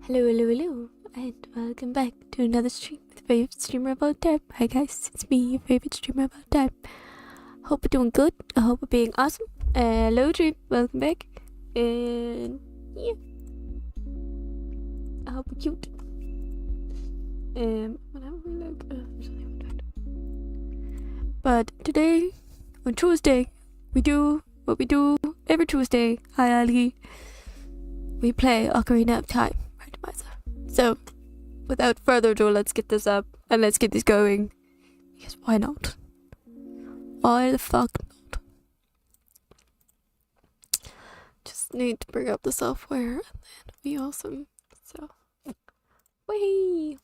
Hello, and welcome back to another stream with your favorite streamer about time. Hi guys, it's me, your favorite streamer about time. Hope you're doing good. I hope you're being awesome. Hello, Dream. Welcome back. And yeah, I hope you're cute. But today, on Tuesday, we do what we do every Tuesday. Hi, Ali. We play Ocarina of Time Randomiser. So, without further ado, let's get this up and let's get this going. Because why not? Why the fuck not? Just need to bring up the software and then it'll be awesome. So, whee!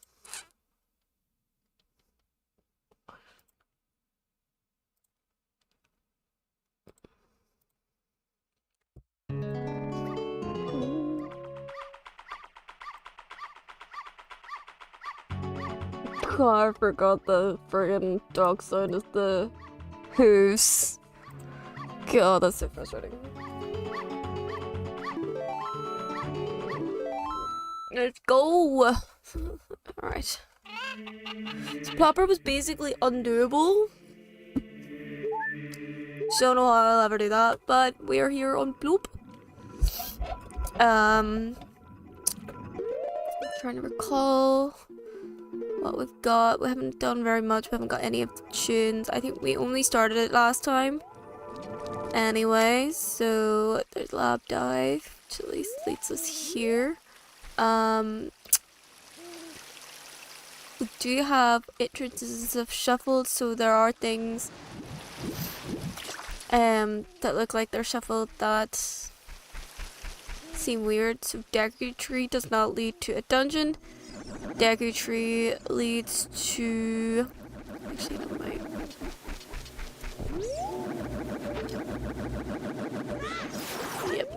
Oh, I forgot the friggin' dog sound is the hooves. God, that's so frustrating. Let's go! Alright. So Plopper was basically undoable. Don't know how I'll ever do that, but we are here on Bloop. Trying to recall what we've got. We haven't done very much. We haven't got any of the tunes. I think we only started it last time. Anyway, so there's Lab Dive, which at least leads us here. We do have entrances of shuffled, so there are things that look like they're shuffled that seem weird. So Deku Tree does not lead to a dungeon. Deku Tree leads to... Actually, no, wait. Yep.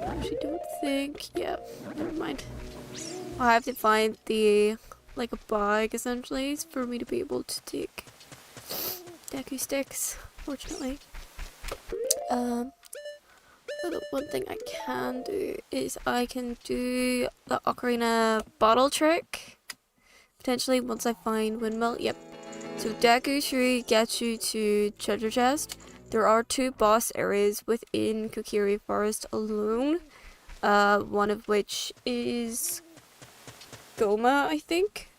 I actually don't think... Yep, never mind. I have to find the... like a bag, essentially, for me to be able to take Deku Sticks, fortunately. The one thing I can do is I can do the Ocarina bottle trick. Potentially once I find Windmill. Yep. So Deku Tree gets you to Treasure Chest. There are 2 boss areas within Kokiri Forest alone. One of which is Goma, I think.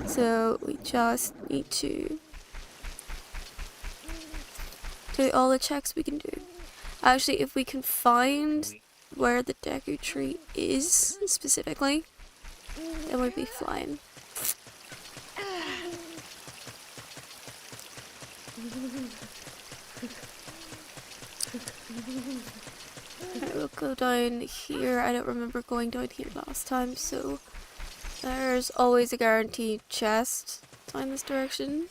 So we just need to do all the checks we can do. Actually, if we can find where the Deku Tree is specifically, then we'd be flying. Alright, we'll go down here. I don't remember going down here last time, so there's always a guaranteed chest down this direction.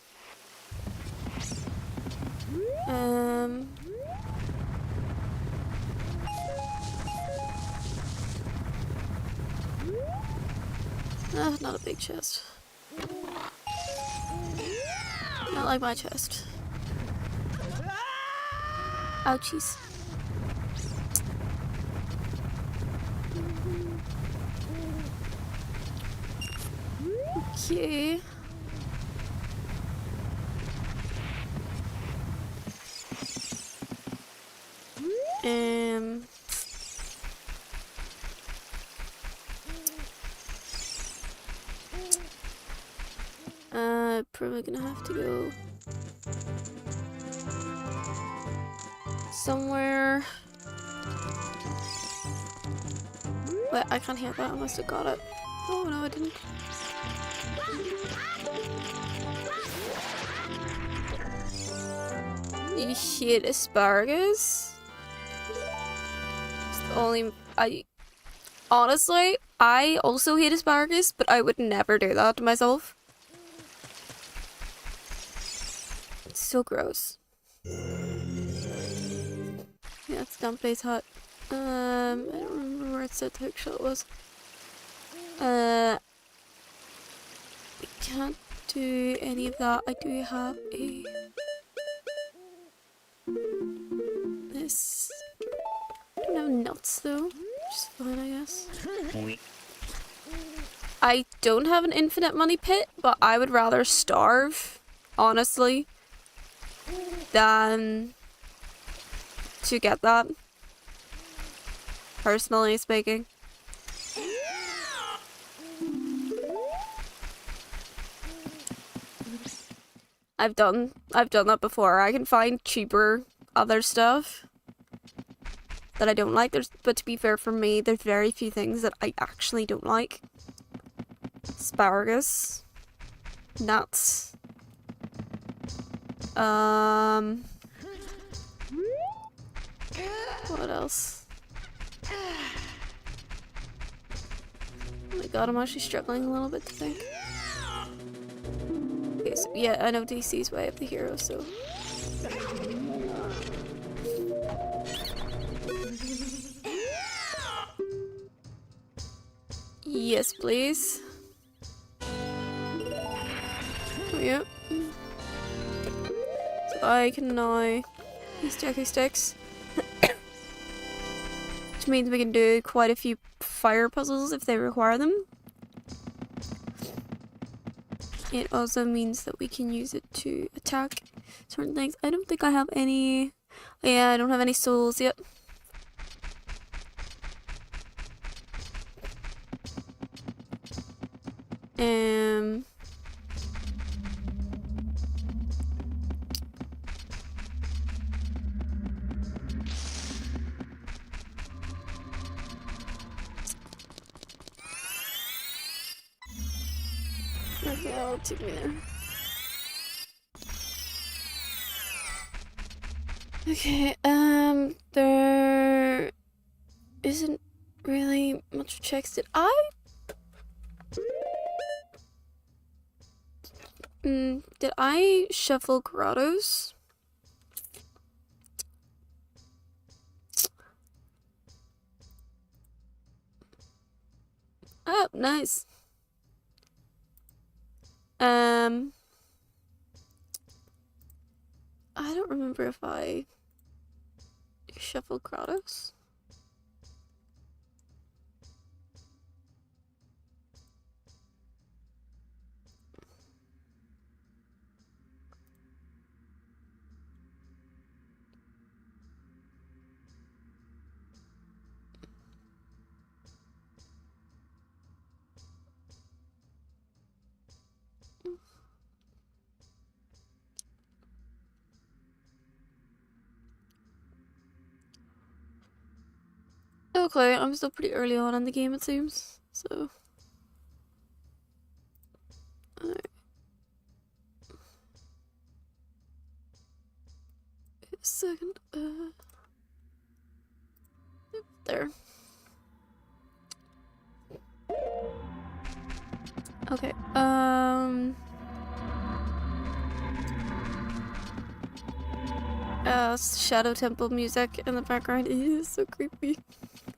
Not a big chest. Not like my chest. Ouchies. Okay. Probably gonna have to go somewhere. Wait, I can't hear that. I must have got it. Oh no, I didn't. You hate asparagus? It's the only... Honestly, I also hate asparagus, but I would never do that to myself. It's so gross. Yeah, it's Dumplay's hut. I don't remember where it said the hookshot was. We can't do any of that. I do have a though, which is fine, I guess. I don't have an infinite money pit, but I would rather starve, honestly, than to get that. Personally speaking. I've done that before. I can find cheaper other stuff that I don't like. But to be fair, for me, there's very few things that I actually don't like. Asparagus, nuts. What else? Oh my god, I'm actually struggling a little bit to think. Okay, so yeah, I know DC's way of the hero, so. Yes, please. Oh, yep. So I can now use Deku Sticks. Which means we can do quite a few fire puzzles if they require them. It also means that we can use it to attack certain things. I don't think I have any... Yeah, I don't have any souls yet. Okay, that'll take me there. Okay, there isn't really much checks. Did I shuffle grottos? Oh, nice. I don't remember if I shuffled grottos. Okay, I'm still pretty early on in the game, it seems. So, alright. Wait a second. There. Okay. Shadow Temple music in the background is so creepy.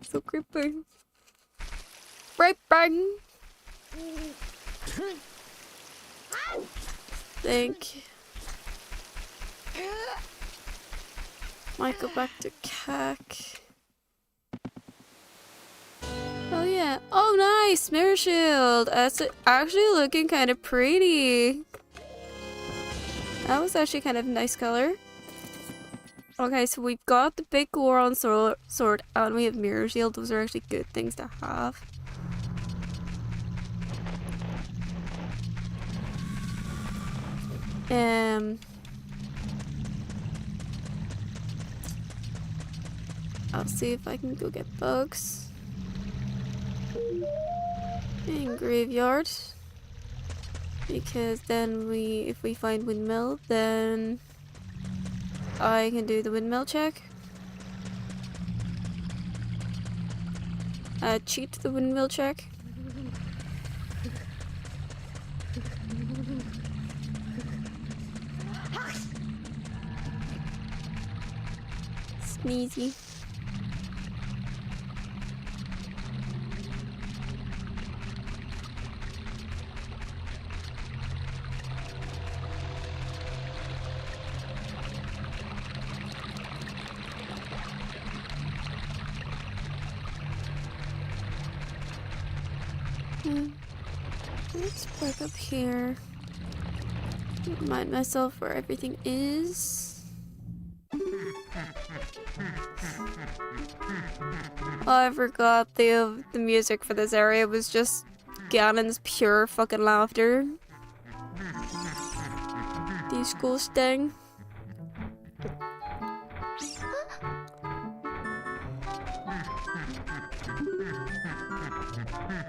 So creepy. Right bang. Think. Might go back to CAC. Oh yeah. Oh nice! Mirror shield! That's actually looking kind of pretty. That was actually kind of a nice color. Okay, so we've got the big Goron sword and we have mirror shield. Those are actually good things to have. I'll see if I can go get bugs. In graveyard. Because then if we find windmill, then I can do the windmill check. Cheat the windmill check. Sneezy. Let's back up here. Remind myself where everything is. Oh, I forgot the music for this area was just Ganon's pure fucking laughter. The school sting.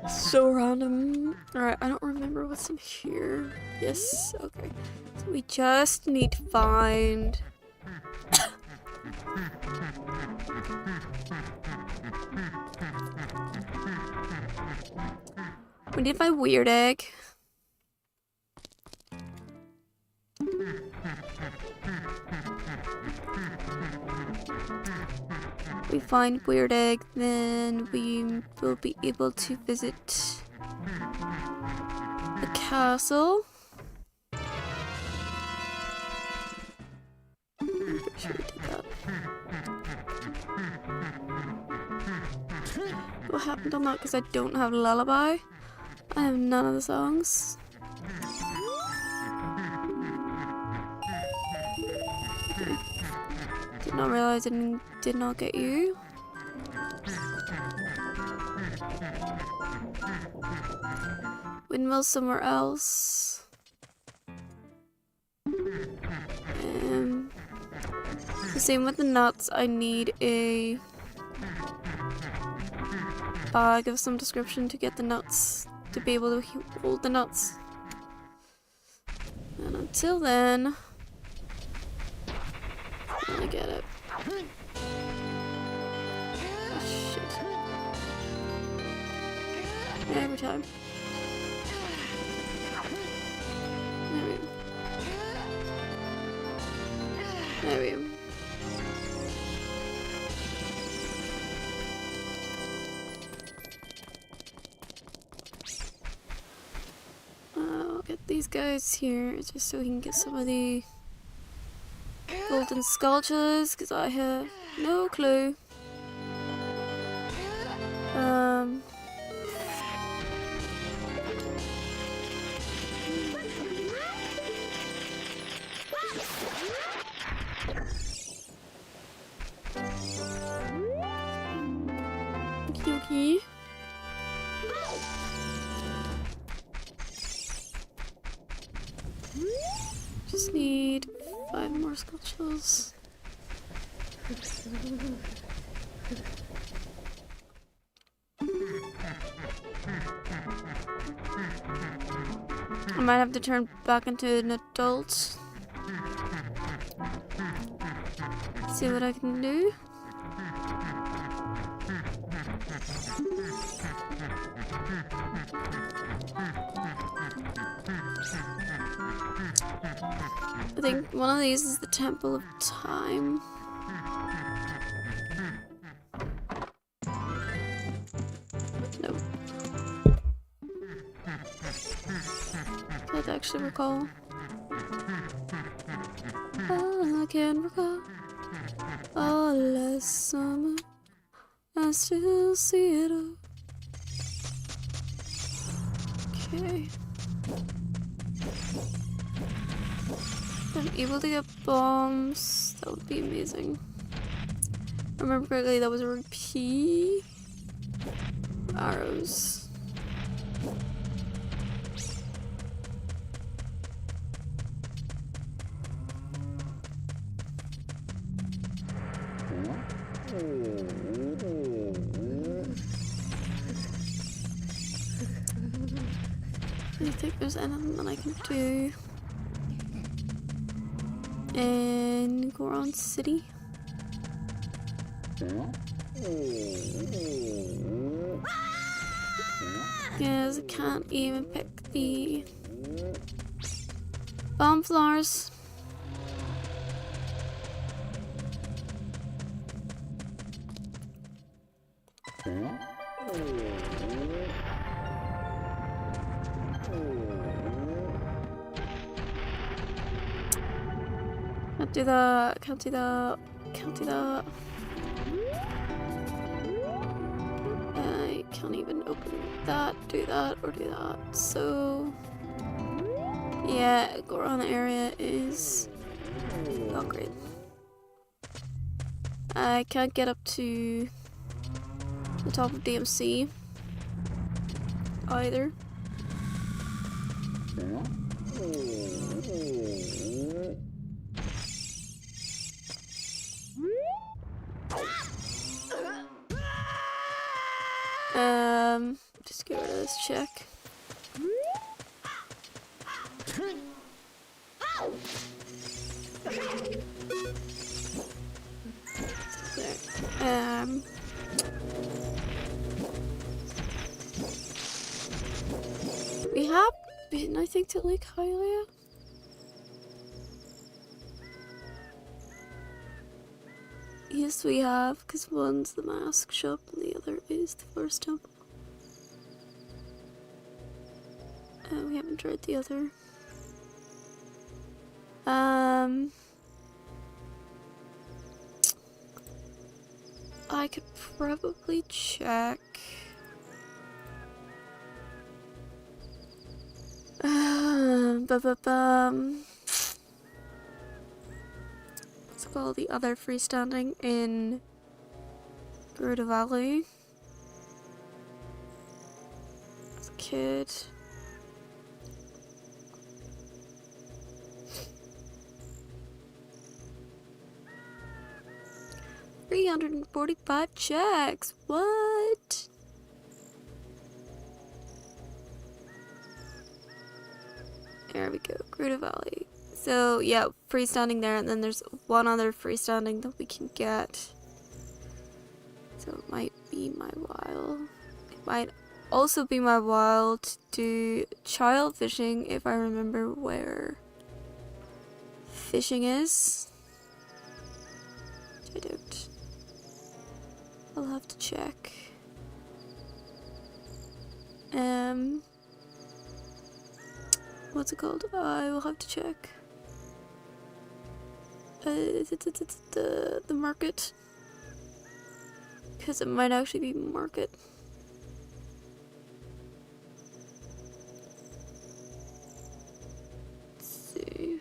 So random. Alright, I don't remember what's in here. Yes, okay. So we just need to find... we need to find Weird Egg. We find Weird Egg, then we will be able to visit the castle. I'm pretty sure we did that. What happened on that? Because I don't have Lullaby. I have none of the songs. Okay. Did not realize I did not get you. Windmill somewhere else. The same with the nuts. I need a bag of some description to get the nuts, to be able to hold the nuts. And until then, I get it. Oh shit. Every time. There we go. I'll get these guys here just so we can get some of the golden sculptures, because I have no clue. Okie. Just need 5 more sculptures. I might have to turn back into an adult. See what I can do. I think one of these is the Temple of Time. Nope. Can't actually recall. All I can recall. All last summer, I still see it all. Okay. If I'm able to get bombs, that would be amazing. If I remember correctly, that was a repeat. Arrows. I think there's anything that I can do in Goron City. Because I can't even pick the bomb flowers. Can't do that, can't do that, can't do that. I can't even open that, do that, or do that. So yeah, Goron area is not great. I can't get up to the top of DMC either. Just get rid of this check. There. We have been, I think, to Lake Hylia. Yes, we have, because one's the mask shop and the other is the forest temple. We haven't tried the other. I could probably check. Let's call the other freestanding in Gerudo Valley. As a kid. $345 checks. What? There we go. Gerudo Valley. So yeah, freestanding there, and then there's one other freestanding that we can get. So it might be my while. It might also be my while to do child fishing if I remember where fishing is. I don't. I'll have to check. What's it called? I will have to check. The market, because it might actually be market. Let's see.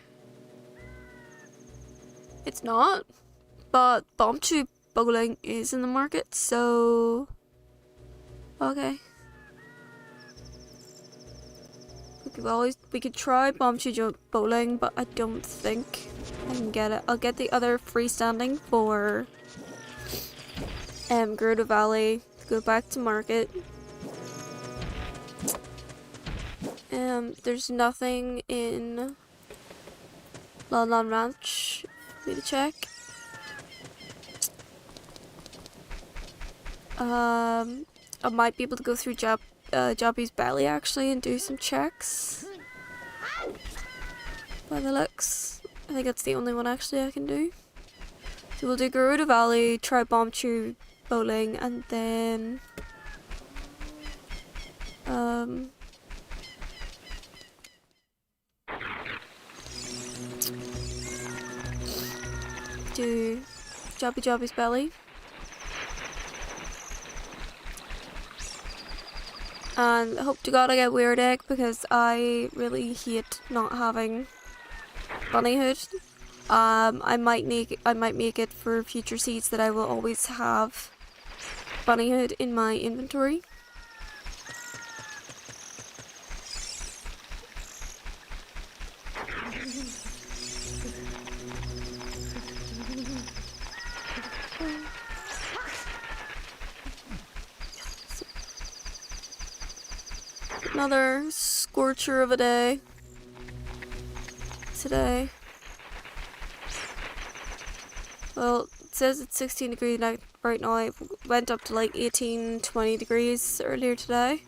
It's not, but bomb tube bowling is in the market, so okay. We could try bomb tube bowling, but I don't think I can get it. I'll get the other freestanding for Gerudo Valley to go back to market. There's nothing in Lon Ranch for me to check. I might be able to go through Jobby's Belly actually and do some checks. By the looks, I think that's the only one actually I can do. So we'll do Gerudo Valley, try bomb tube bowling, and then do Jobby's Belly. And I hope to God I get Weird Egg, because I really hate not having Bunnyhood. I might make it for future seeds that I will always have Bunnyhood in my inventory. Another scorcher of a day today. Well, it says it's 16 degrees right now. It went up to like 18, 20 degrees earlier today.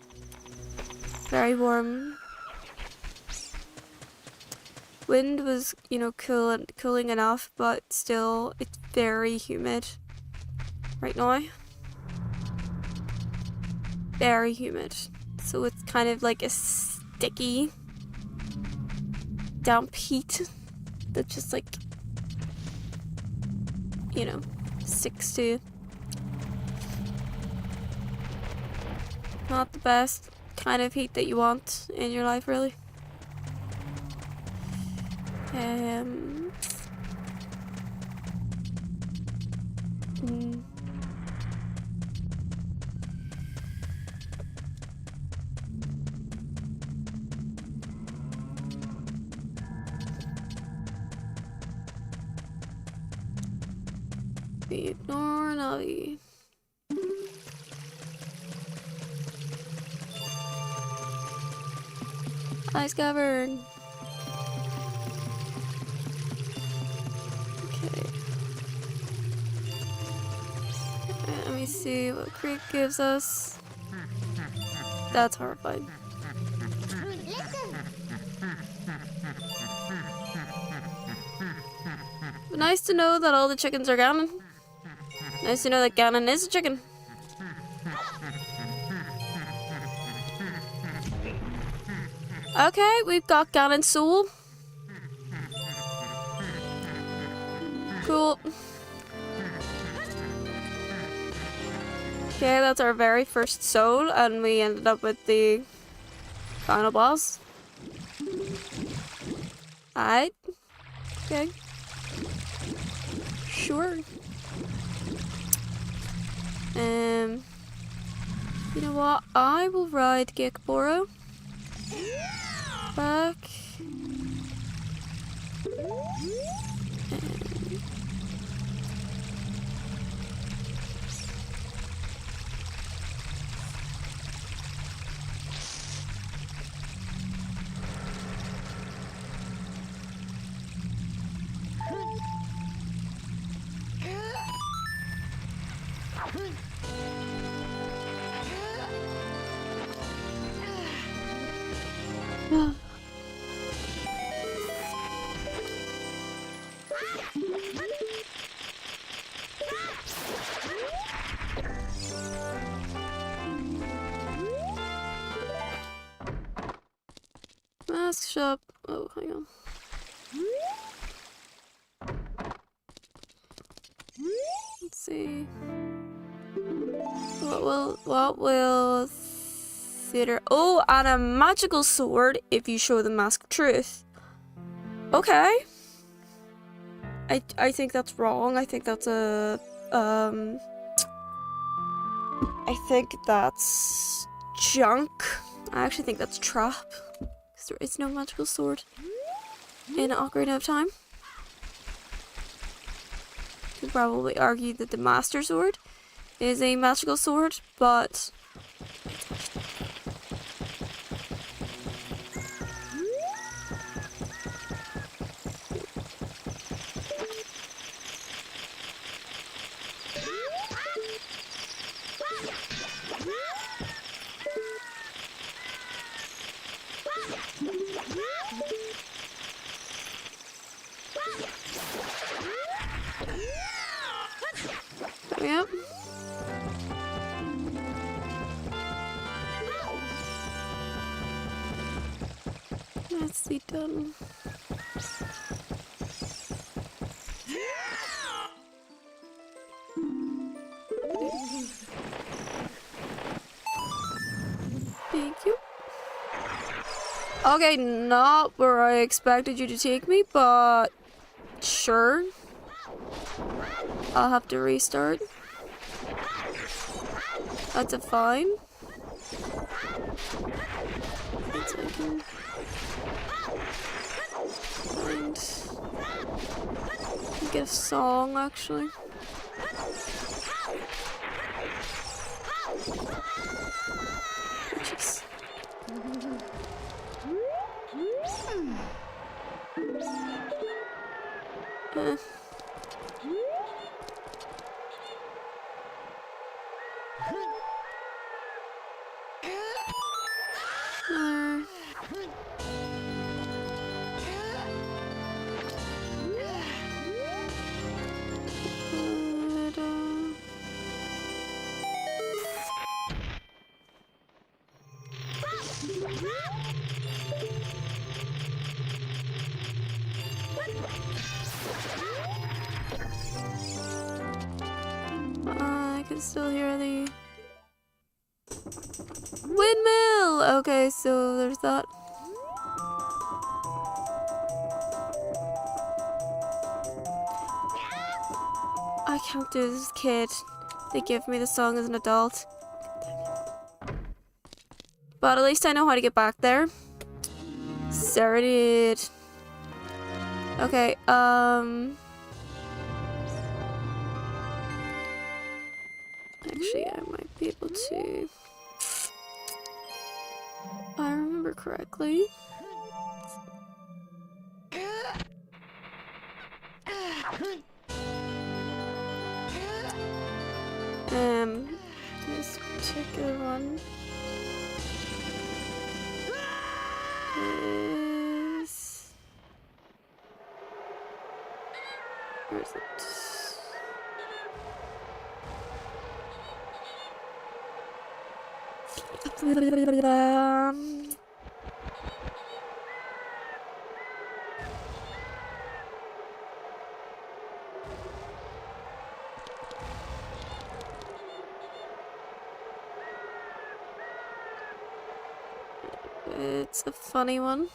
Very warm. Wind was, you know, cooling enough, but still it's very humid right now. Very humid. So it's kind of like a sticky, damp heat that just like, you know, sticks to Not the best kind of heat that you want in your life, really. Mm. Ignore Navi. Ice cavern. Okay. Let me see what creek gives us. That's horrifying. But nice to know that all the chickens are Ganon. Nice to know that Ganon is a chicken. Okay, we've got Ganon's soul. Cool. Okay, that's our very first soul, and we ended up with the final boss. Alright. Okay. Sure. You know what? I will ride Gekboro back. Mask shop. Oh, hang on. Let's see. What will theater? Oh, and a magical sword if you show the Mask of Truth. Okay. I think that's wrong. I think that's a I think that's junk. I actually think that's trap. Because there is no magical sword in Ocarina of Time. You could probably argue that the Master Sword is a magical sword, but yep. Let's be done. Thank you. Okay, not where I expected you to take me, but sure. I'll have to restart. That's a fine. Let's see if I can find, get a song actually. Jeez. I can still hear the Windmill! Okay, so there's that. I can't do this as a kid. They give me the song as an adult. But at least I know how to get back there. Sarah did. Okay, actually, I might be able to. If I remember correctly. This particular one is. Where is it? It's a funny one.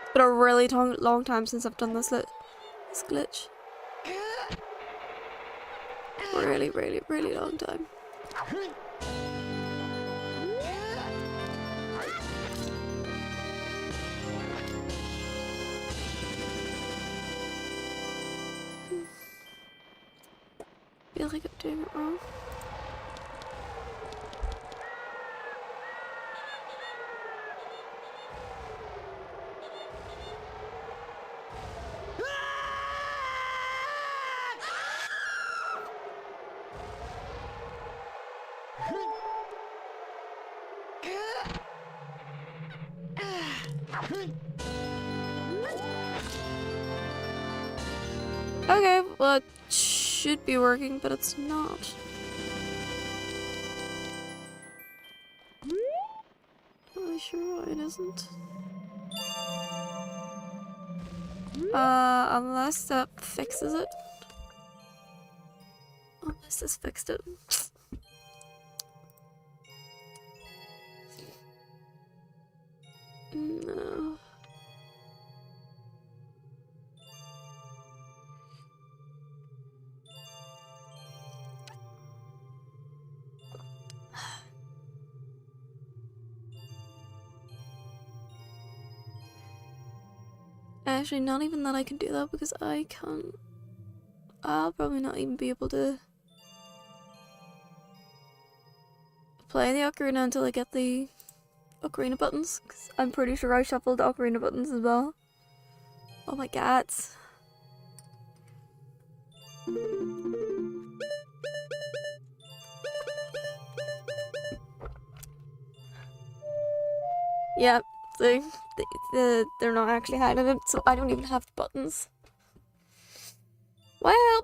It's been a really long time since I've done this glitch. Really, really, really long time. I feel like I'm doing it wrong. Okay, well it should be working, but it's not. Not really sure why it isn't. Unless that fixes it. Unless this fixed it. No. Actually, not even that I can do that because I can't. I'll probably not even be able to play the ocarina until I get the ocarina buttons. Because I'm pretty sure I shuffled the ocarina buttons as well. Oh my god. Yeah, they're not actually hiding it, so I don't even have the buttons. Well,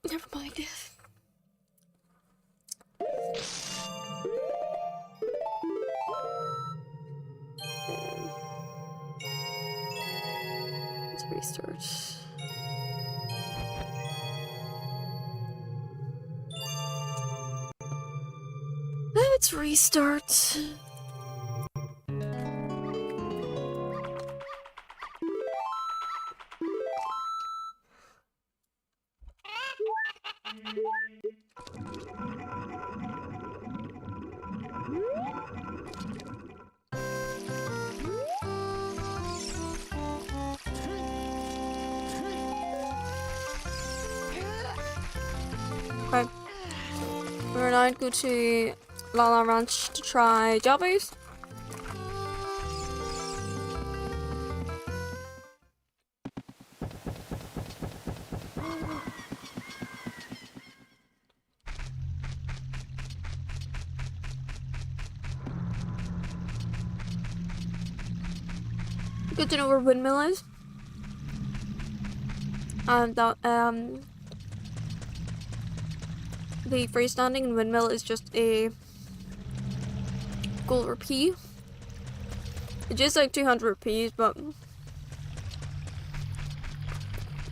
never mind. Let's restart. Let's restart. Okay. We're now go to Lala Ranch to try Jabos. Good to know where Windmill is. And that the freestanding and Windmill is just a gold rupee. It's just like 200 rupees, but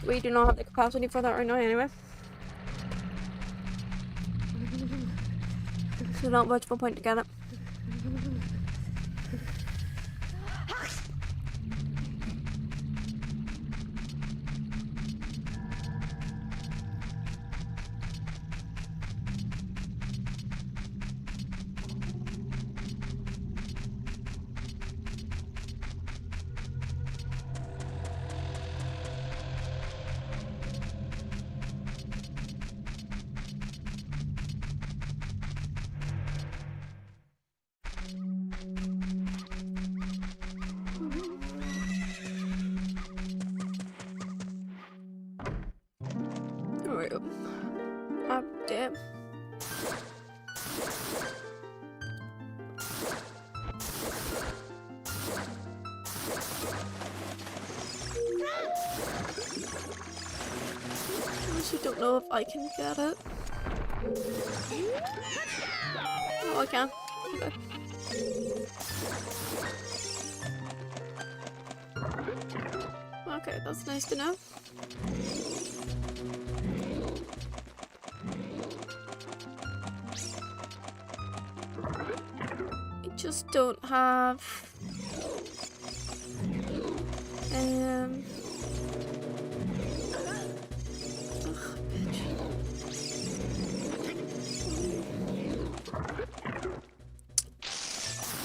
we do not have the capacity for that right now anyway. So not much of a point to get it. Damn. I actually don't know if I can get it. Oh, I can. Okay. Okay, that's nice to know. Just don't have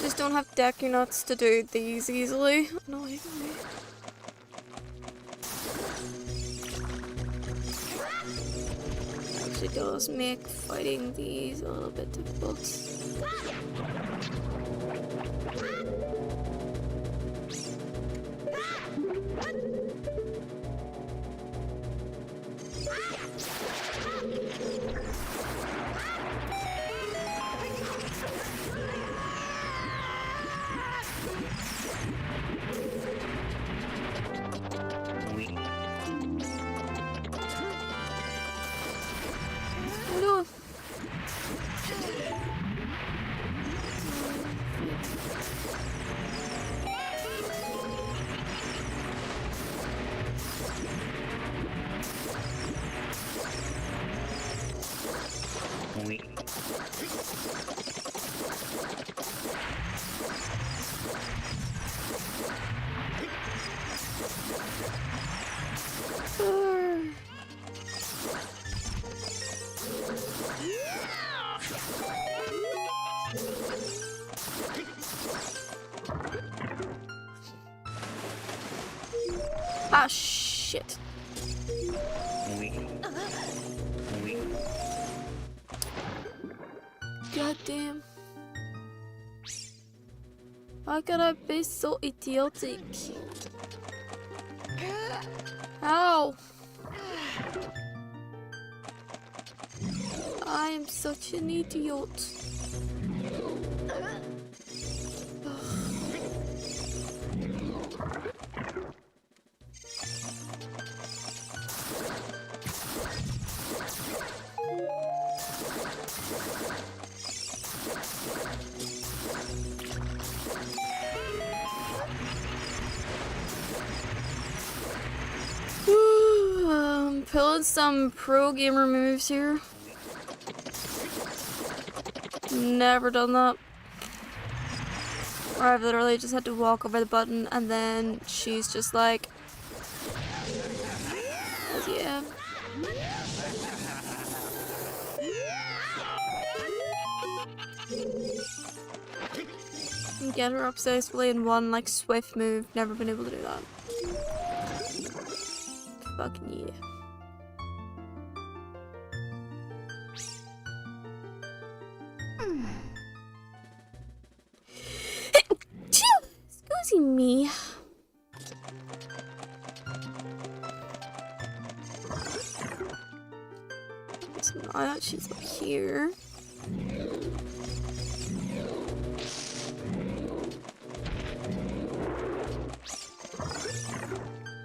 just don't have deku nuts to do these easily. Annoyingly. Actually does make fighting these a little bit difficult. Ah, shit. God damn. How could I be so idiotic? How? I am such an idiot. Pulling some pro gamer moves here. Never done that. Or I've literally just had to walk over the button and then she's just like, yeah. And get her up successfully in one like swift move. Never been able to do that. Fucking yeah. Excuse me. So now that she's up here.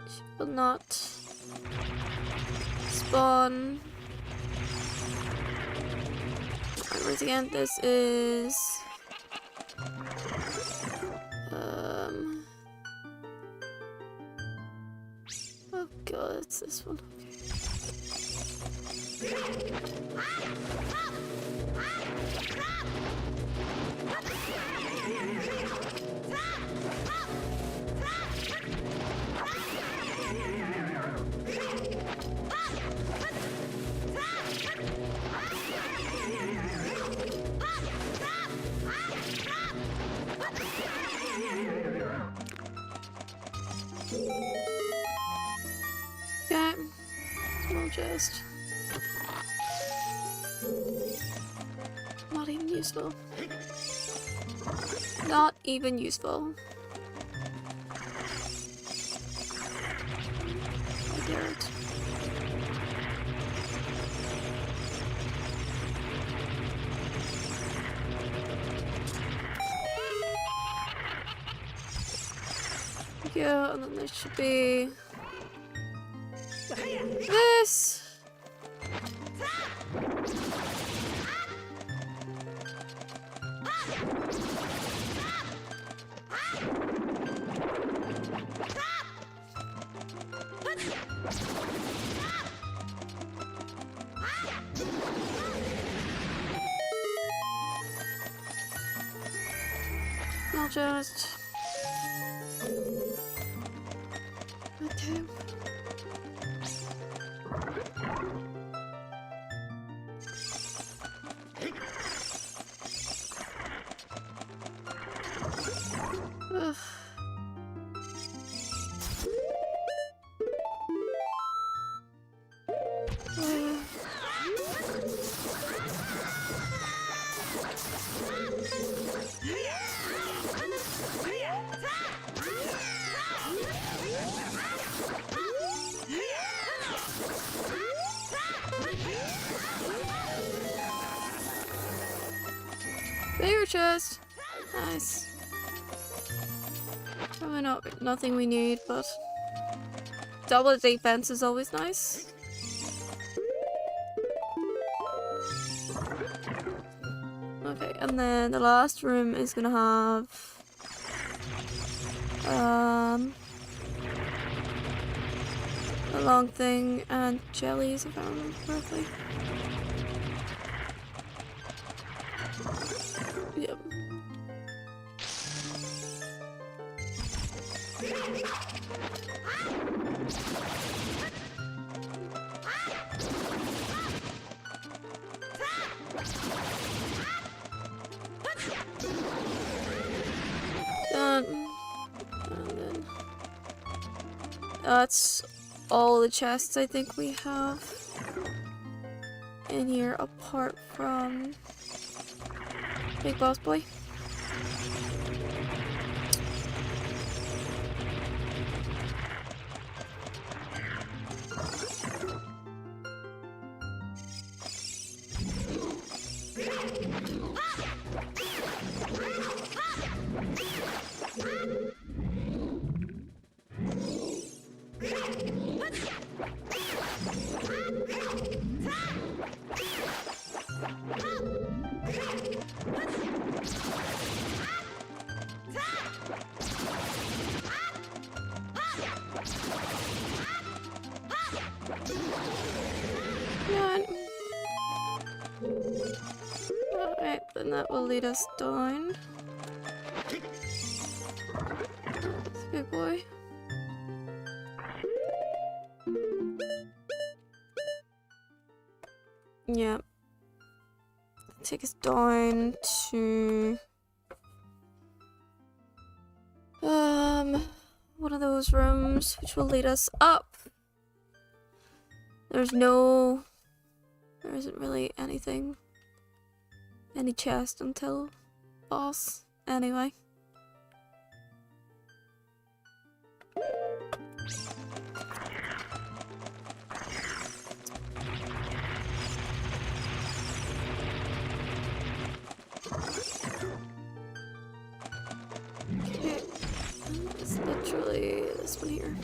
She will not spawn. Once again, this is It's this one. Okay. Small chest. Not even useful. Not even useful. I dare it. Yeah, and then there should be this. I'll just... Okay. Ugh. Bigger chest. Nice. Probably nothing we need, but double defense is always nice. Okay, and then the last room is gonna have a long thing and jellies, if I remember correctly. Yep. Done. And then that's all the chests I think we have in here, apart from Big Boss Boy. Alright, then that will lead us down. That's a good boy. Yeah. Take us down to one of those rooms, which will lead us up. There isn't really anything, any chest until boss, anyway. Okay, it's literally this one here.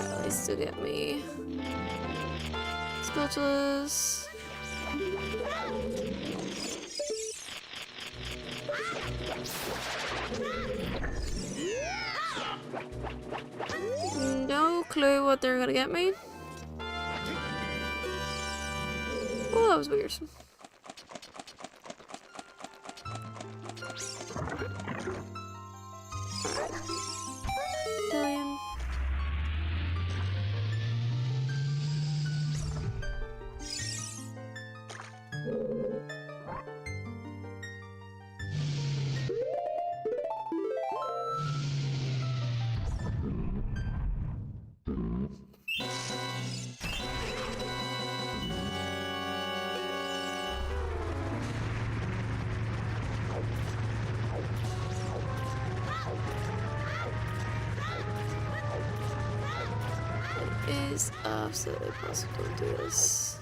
At least to get me spatulas. No clue what they're gonna get me. Oh, that was weird. Billion. Is absolutely possible to do this.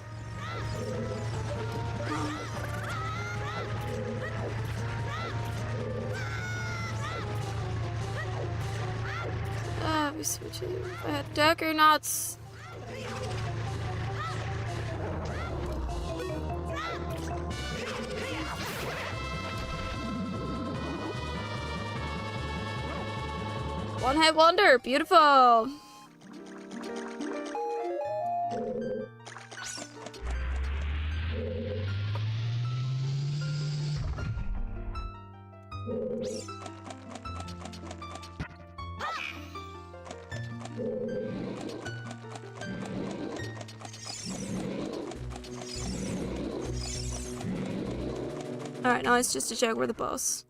Ah, we switch it. I had dagger knots. One hit wonder, beautiful. Alright, now it's just to check where the boss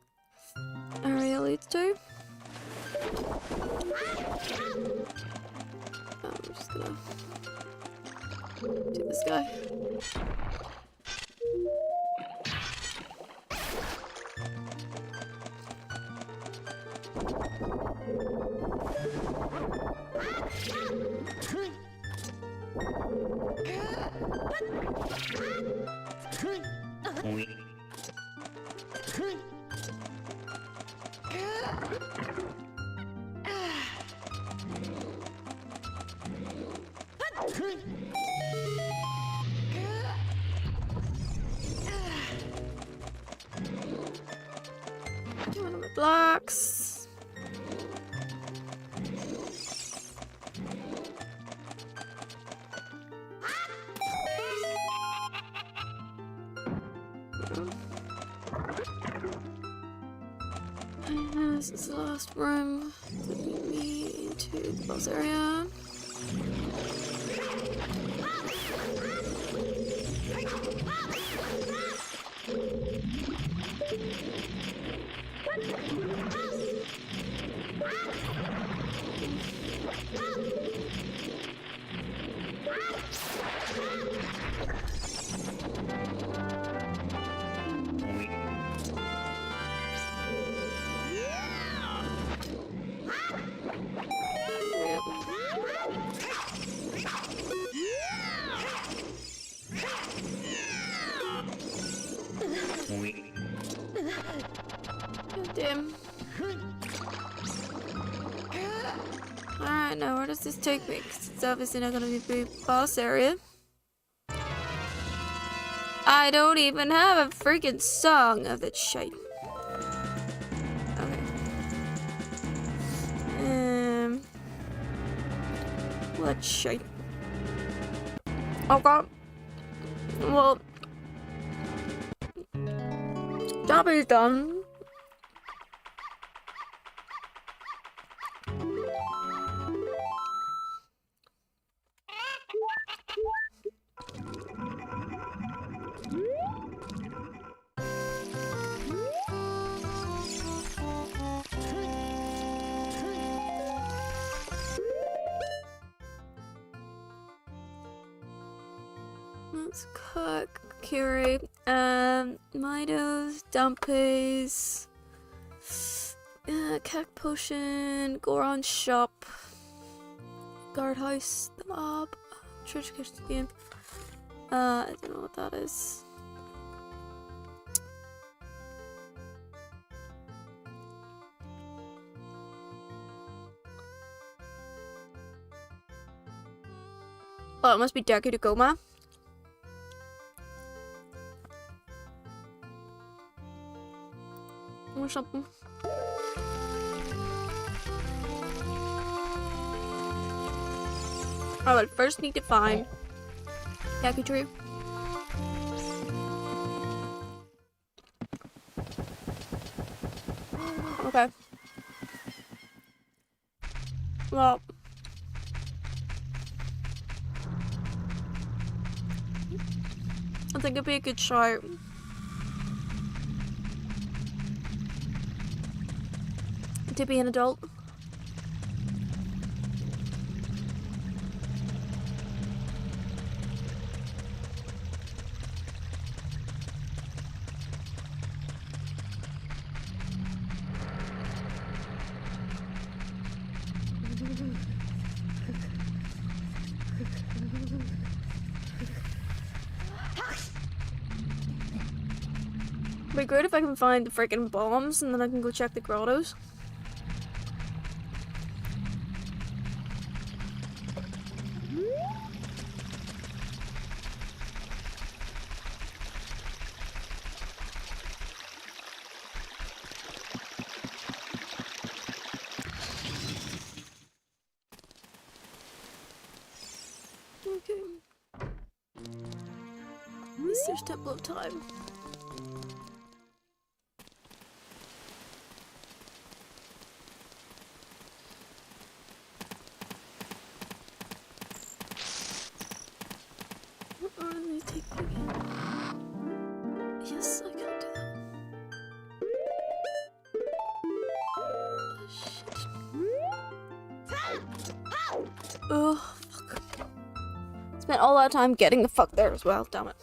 area leads to. I'm just gonna do this guy. Do one of my blocks. This is the last room to lead me into the boss area. Damn. Alright, now where does this take me? 'Cause it's obviously not gonna be a big boss area. I don't even have a freaking song of that shit. Okay. What shit? Okay. Well, job is done. Let's cook, curate, Midos, Dumpies, Cack Potion, Goron Shop, Guardhouse, the Mob, Church Kitchen. I don't know what that is. Oh, it must be Deku to Goma. Or something. I will first need to find Deku Tree. Okay. Well, I think it'd be a good start to be an adult. It'd be great if I can find the freaking bombs and then I can go check the grottos. Okay. At least there's Temple of Time. Yes, I can do that. Oh, shit. Oh, fuck. Spent all that time getting the fuck there as well, damn it.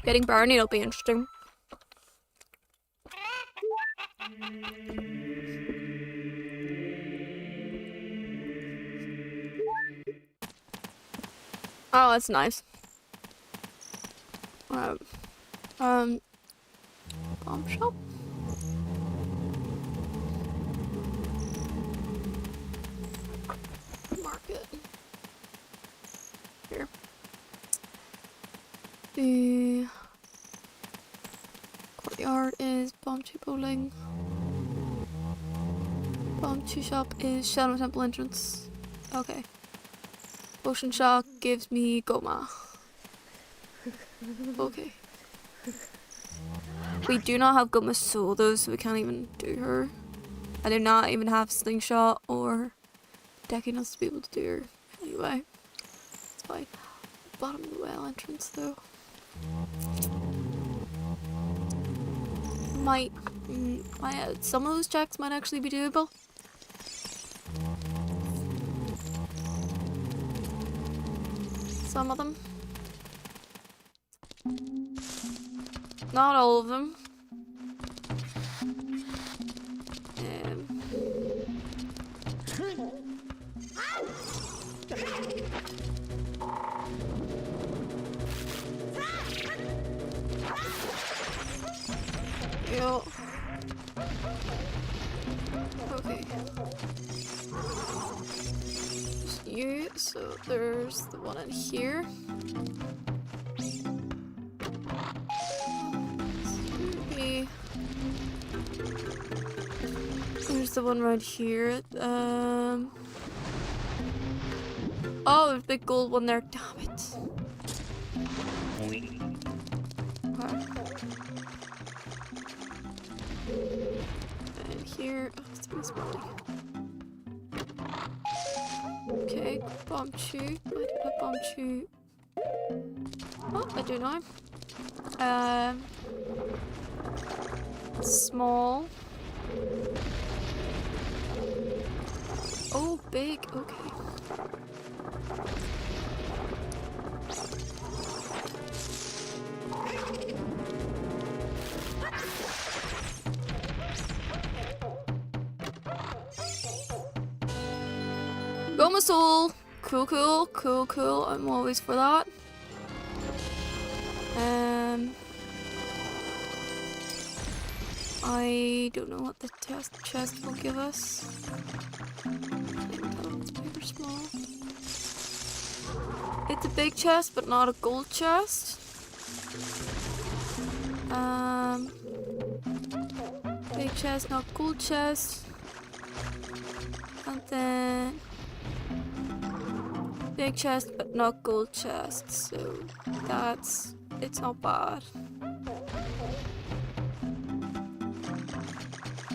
Getting Barney will be interesting. Oh, that's nice. Bomb shop? Market. Here. The courtyard is Bomb 2 bowling. Bomb 2 shop is Shadow Temple entrance. Okay. Potion Shock gives me Goma. Okay. We do not have Goma's soul though, so we can't even do her. I do not even have Slingshot or Deckiness to be able to do her. Anyway. It's fine. Bottom of the well entrance though. Some of those checks might actually be doable. Some of them. Not all of them. Yo. Okay. Just you. So there's the one in here. There's the one right here. Oh, there's a big gold one there. Damn it. Okay. And here. Oh, it's pretty small. Okay, Bomb 2. I do have Bomb 2. Oh, I do now. Small. Oh, big. Okay. Goma Soul. Cool, cool, cool, cool. I'm always for that. I don't know what the chest will give us. It's big or small. It's a big chest, but not a gold chest. big chest, not gold chest. And then big chest, but not gold chest. So it's not bad.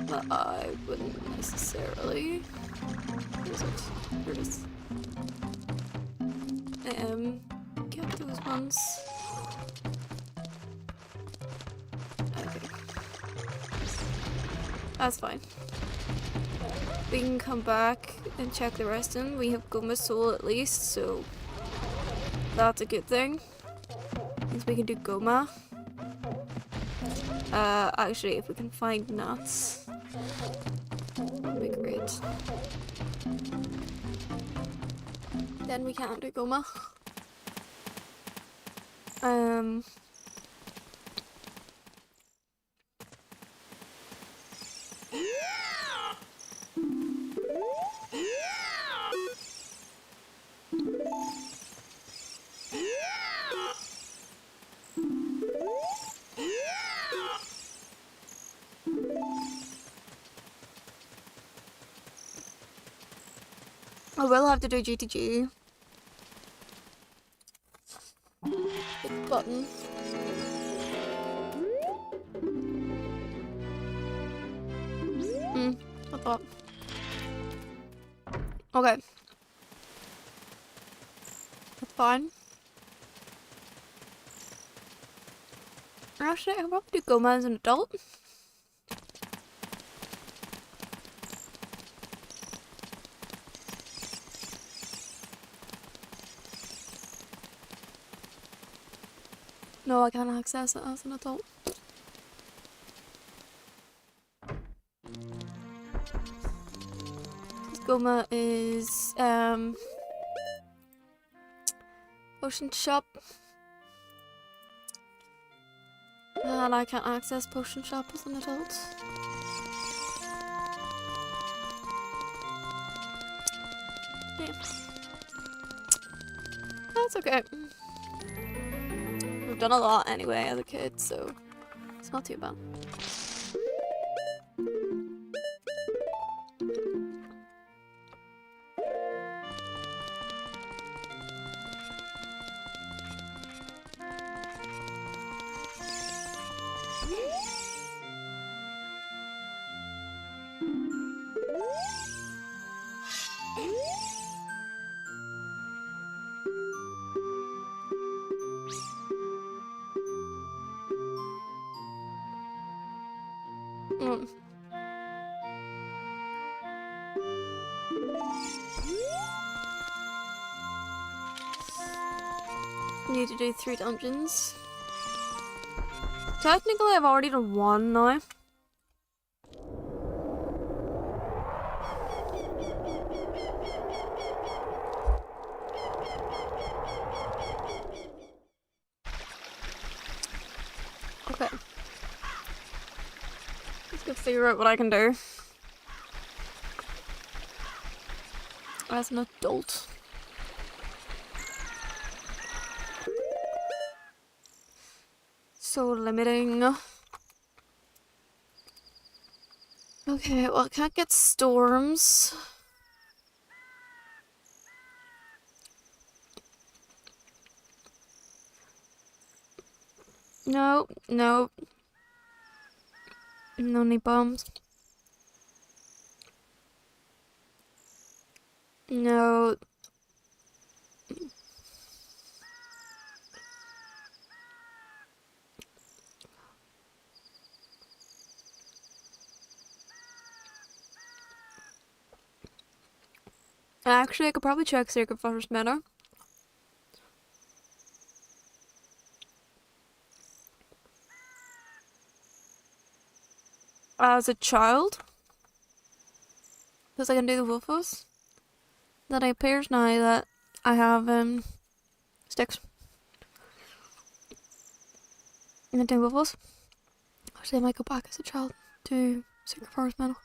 But I wouldn't necessarily. Where's it? Here it is. Get those ones. Okay. That's fine. We can come back and check the rest in. We have Goma's soul at least, so that's a good thing. Means we can do Goma. Actually, if we can find nuts, that'd be great. Then we can't do Goma. I will have to do GTG. Big button. I thought. Okay. That's fine. Actually, I'll probably do Goma as an adult. No, I can't access it as an adult. Goma is potion shop. And I can't access potion shop as an adult. Damn. That's okay. We've done a lot anyway as a kid, so it's not too bad. Need to do 3 dungeons. Technically, I've already done 1 now. Okay. Let's go figure out what I can do as an adult. So limiting. Okay, well, I can't get storms. No, no. No need bombs. No. Actually, I could probably check Sacred Forest Manor. As a child, because I can do the wolfos. That it appears now that I have sticks. And do wolfos. Actually, I might go back as a child to Sacred Forest Manor.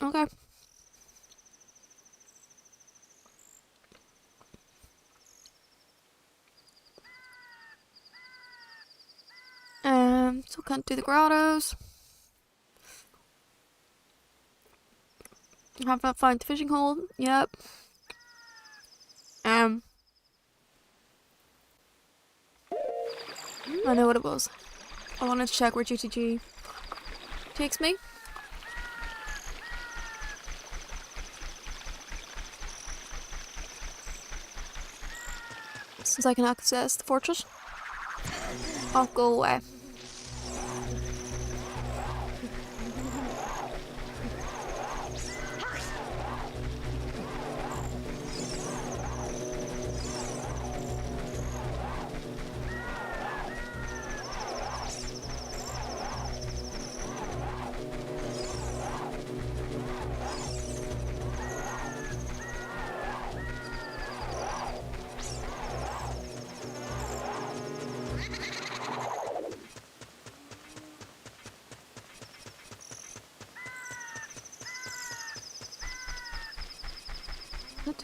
Okay. Still can't do the grottos. Have not found the fishing hole. Yep. I know what it was. I wanted to check where GTG takes me. Since I can access the fortress, I'll go away.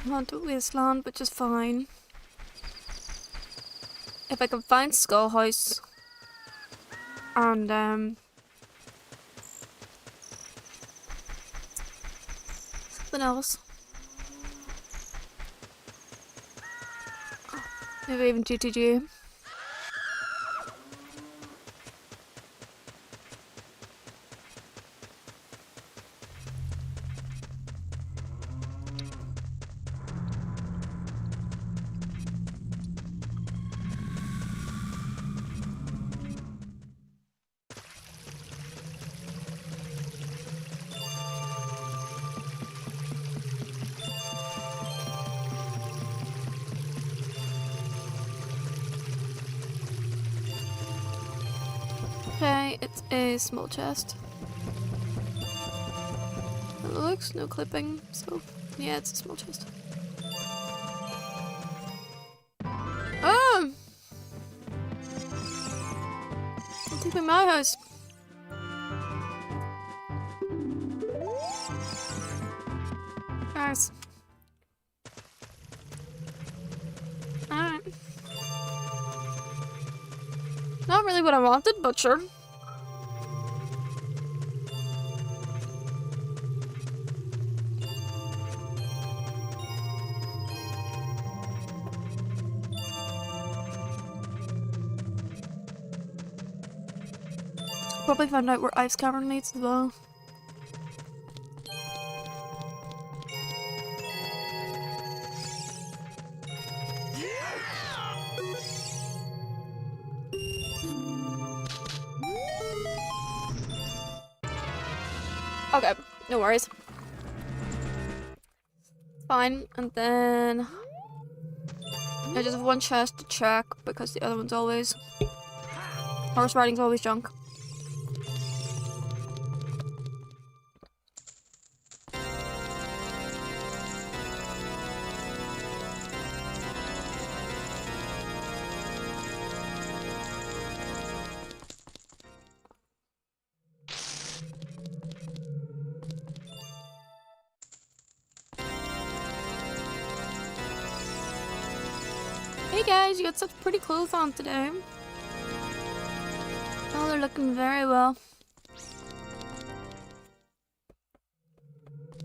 I want the wasteland, which is fine. If I can find Skull House and something else, maybe even GTG. Okay, it's a small chest. It looks no clipping, so yeah, it's a small chest. Oh! I'll take me my house. Guys. Alright. Not really what I wanted, but sure. Probably found out where Ice Cavern leads as well. Okay, no worries. Fine, and then I just have one chest to check because the other one's always horse riding's always junk. Hey guys, you got such pretty clothes on today. Oh, they're looking very well.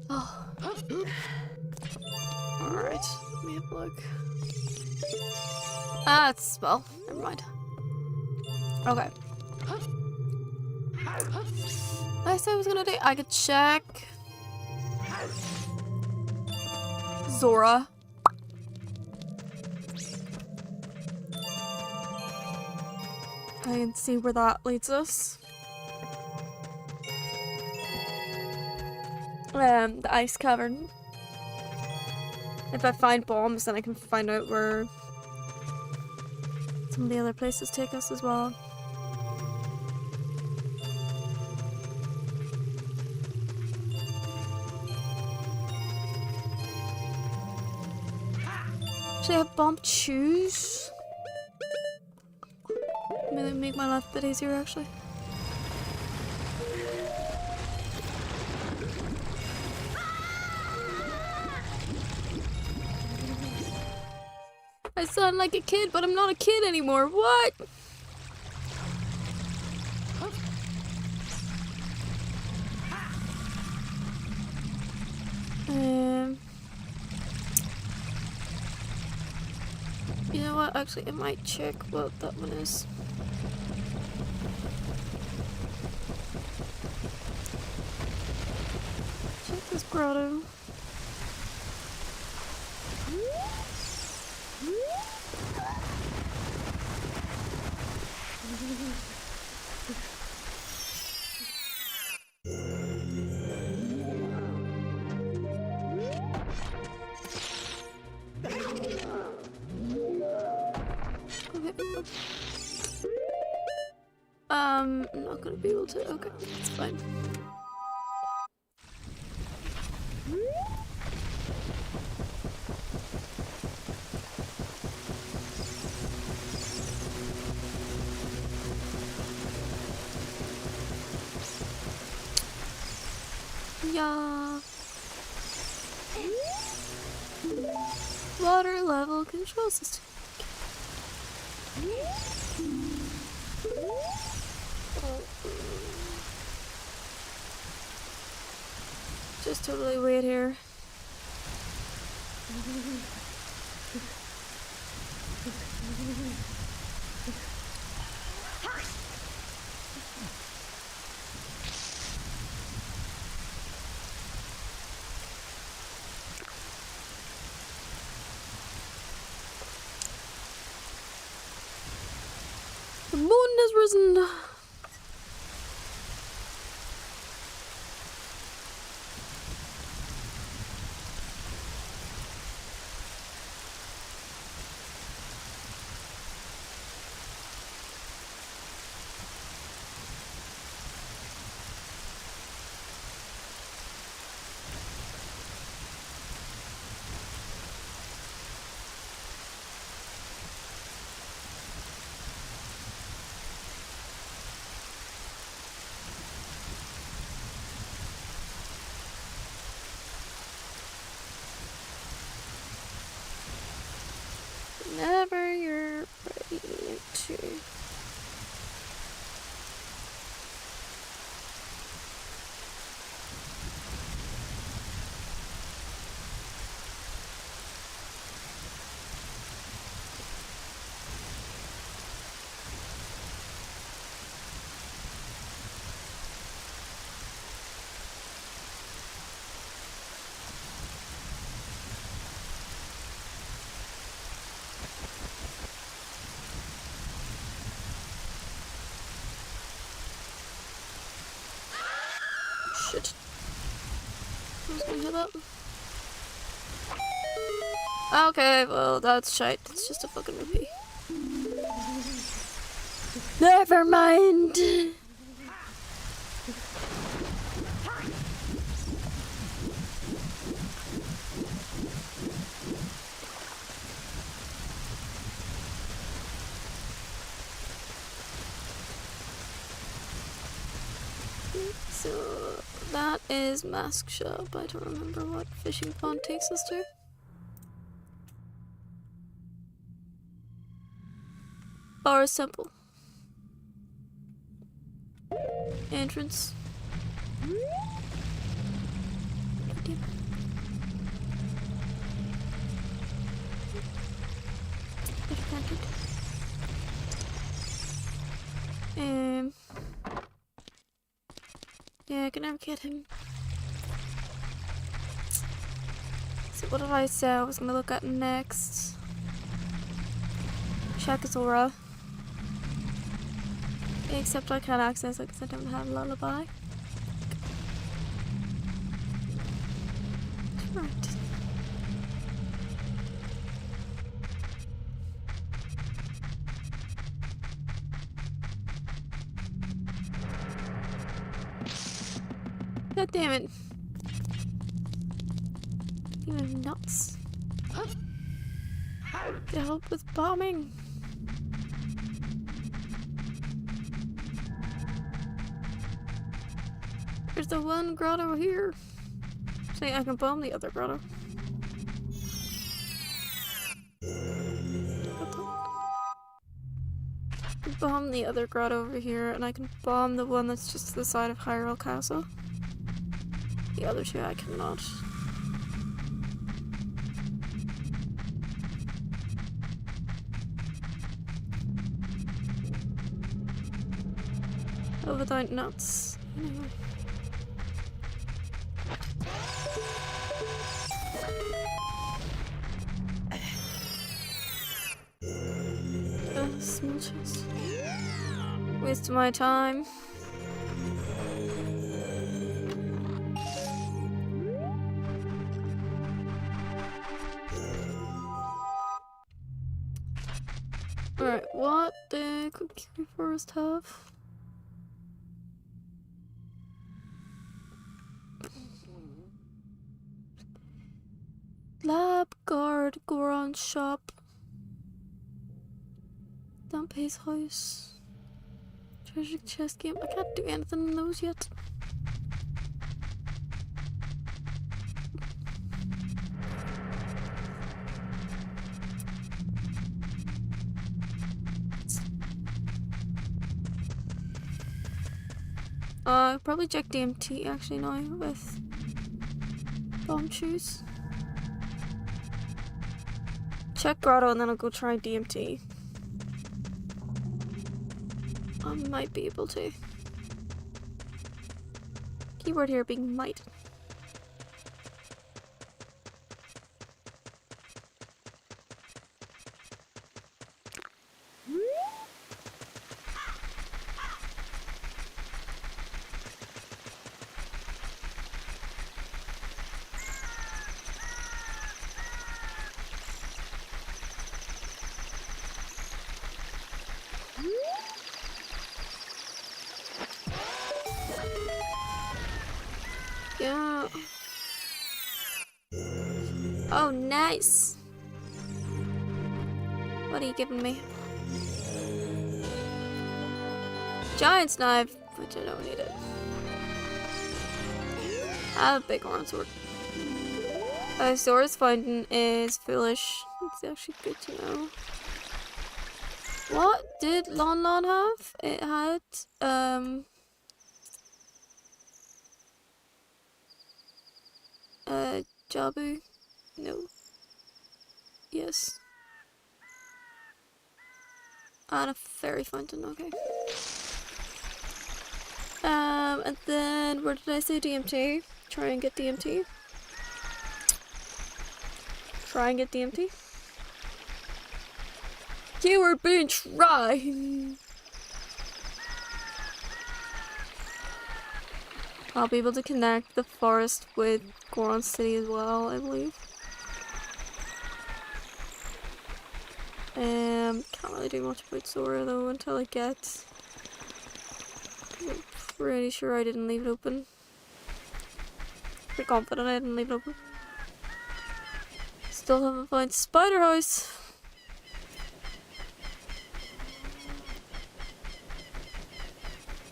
Oh. Alright, let me have a look. Ah, it's a spell. Never mind. Okay. I said I was gonna do. I could check Zora. I can see where that leads us. The ice cavern. If I find bombs, then I can find out where some of the other places take us as well. Actually, I have bumped shoes. Maybe make my life a bit easier, actually. I sound like a kid, but I'm not a kid anymore. What? You know what? Actually, I might check what that one is. Check this grotto. I'm not gonna be able to. Okay, it's fine. Yeah. Water level control system. Just totally weird here. The moon has risen. Whenever you're ready to. Shit. I was gonna hit that. Okay, well, that's shite. It's just a fucking movie. Never mind. So that is Mask Shop. I don't remember what fishing pond takes us to. Forest Temple. Entrance. Yeah, I can never get him. So what did I say I was gonna look at next? Shakazora. Except I can't access it because I don't have Lullaby. Right. God damn it. You're nuts. To help with bombing. There's the one grotto here. See, I can bomb the other grotto. Bomb the other grotto over here, and I can bomb the one that's just to the side of Hyrule Castle. The other two I cannot. without nuts. Anyway. Small chest. Waste of my time. Alright, what the cookie forest have? Lab guard, Goron shop. Dampay's house. Treasure chest game. I can't do anything in those yet. Probably check DMT actually now with bomb shoes. Check grotto and then I'll go try DMT. I might be able to. Keyword here being might. Yeah. Oh, nice. What are you giving me? Giant's knife, which I don't need it. I have a big orange sword. Source finding is foolish. It's actually good to know. What did Lon Lon have? It had Jabu? No. Yes. And a fairy fountain, okay. And then, where did I say DMT? Try and get DMT. Try and get DMT. Keyword being try. I'll be able to connect the forest with Goron City as well, I believe. Can't really do much about Sora though until I get. I'm pretty sure I didn't leave it open. Pretty confident I didn't leave it open. Still haven't found Spider House.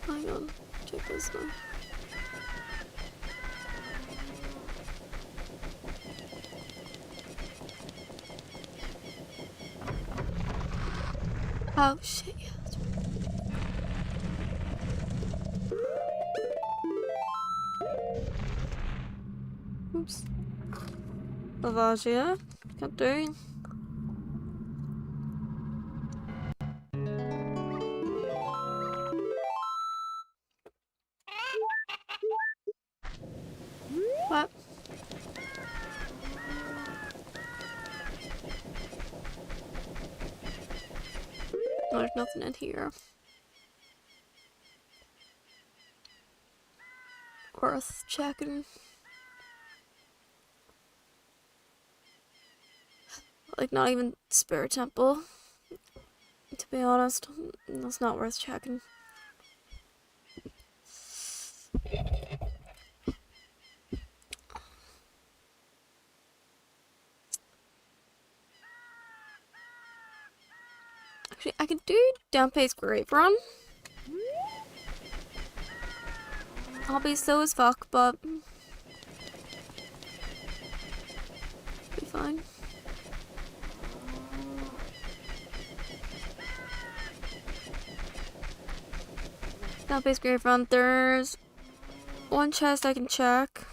Hang on, check this now. Oh shit, yeah, that's right. Oops. Lavagia, can't do. What? There's nothing in here. Worth checking. Like, not even Spirit Temple. To be honest, that's not worth checking. Actually, I can do Dampay's Grave Run. I'll be slow as fuck, but be fine. Dampay's Grave Run. There's one chest I can check.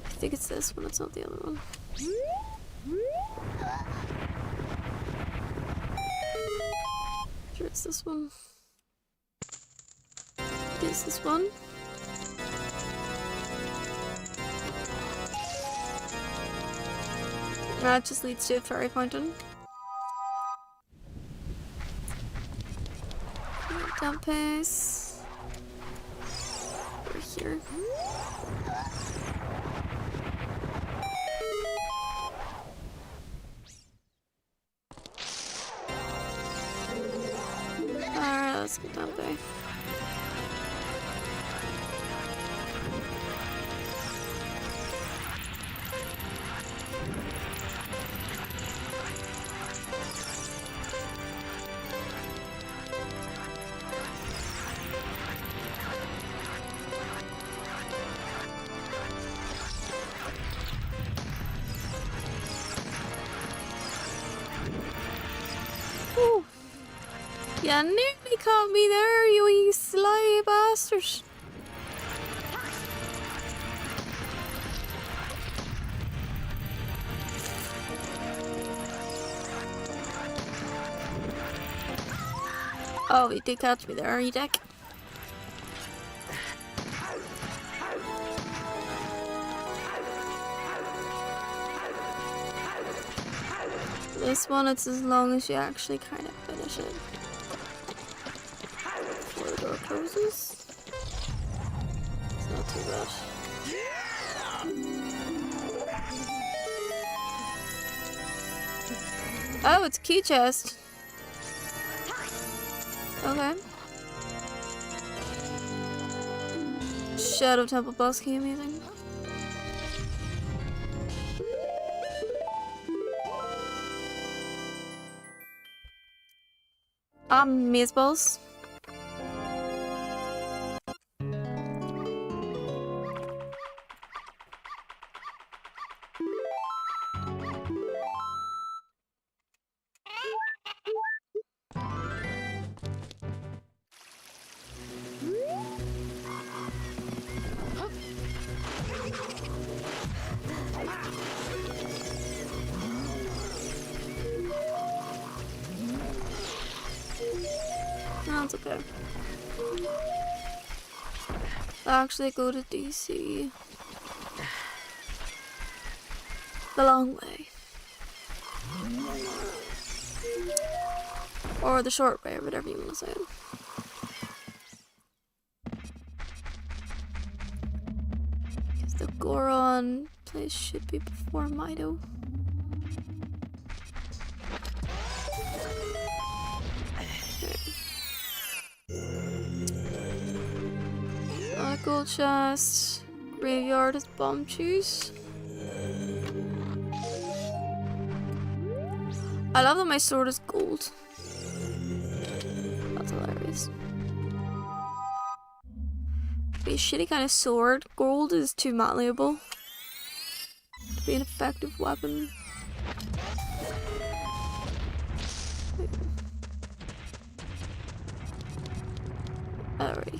I think it's this one, it's not the other one. sure it's this one. It's this one. That just leads to a fairy fountain. Dump pace. Over here. Alright, let's get down there. Ooh. You nearly caught me there, you wee sly bastard. Oh, you did catch me there, you dick. This one, it's as long as you actually kind of finish it before the door closes. It's not too bad. Oh, it's a key chest. Okay. Shadow Temple boss key, amazing. Maze balls. That's okay. I'll actually go to DC. The long way. Or the short way, or whatever you want to say. Because the Goron place should be before Mido. Gold chest. Graveyard is bomb juice. I love that my sword is gold. That's hilarious. Be a shitty kind of sword. Gold is too malleable to be an effective weapon. Alrighty.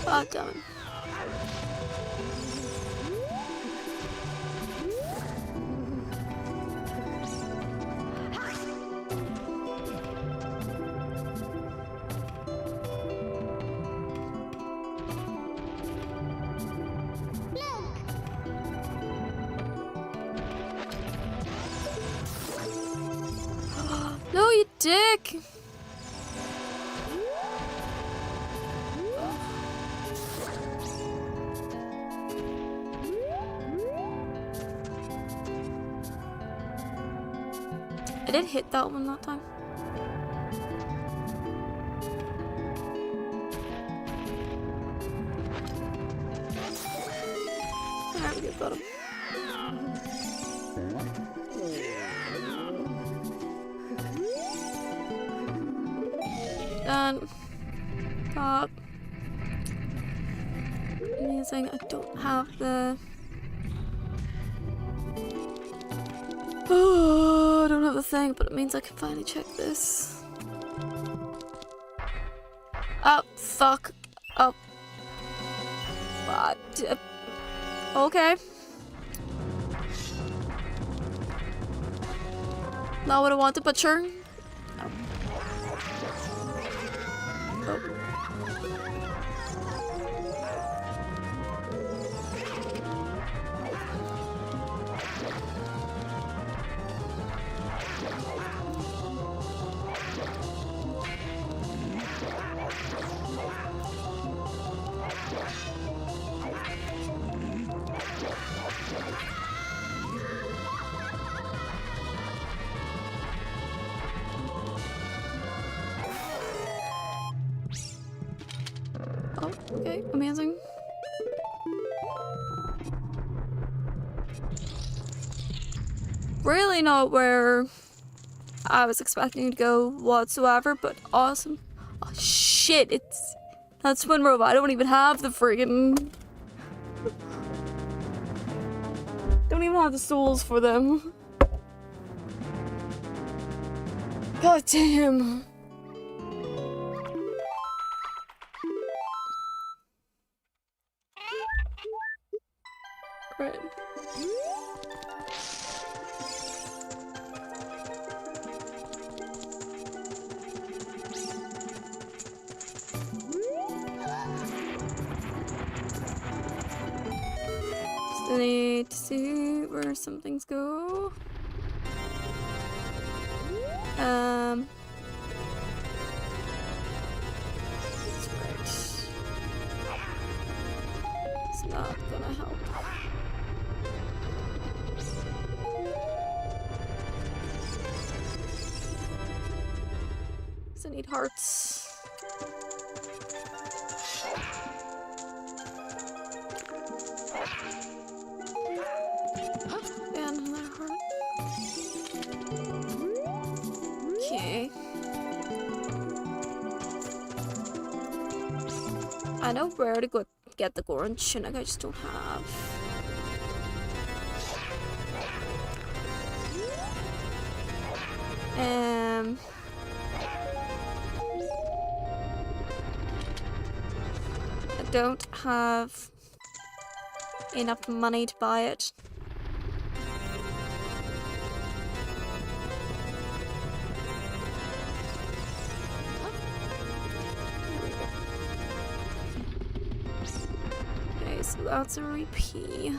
Oh, damn it. No, you dick! I did hit that one that time. Alright, we got him. Done. Pop. Amazing. I don't have the Oh, I don't have the thing, but it means I can finally check this. Oh, fuck. Oh. What? Okay. Not what I wanted, but sure. Oh. Oh. Oh, okay, amazing. Really not where I was expecting to go whatsoever, but awesome. Oh shit, that's Twin Robot. I don't even have the friggin'... Don't even have the souls for them. God damn. Right. Just need to see where some things go. That's right. It's not gonna help. I need hearts. And another heart. Okay. I know where to go get the Goron Chinook, I just don't have. I don't have enough money to buy it. Okay, so that's a repeat.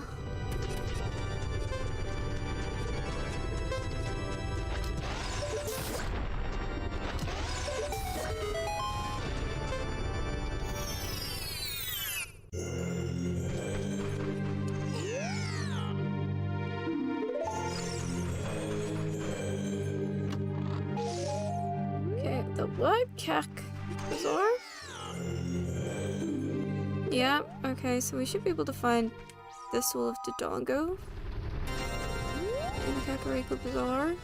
The what? Kek Bazaar? Yeah, okay, so we should be able to find the Soul of Dodongo in the Kakariko Bazaar.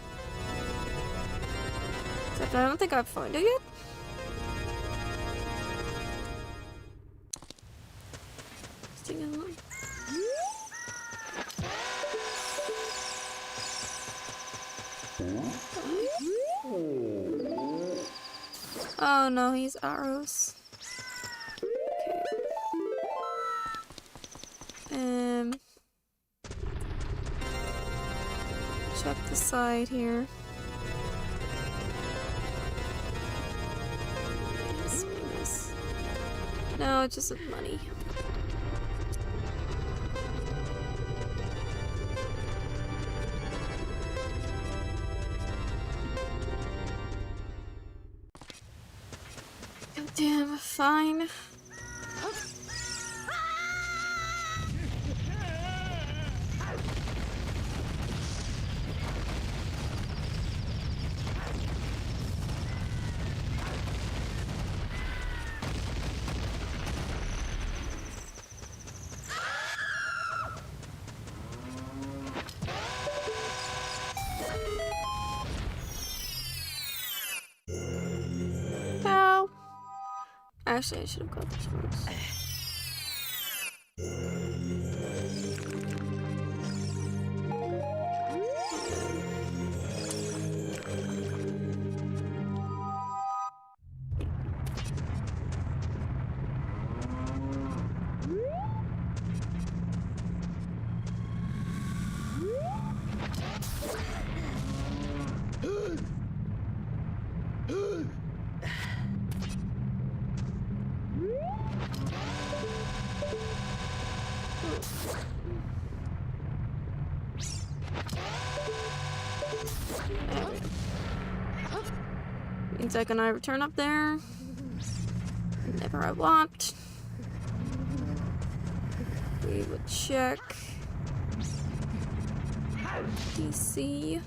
Except I don't think I've found it yet. Oh no, he's arrows. Okay. Check the side here. Yes. No, it's just money. Damn, fine. Ow. Actually, I should have got this first. There we go. Means I can either turn up there whenever I want. We would check DC.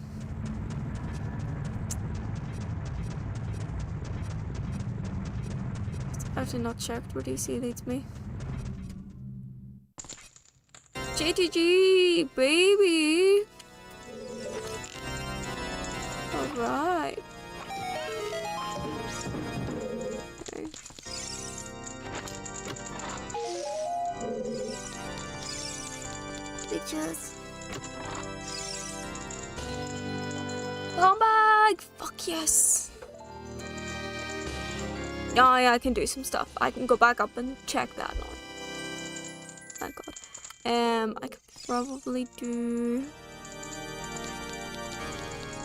I've actually not checked where DC leads me. JTG, baby! Alright. Okay. Bitches. Come back! Fuck yes! Yeah, I can do some stuff. I can go back up and check that now. Thank God. I could probably do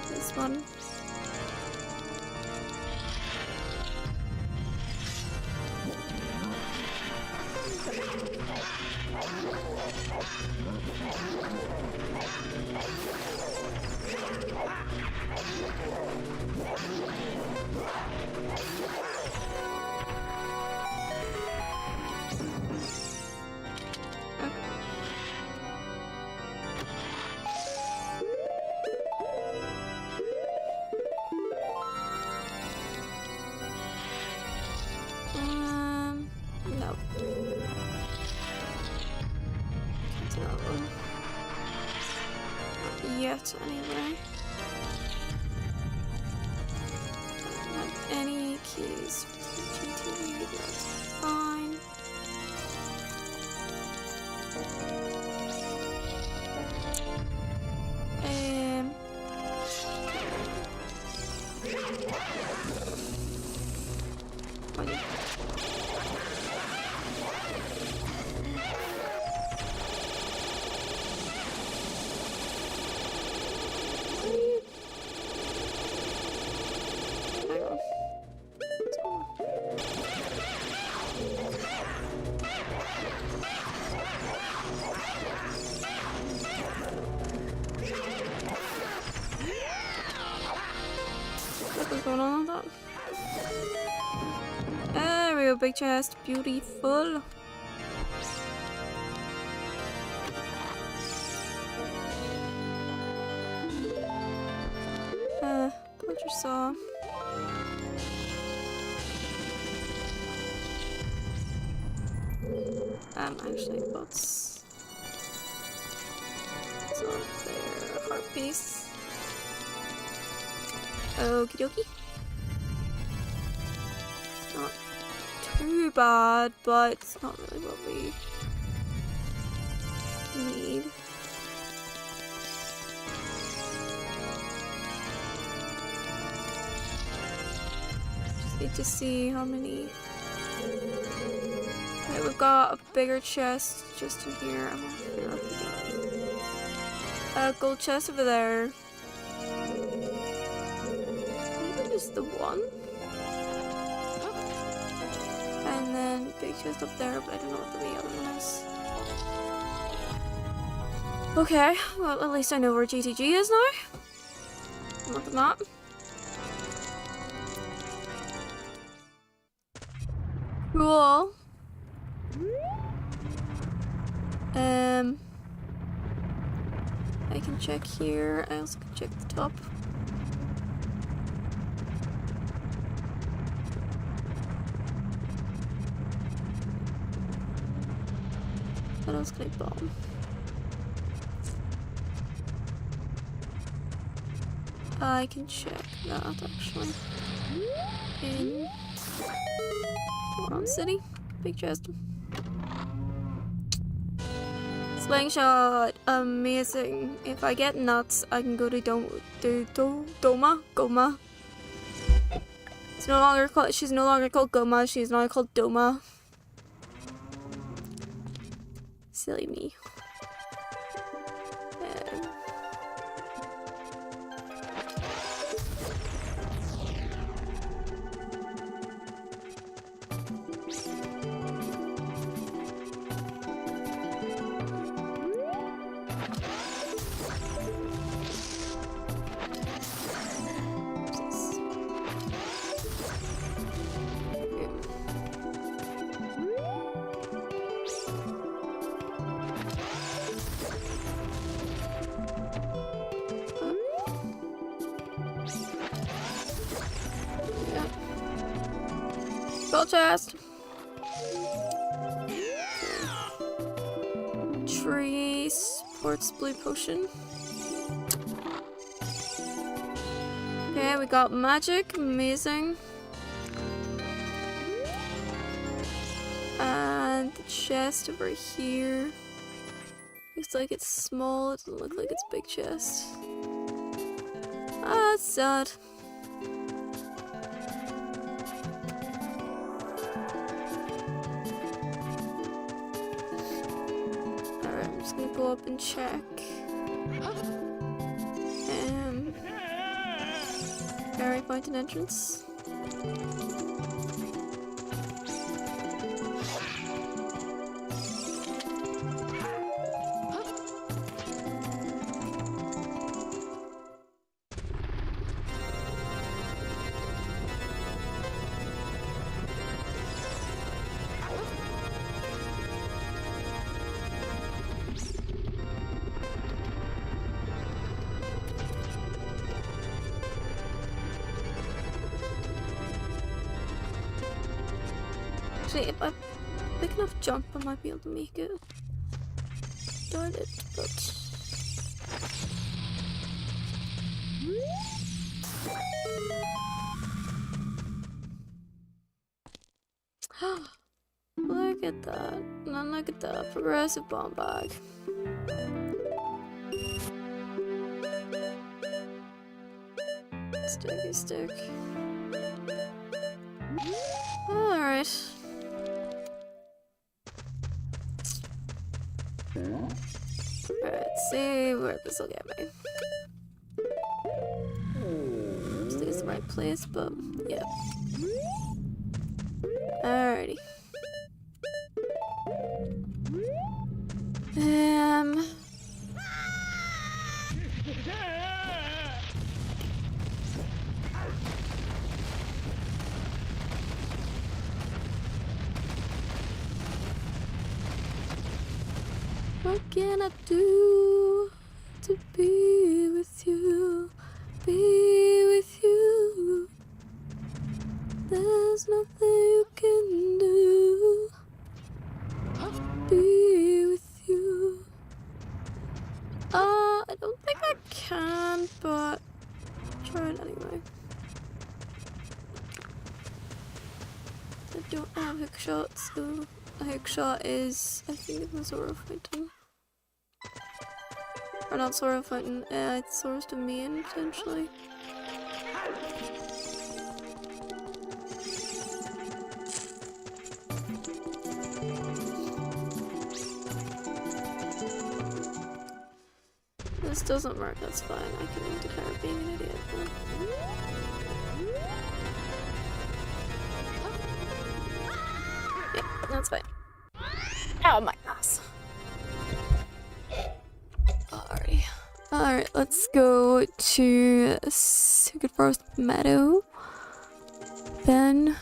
this one. No. Can't do that one. Not yet, anyway. Don't have any keys for GTV, that's fine. What's going on with that? There we go, big chest, beautiful. Butcher saw. Actually, what's up there? Heart piece. Okie dokie. It's not too bad, but it's not really what we need. Just need to see how many. Okay, we've got a bigger chest just in here. I'm gonna figure out a gold chest over there. Just the one. And then big chest up there, but I don't know what the other one is. Okay, well at least I know where GTG is now. Look at that. Cool. I can check here. I also can check the top. What else can I bomb? I can check that actually. In Moron City. Big chest. Slingshot. Amazing. If I get nuts, I can go to Goma. It's no longer called, she's no longer called Goma, she's now called Doma. Silly me. Skull chest. Tree sports blue potion. Okay, we got magic. Amazing. And the chest over here. Looks like it's small. It doesn't look like it's a big chest. Ah, it's sad. Alright, I'm just gonna go up and check. Fairy Fountain entrance. Actually, if I big enough jump, I might be able to make it. Doubt it, but look at that. And look at that progressive bomb bag. Sticky stick. Alright. Let's see where this will get me. I think it's the right place, but yeah. Alrighty. What can I do to be with you? Be with you. There's nothing you can do. Be with you. I don't think I can, but try it anyway. I don't have hook shots, so a hook shot is, I think, it's a Zora Fountain. Or not Zora Fountain, it's Zora's Domain, potentially. This doesn't work, that's fine. I can declare being an idiot then. Yep, that's fine. Ow, my ass. Alrighty. Alright, let's go to Secret Forest Meadow. Then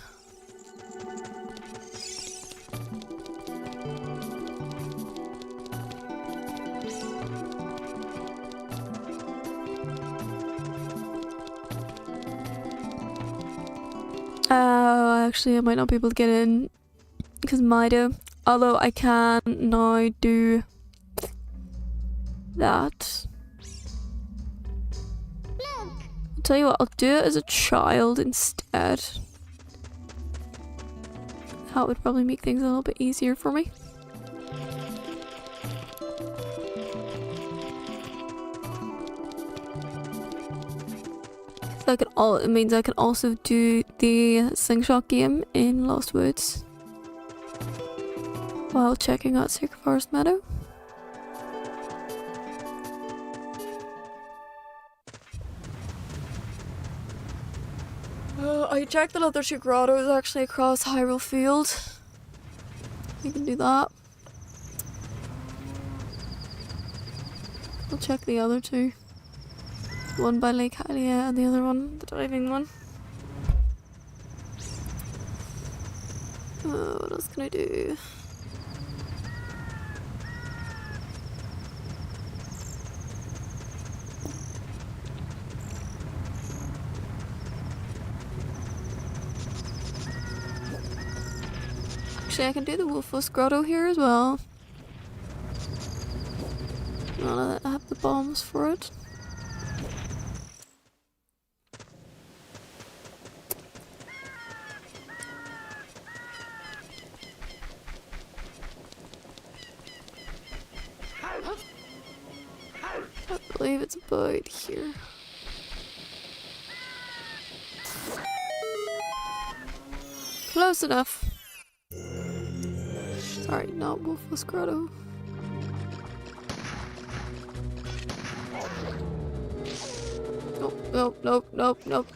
actually I might not be able to get in because Mida, although I can now do that. I'll tell you what, I'll do it as a child instead. That would probably make things a little bit easier for me. It means I can also do the slingshot game in Lost Woods while checking out Secret Forest Meadow. I checked that other two grottos actually across Hyrule Field. You can do that. I'll check the other two. One by Lake Hylia and the other one, the diving one. What else can I do? Actually, I can do the Wolfos Grotto here as well. Now that I have the bombs for it. I believe it's about here. Close enough. Sorry, not Wolfos Grotto. Nope, nope, nope, nope.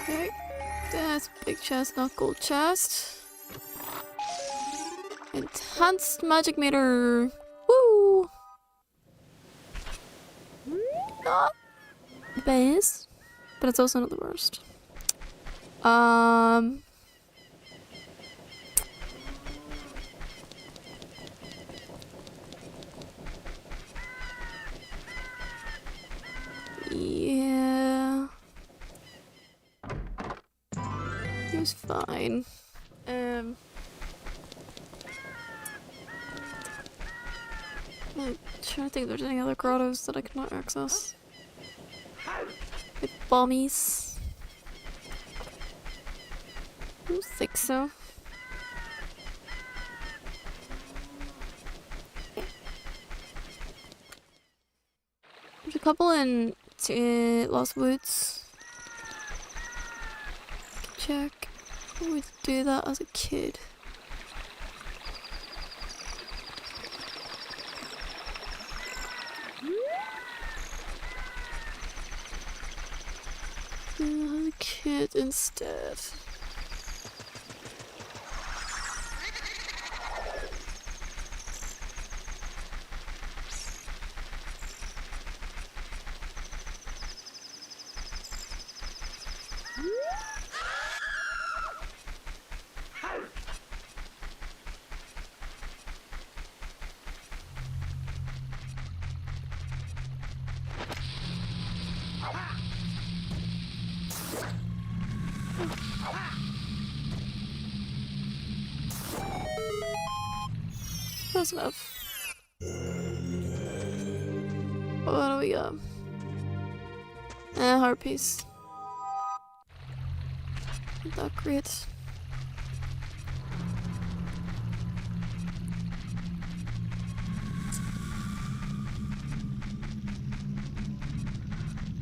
Okay, that's big chest, not gold chest. Enhanced magic meter. Woo! Not the best, but it's also not the worst. Yeah. He was fine. I'm trying to think if there's any other grottos that I cannot access. With bombies. I don't think so. There's a couple in Lost Woods. Check. I would do that as a kid. As a kid instead. Close enough. What do we got? Heart piece. Not that great.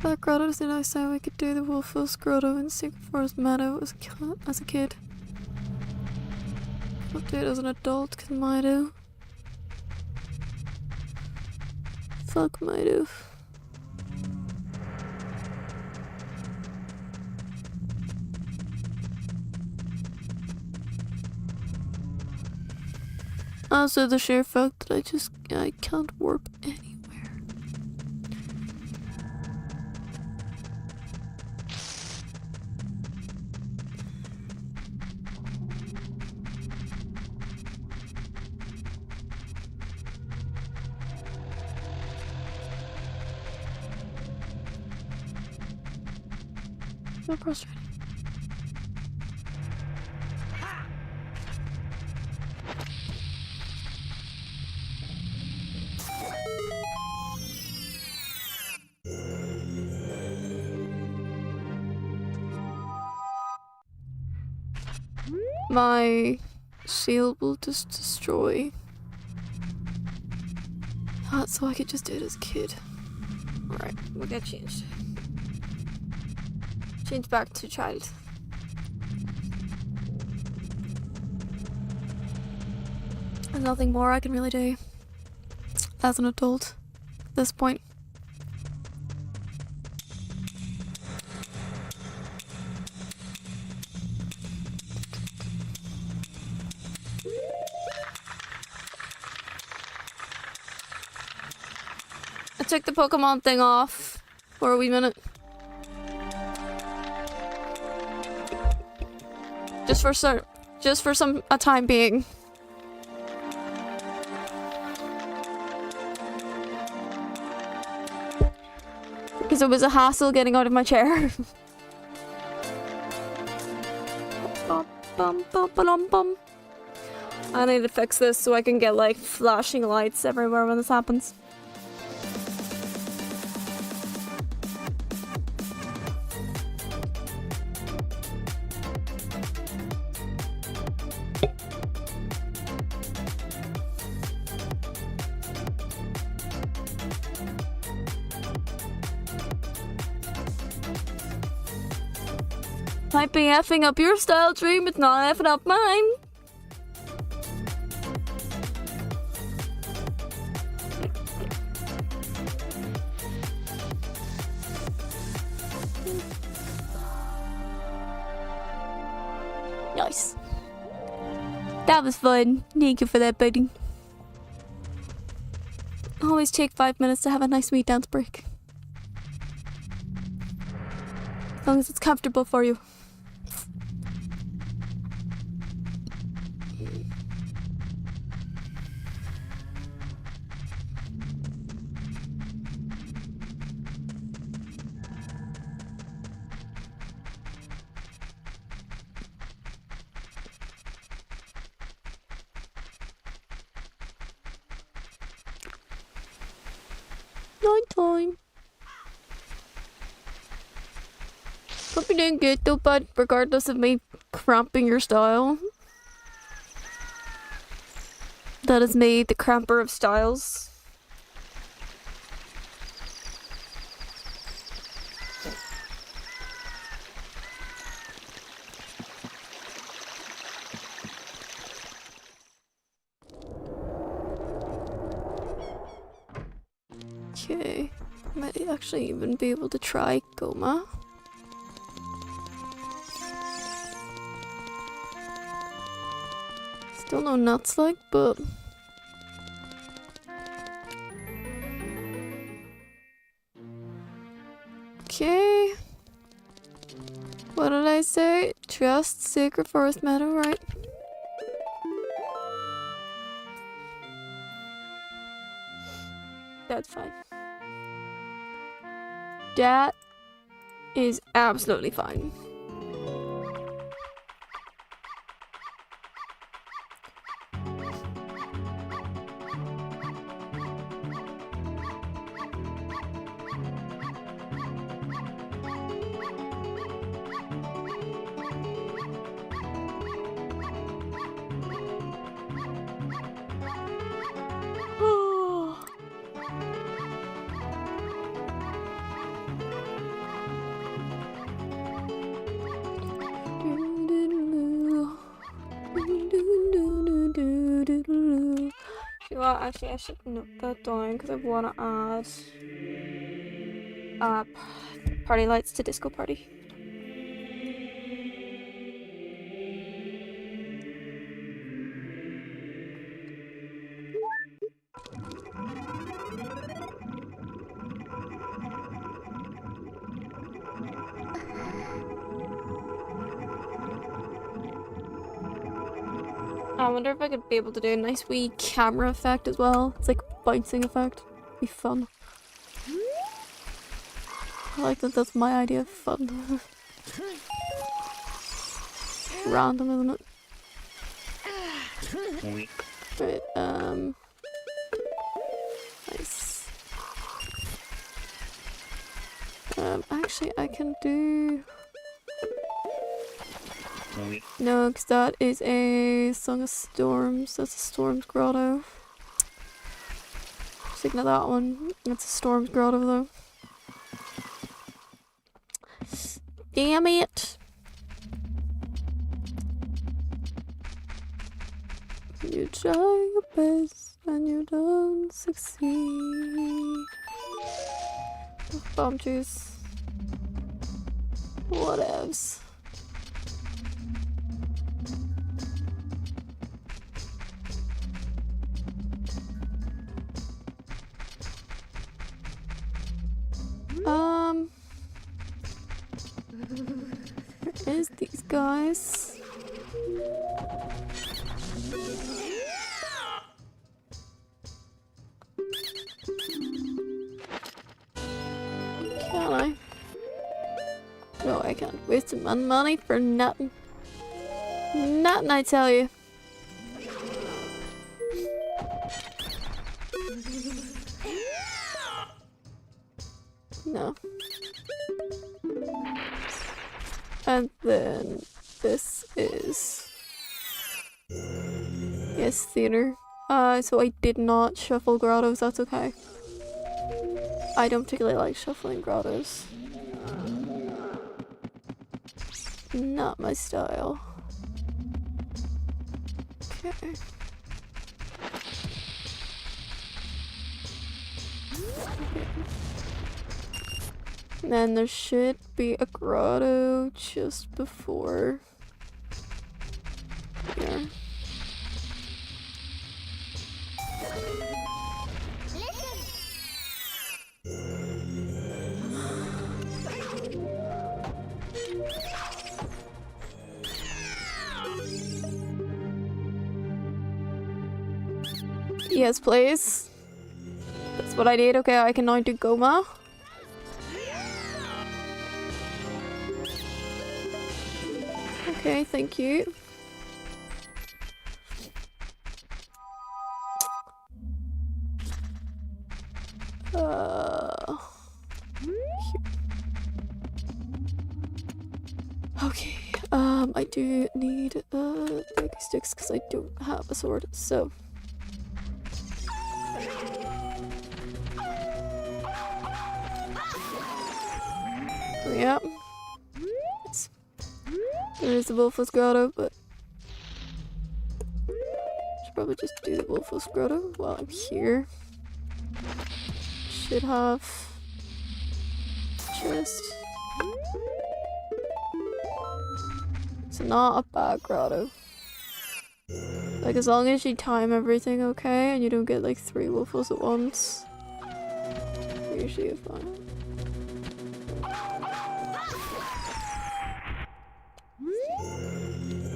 That grotto is the next time we could do the Wolfos Grotto in Secret Forest Meadow as a kid. I'll do it as an adult, cause Mido. Fuck Mido. Also the sheer fact that I can't warp anywhere. So frustrating. My shield will just destroy. So I could just do it as a kid. Alright, we'll get changed. Change back to child. There's nothing more I can really do as an adult at this point. I took the Pokemon thing off for a wee minute. Just for a time being. Because it was a hassle getting out of my chair. I need to fix this so I can get like flashing lights everywhere when this happens. Might be effing up your style dream, it's not effing up mine. Nice. That was fun. Thank you for that, buddy. Always take 5 minutes to have a nice wee dance break. As long as it's comfortable for you. Night time. Hope you're doing good though, bud, regardless of me cramping your style. That is me, the cramper of styles. Okay, might actually even be able to try Goma. Still no nuts like, but okay. What did I say? Trust Sacred Forest Meadow, right? That's fine. That is absolutely fine. Actually, I should note that down because I want to add party lights to Disco Party. I wonder if I could be able to do a nice wee camera effect as well. It's like bouncing effect. Be fun. I like that that's my idea of fun. Random, isn't it? Right, nice. Actually I can do... No, because that is a Song of Storms. That's a Storms Grotto. Just ignore that one. That's a Storms Grotto though. Damn it! You try your best and you don't succeed. Bomb juice. Whatevs. Where is these guys? Can't I can't waste my money for nothing. Nothing, I tell you. No. And then this is... Yes, theater. So I did not shuffle grottos, that's okay. I don't particularly like shuffling grottos. Not my style. Okay. And then there should be a grotto just before here. Yes, please. That's what I did. Okay, I can now do Goma. Okay, thank you. Okay, I do need big sticks because I don't have a sword, so. Yeah. There is the Wolf's Grotto, but should probably just do the Wolf's Grotto while I'm here. Should have chest. It's not a bad grotto. Like, as long as you time everything okay and you don't get like 3 Wolfs at once, usually you're fine.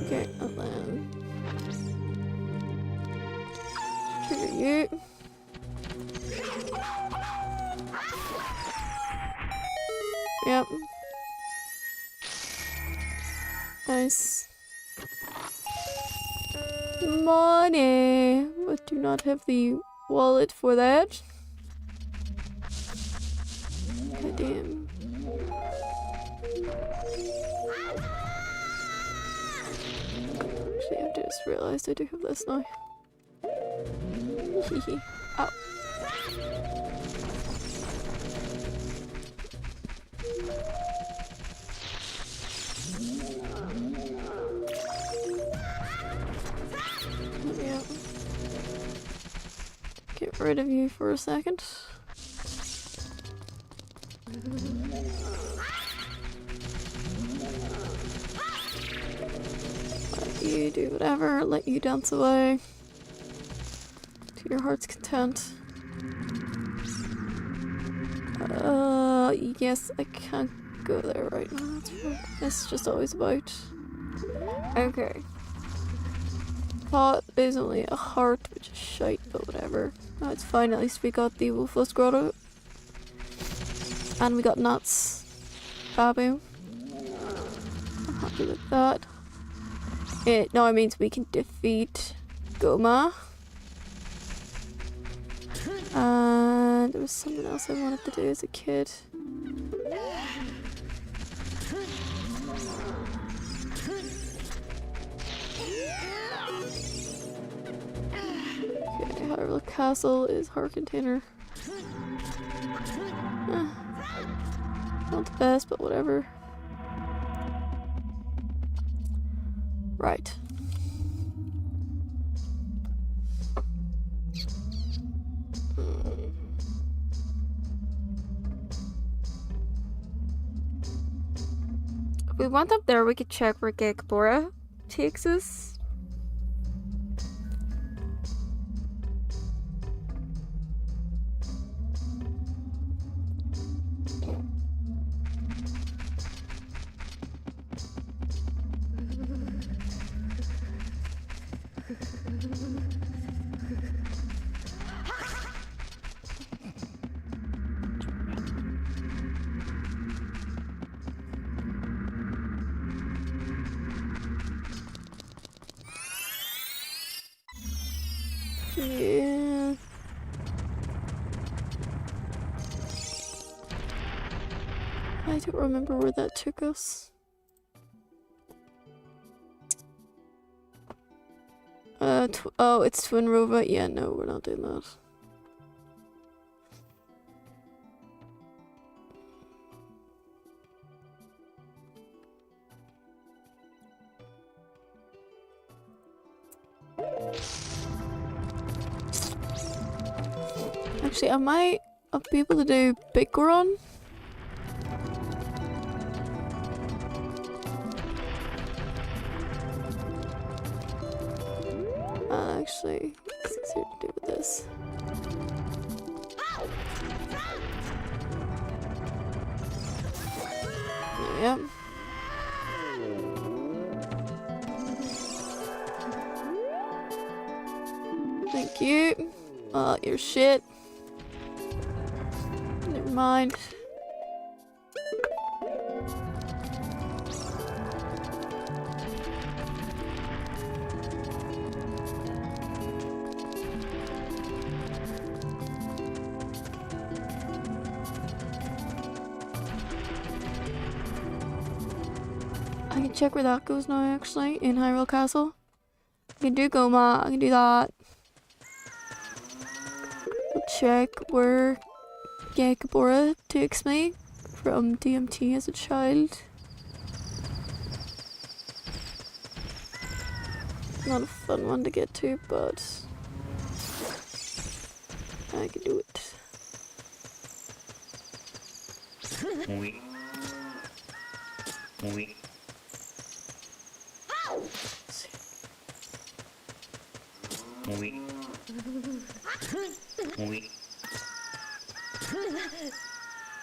Okay, and then trigger you. Yep. Nice. Money! But do not have the wallet for that. God damn. Actually, I just realized I do have this now. Hehe. Ow. Yeah. Get rid of you for a second. Let you do whatever, let you dance away to your heart's content. Yes, I can't go there right now. That's fine. It's just always about. Okay. Thought is only a heart, which is shite, but whatever. No, it's fine. At least we got the Wolf's Grotto. And we got nuts. Babu. I'm happy with that. It now means we can defeat Goma. And there was something else I wanted to do as a kid. Okay, Hyrule Castle is heart container. Not the best, but whatever. Right. If we went up there, we could check where Gekabora takes us. Yeah. I don't remember where that took us. Oh, it's Twin Robot. Yeah, no, we're not doing that. Actually, I might be able to do Big Run. Actually, it's easier to do with this. Yep. Thank you. Your shit. Never mind. I can check where that goes now, actually, in Hyrule Castle. I can do Goma, I can do that. I'll check where Yakabora takes me from DMT as a child. Not a fun one to get to, but I can do it. Oui. Oui. Oui. Oui.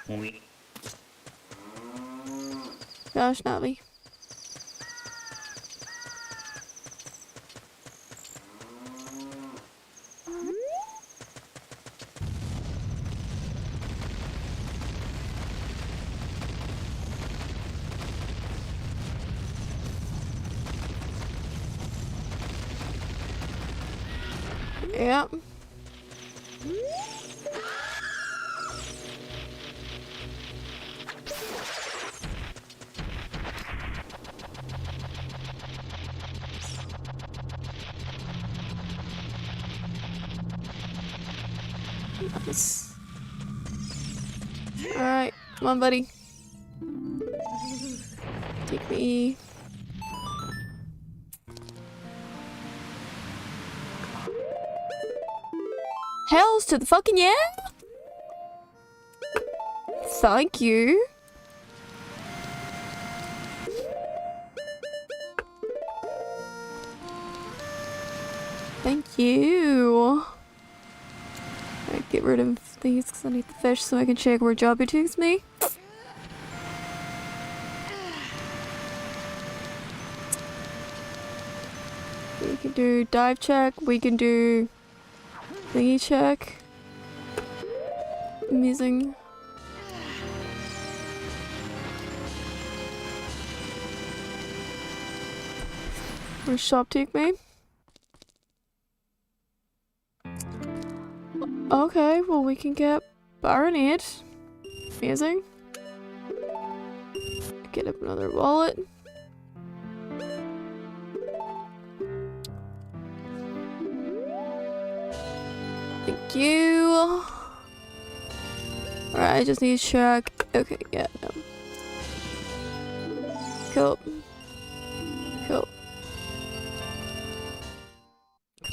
Oui. Gosh, Navi. Yep. Nice. Alright, come on, buddy. Take me. Hells to the fucking yeah! Thank you. Thank you. Alright, get rid of these because I need the fish so I can check where Jobby takes me. We can do dive check, we can do thingy check. Amazing. Where's shop take me? Okay, well we can get Baronade. Amazing. Get up another wallet. Thank you. Alright, I just need to check. Okay, yeah, no. Cool. Cool.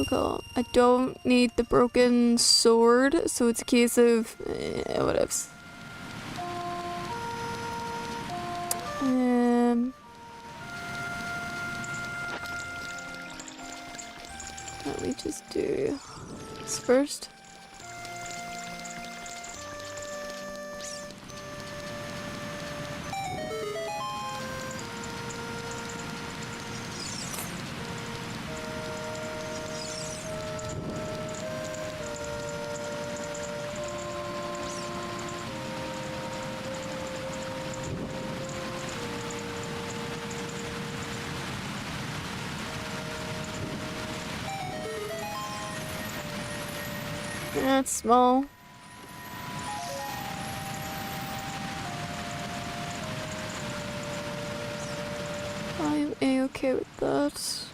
Cool. I don't need the broken sword, so it's a case of whatevs. Let me just do this first. That's small. I'm a-okay with that.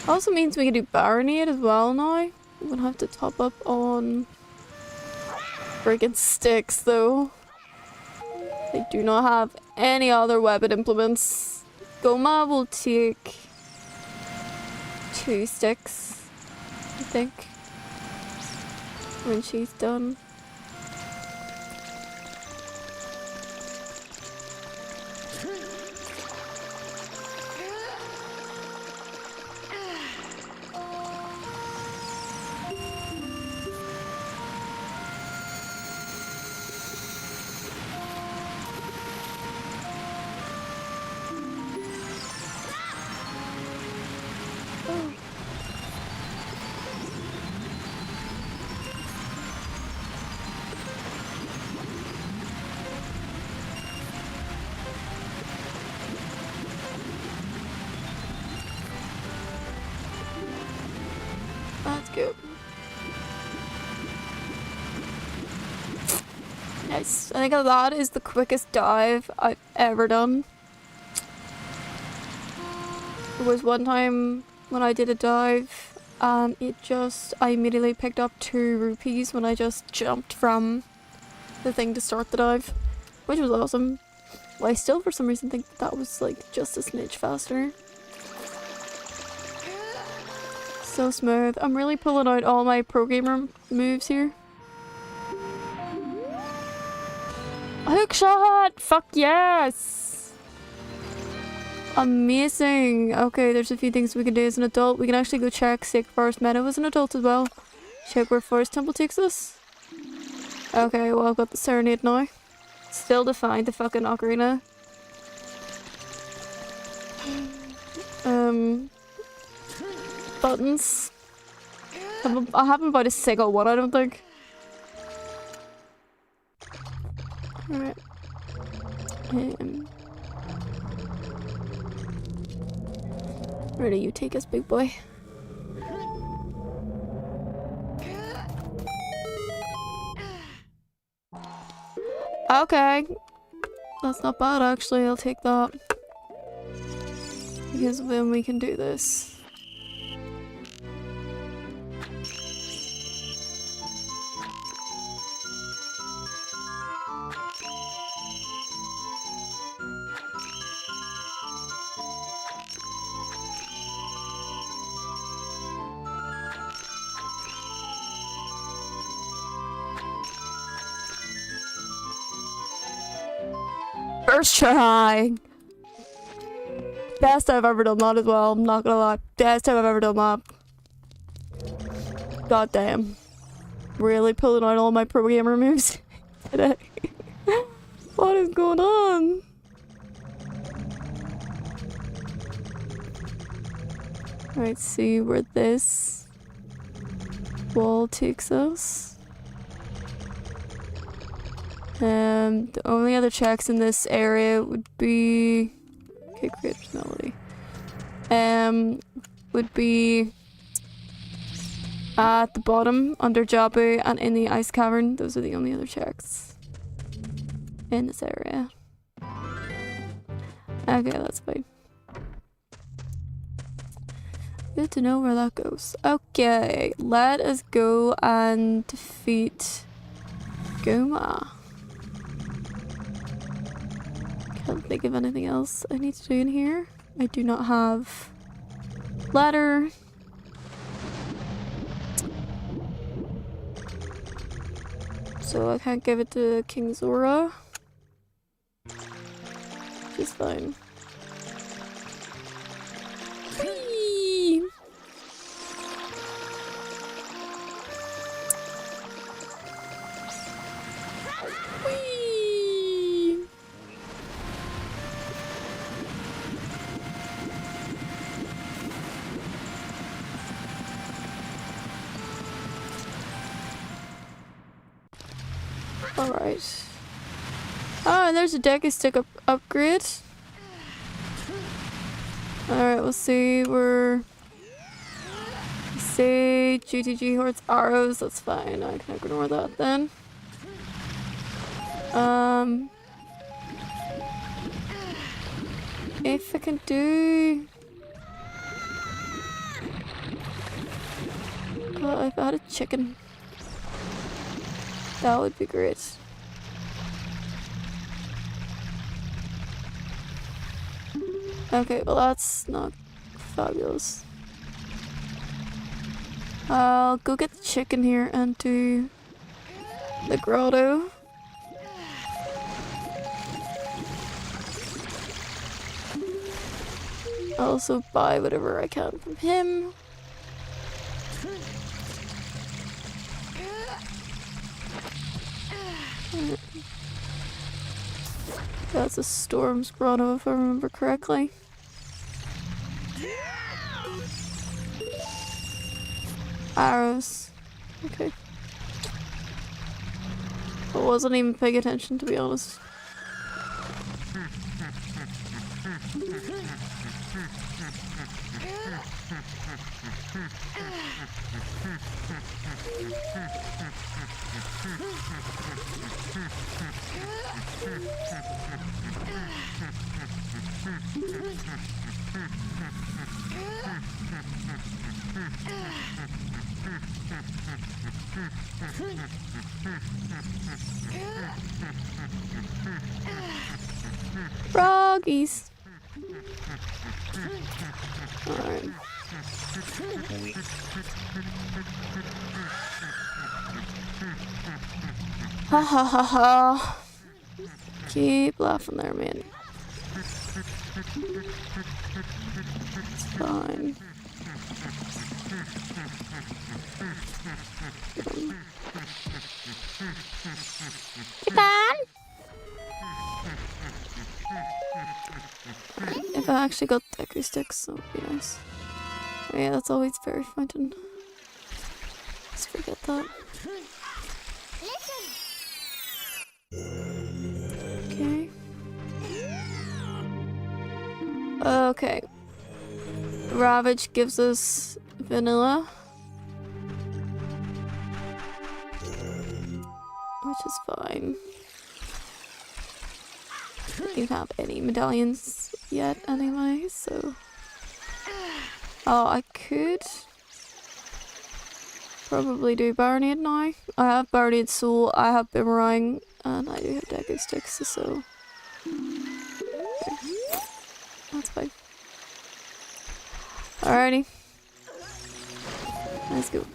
Also means we can do Baronade as well now. I'm gonna have to top up on friggin' sticks though. They do not have any other weapon implements. Goma will take 2 sticks, I think, when she's done. That's good. Nice. I think that is the quickest dive I've ever done. There was one time when I did a dive and I immediately picked up 2 rupees when I just jumped from the thing to start the dive, which was awesome. Well, I still for some reason think that was like just a smidge faster. So smooth. I'm really pulling out all my pro gamer moves here. Hook shot! Fuck yes! Amazing. Okay, there's a few things we can do as an adult. We can actually go check Sacred Forest Meadow as an adult as well. Check where Forest Temple takes us. Okay, well I've got the Serenade now. Still to find the fucking ocarina. Buttons. I haven't bought a single one, I don't think. Alright. Where do you take us, big boy? Okay. That's not bad, actually. I'll take that. Because then we can do this. First try! Best I've ever done that as well, I'm not gonna lie. Best time I've ever done that. God damn. Really pulling out all my pro gamer moves today. What is going on? Alright, see where this wall takes us. The only other checks in this area would be... Okay, creator's melody. Would be at the bottom, under Jabu, and in the ice cavern. Those are the only other checks in this area. Okay, that's fine. Good to know where that goes. Okay, let us go and defeat Goma. Can't think of anything else I need to do in here. I do not have ladder. So I can't give it to King Zora. Which is fine. Whee! Whee! Alright. Oh, and there's a Deku Stick upgrade. Alright, we'll see where say GTG hoards arrows. That's fine. I can ignore that then. If I can do... if I had a chicken, that would be great. Okay, well that's not fabulous. I'll go get the chicken here and do the grotto. I'll also buy whatever I can from him. That's a storm's grotto if I remember correctly. Arrows. Okay. I wasn't even paying attention, to be honest. Froggies. Alright. Ha ha ha ha. Keep laughing there, man. It's fine. If I actually got deku sticks, that would be nice. Oh yeah, that's always very fountain. Let's forget that. Okay. Okay. Ravage gives us vanilla. Which is fine. I don't have any medallions yet anyway, so... Oh, I could probably do Barnade now. I have Barnade Soul, I have Boomerang, and I do have Deku Sticks, so... Okay. That's fine. Alrighty. Let's go.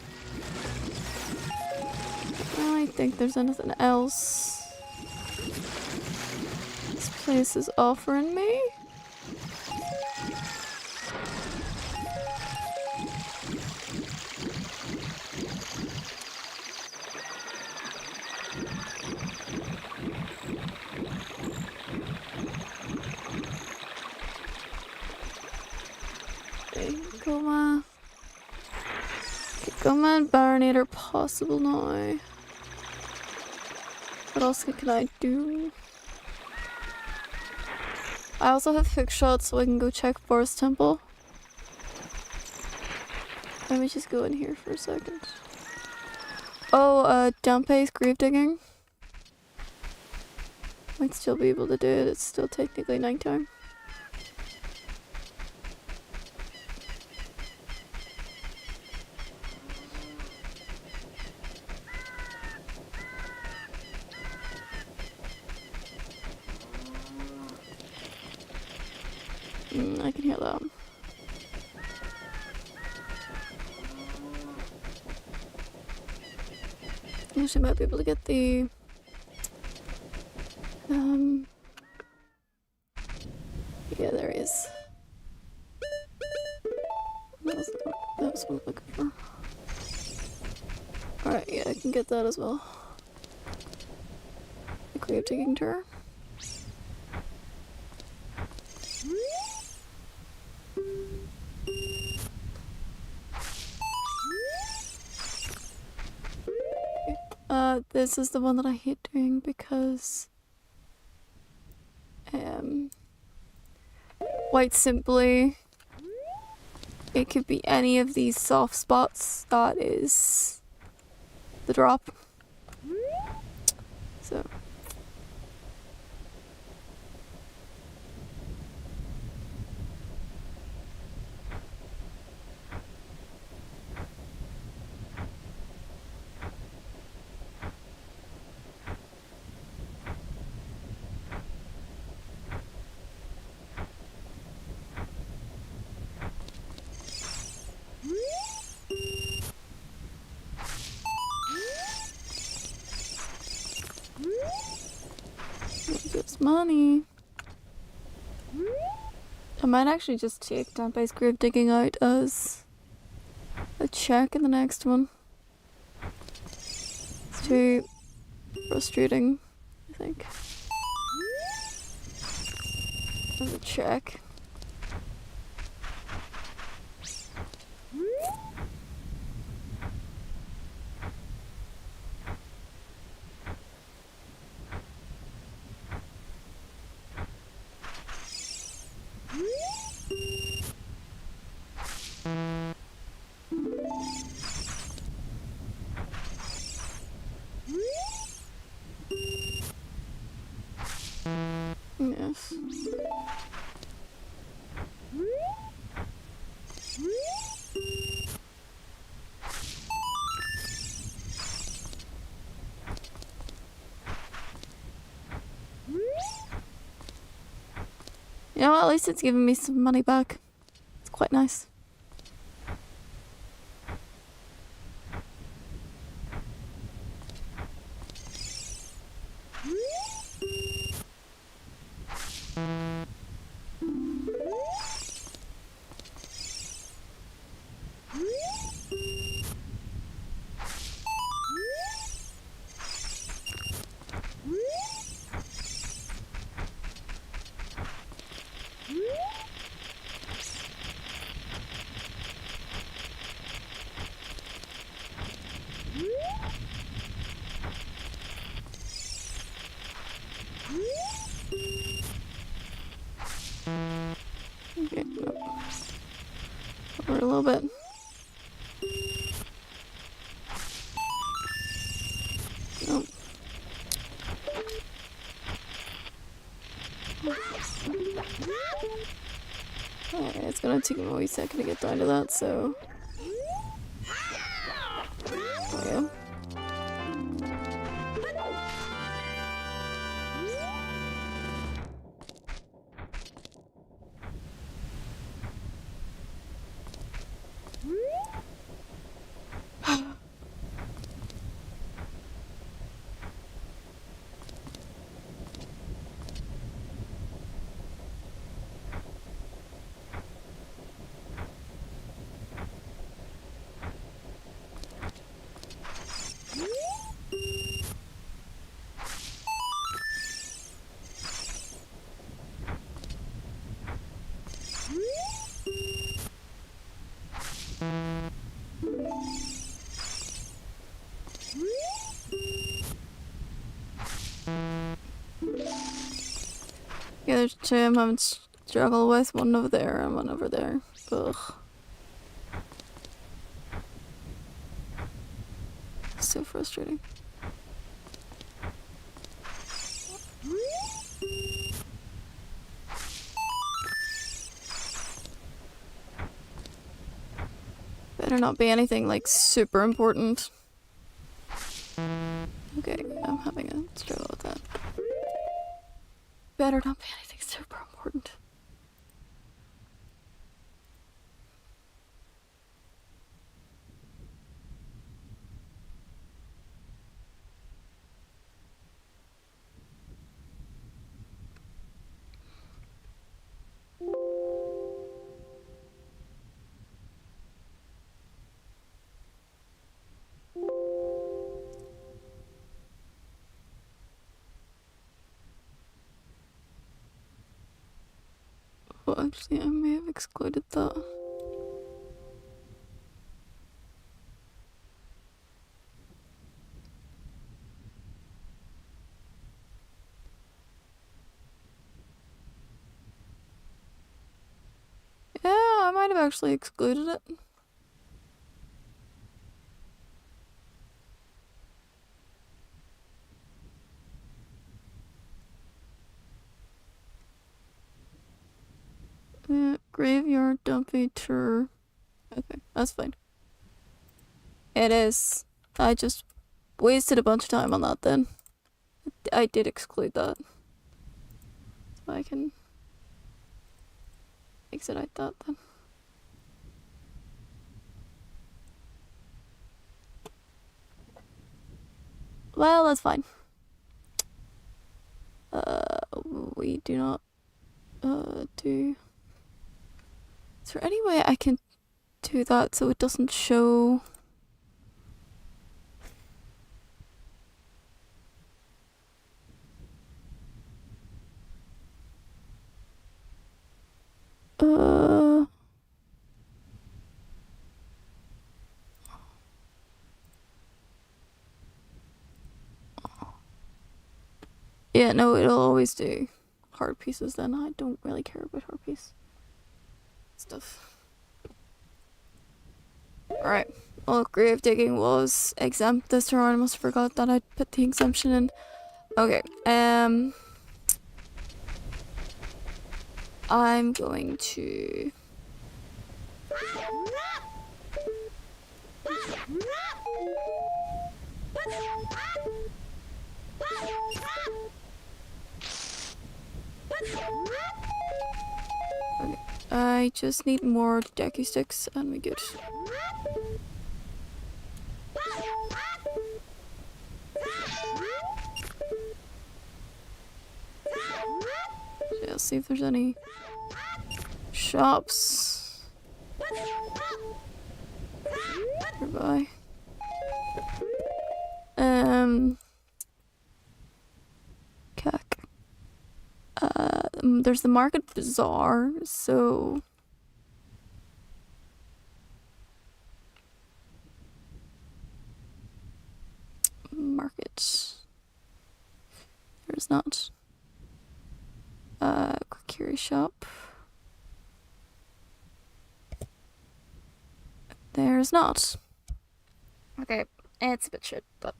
I don't think there's anything else this place is offering me. Goma and Baronade are possible now. What else can I do? I also have hook shots, so I can go check Forest Temple. Let me just go in here for a second. Oh, Dampé's grave digging. Might still be able to do it, it's still technically nighttime. I can hear that. Actually, might be able to get the yeah, there he is. That was what I'm looking for. Alright, yeah, I can get that as well. The grave digging tour. This is the one that I hate doing because quite simply it could be any of these soft spots that is the drop. So gives money. I might actually just take Tempe's grave digging out as a check in the next one. It's too frustrating, I think. As a check. Yes. You know what, at least it's giving me some money back. It's quite nice. Okay, over a little bit. Nope. Alright, it's gonna take me a wee second to get down to that, so... There we go. Yeah, there's two I'm having struggle with. One over there and one over there. Ugh. So frustrating. Better not be anything like super important. Okay, I'm having a struggle with that. Better not be anything super important. Well, actually, I may have excluded that. Yeah, I might have actually excluded it. Graveyard dumpy tour. Okay, that's fine. It is. I just wasted a bunch of time on that then. I did exclude that. So I can exit out that then. Well, that's fine. We do not do. Is there any way I can do that so it doesn't show? Yeah, no, it'll always do hard pieces then. I don't really care about hard piece stuff. Alright. Well, grave digging was exempt this turn. I must have forgot that I put the exemption in. Okay, I'm going to... Okay, I just need more decky sticks and we're good. Yeah, see if there's any shops nearby. Cack. There's the market bazaar, so market. There's not. Quickery shop. There's not. Okay, it's a bit shit, but...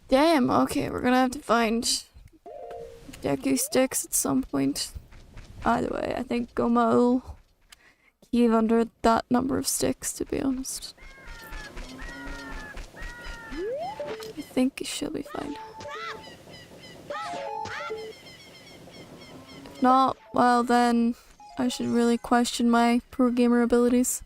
Damn, okay, we're gonna have to find deku sticks at some point. Either way, I think Goma will heave under that number of sticks, to be honest. I think she'll be fine. If not, well then, I should really question my pro gamer abilities.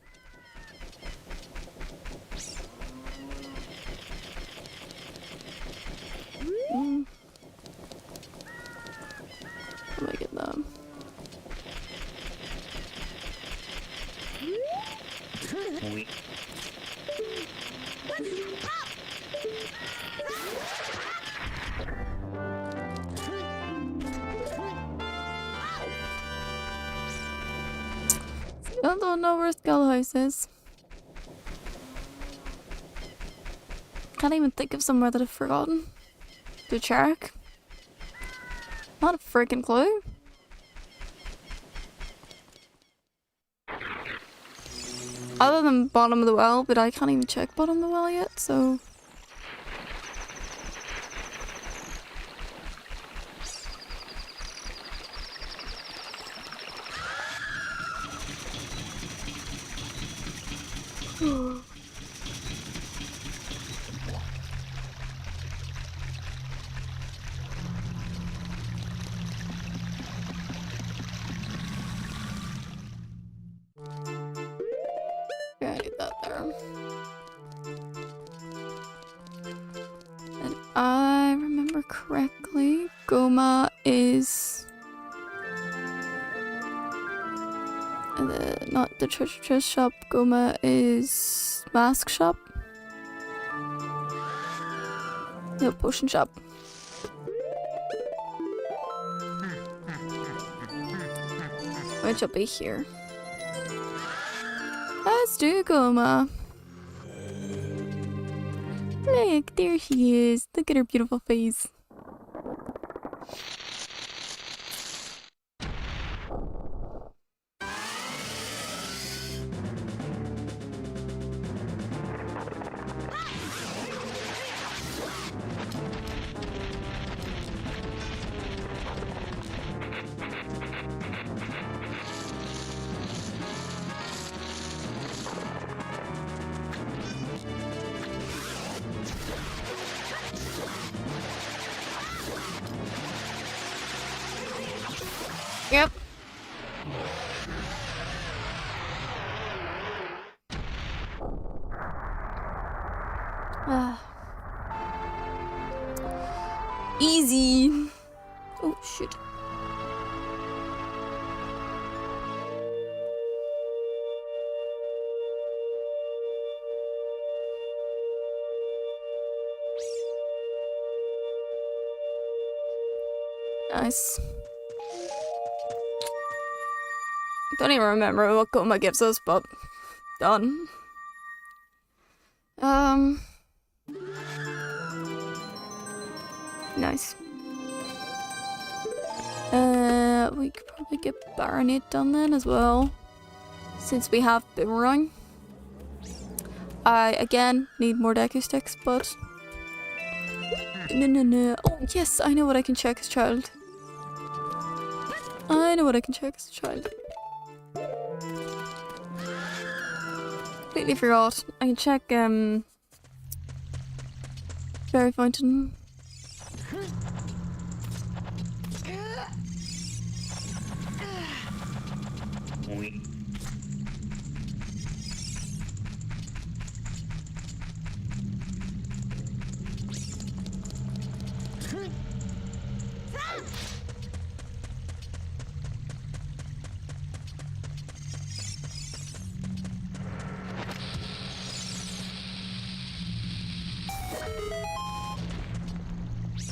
Let me get them. Oui. I don't know where Skullhouse is. Can't even think of somewhere that I've forgotten. To check. Not a freaking clue. Other than bottom of the well, but I can't even check bottom of the well yet, so... Yeah, I need that there. And I remember correctly, Goma is... not the treasure shop, Goma is mask shop. No, potion shop. Which will be here. Let's do Goma. Look, there she is. Look at her beautiful face. Easy. Oh, shit. Nice. Don't even remember what coma gives us, but done. Nice. We could probably get Baronet done then as well, since we have Boomerang. I again need more Deku sticks, but no. Oh yes, I know what I can check as a child. I know what I can check as a child. Completely forgot. I can check Berry Fountain.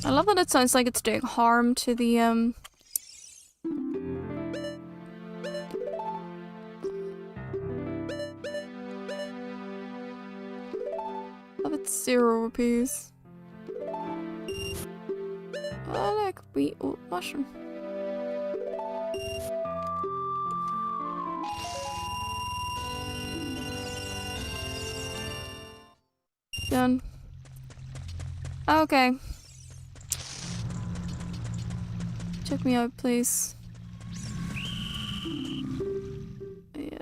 I love that it sounds like it's doing harm to the love it's 0 rupees. I like wheat mushroom. Done. Okay. Check me out, please. Yeah.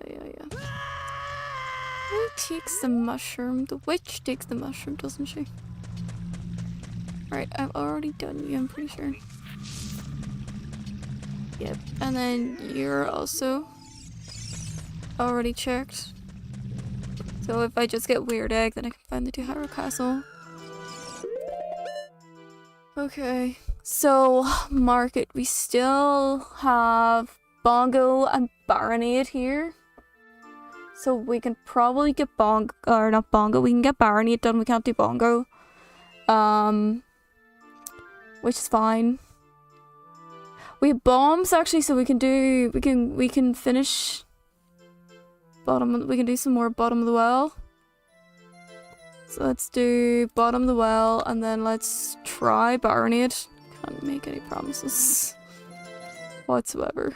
Who takes the mushroom? The witch takes the mushroom, doesn't she? Right, I've already done you, I'm pretty sure. Yep, and then you're also already checked. So if I just get Weird Egg, then I can find the Tuhara Castle. Okay, so market. We still have Bongo and Baronade here. So we can probably get Bongo, or not Bongo, we can get Baronade done, we can't do Bongo. Which is fine. We have bombs actually, so we can finish bottom, we can do some more bottom of the well. So let's do bottom of the well, and then let's try Baronade. Can't make any promises whatsoever.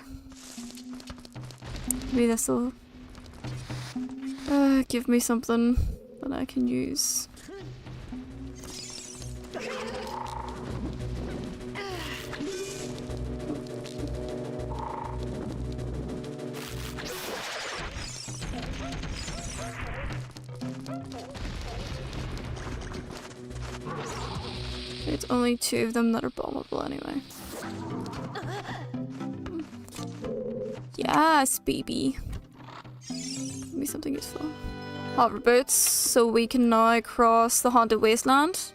Maybe this'll give me something that I can use. It's only 2 of them that are bombable anyway. Yes, baby. Give me something useful. Hover boots, so we can now cross the haunted wasteland.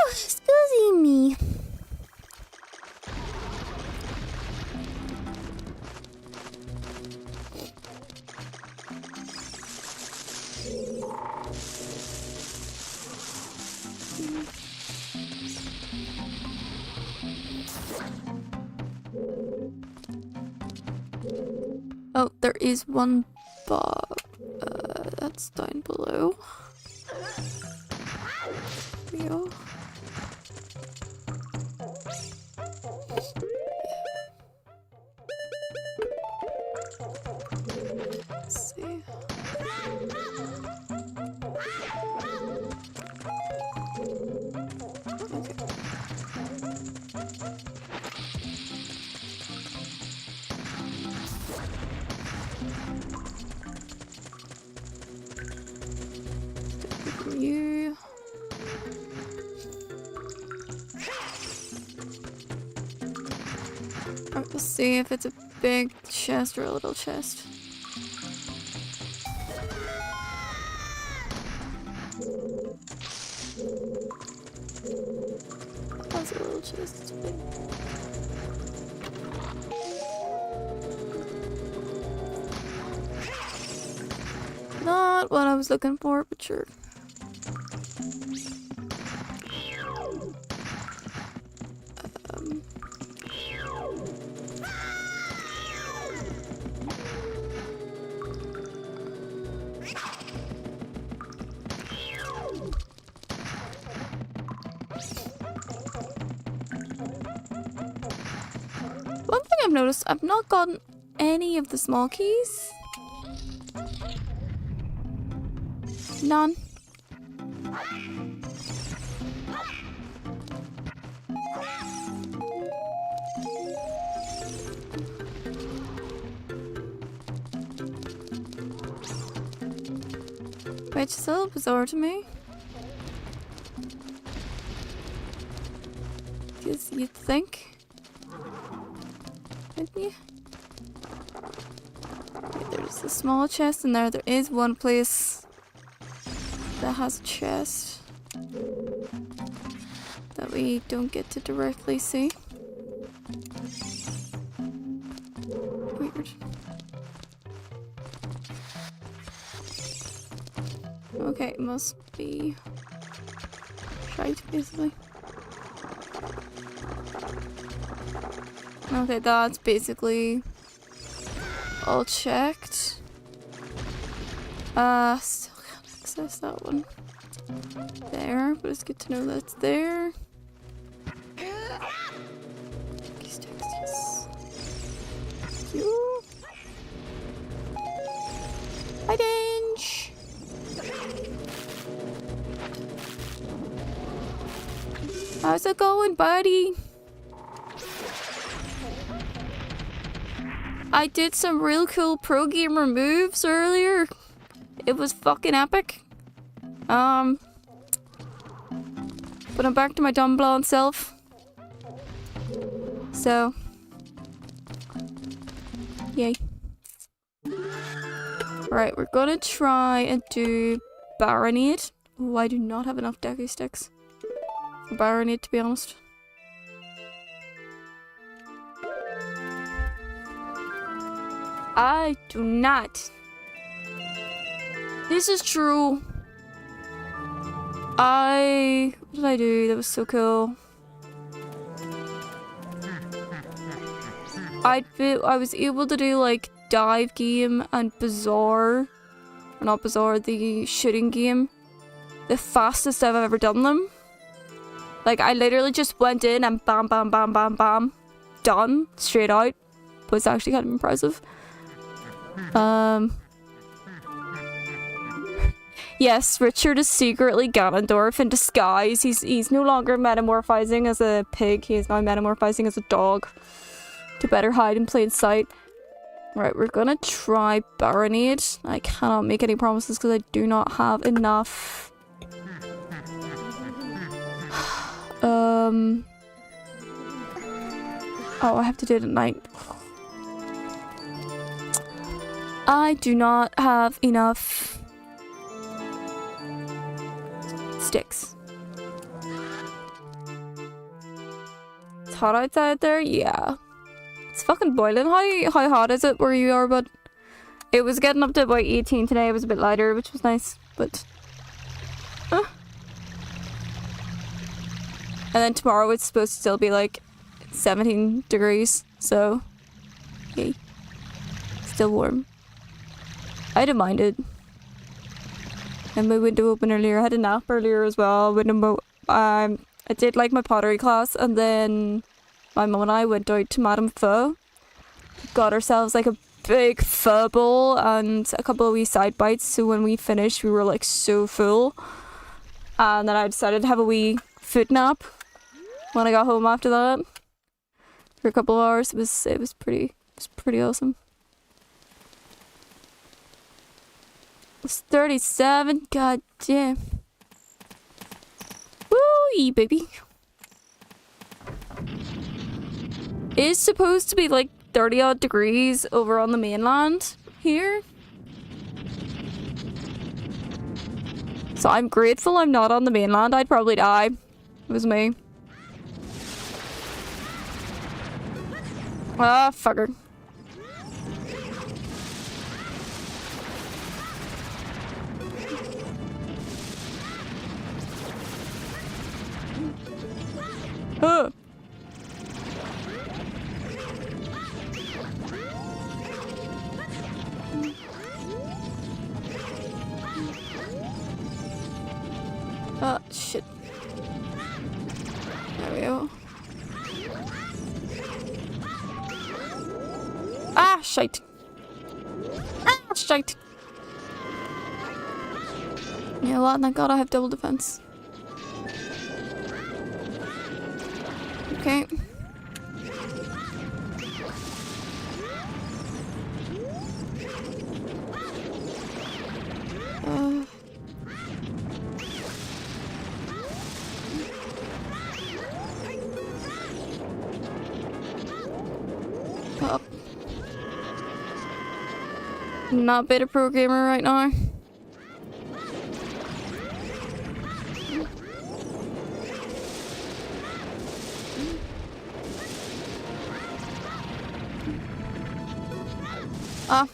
Excuse me. Oh, there is one bar. That's down below. There we go. Let's see. You. Alright, we'll see if it's a big chest or a little chest. Just not what I was looking for, but sure. One thing I've noticed, I've not gotten any of the small keys. None. Which is a little bizarre to me. Because you'd think, wouldn't you? Okay, there's a small chest in there. There is one place that has a chest that we don't get to directly see. Weird. Okay, it must be right, basically. Okay, that's basically all checked. Still can't access that one. There, but it's good to know that's there. These texts. You. Hi, Dinge. How's it going, buddy? I did some real cool pro gamer moves earlier. It was fucking epic. But I'm back to my dumb blonde self. So, yay. Alright, we're gonna try and do Baronade. Oh, I do not have enough decky sticks for Baronade, to be honest. I do not. This is true. What did I do? That was so cool. I was able to do like dive game and bazaar, or not bazaar, the shooting game, the fastest I've ever done them. Like I literally just went in and bam, bam, bam, bam, bam, done straight out. But it's actually kind of impressive. Yes, Richard is secretly Ganondorf in disguise. He's no longer metamorphizing as a pig. He is now metamorphizing as a dog to better hide in plain sight. Right, we're gonna try Baronade. I cannot make any promises because I do not have enough. Oh, I have to do it at night. I do not have enough sticks. It's hot outside there? Yeah. It's fucking boiling. How hot is it where you are, bud? It was getting up to about 18 today. It was a bit lighter, which was nice, but... And then tomorrow it's supposed to still be like 17 degrees, so... Yay. Still warm. I don't mind it. And my window open earlier. I had a nap earlier as well. I did like my pottery class, and then my mum and I went out to Madame Pho. Got ourselves like a big pho bowl and a couple of wee side bites. So when we finished, we were like so full. And then I decided to have a wee food nap when I got home after that for a couple of hours. It was pretty awesome. It's 37. God damn. Woo, baby. It's supposed to be like 30 odd degrees over on the mainland here. So I'm grateful I'm not on the mainland. I'd probably die. It was me. Ah, fucker. Huh. Oh, shit. There we go. Ah, shite. Ah, shite. You know what? Thank God I have double defense. Okay. Up. Not beta pro gamer right now. Ah,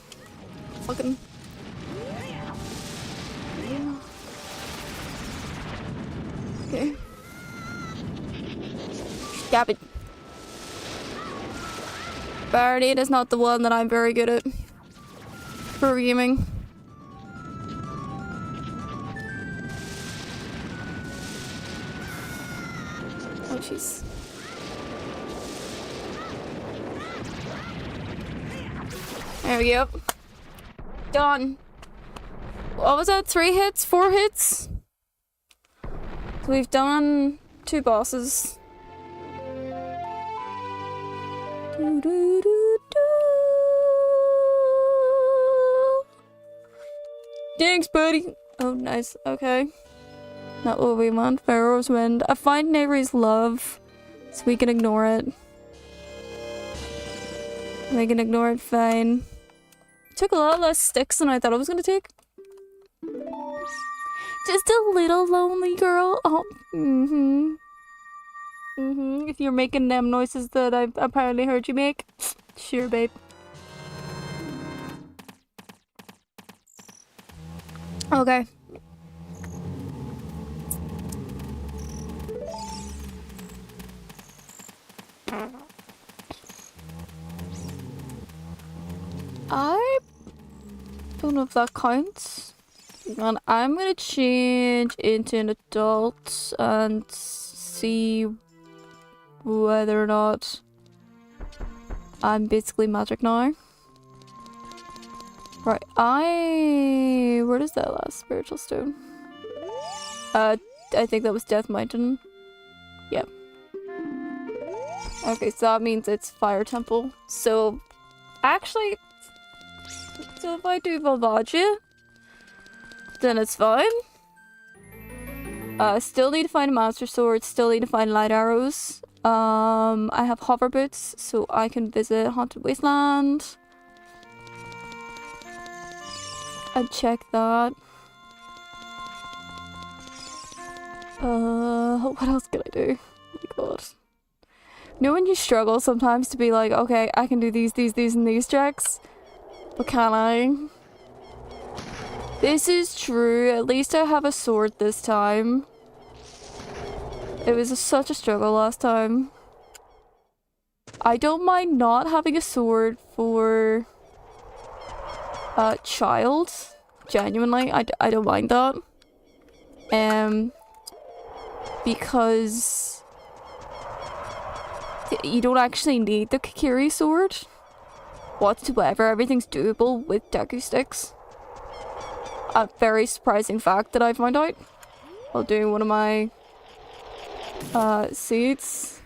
fucking. Okay. Stab it. Barricade is not the one that I'm very good at. For gaming. Oh jeez. There we go. Done. What was that? 3 hits? 4 hits? So we've done 2 bosses. Doo -doo -doo -doo. Thanks, buddy. Oh, nice. Okay. Not what we want. Pharaoh's Wind. I find Neighbor's Love, so we can ignore it. We can ignore it fine. Took a lot less sticks than I thought I was gonna take. Just a little lonely girl. Oh, If you're making them noises that I've apparently heard you make, sure, babe. Okay. I don't know if that counts. And I'm gonna change into an adult and see whether or not I'm basically magic now. Right, where is that last spiritual stone? I think that was Death Mountain. Yep. Okay, so that means it's Fire Temple. So, actually, so if I do Volvagia, then it's fine. Still need to find a Master Sword, still need to find light arrows. I have hover boots, so I can visit Haunted Wasteland. And check that. What else can I do? Oh my god. You know when you struggle sometimes to be like, okay, I can do these, and these checks, but can I? This is true. At least I have a sword this time. It was such a struggle last time. I don't mind not having a sword for child. Genuinely, I don't mind that. Because you don't actually need the Kikiri sword whatsoever. Everything's doable with Deku sticks. A very surprising fact that I found out while doing one of my seeds.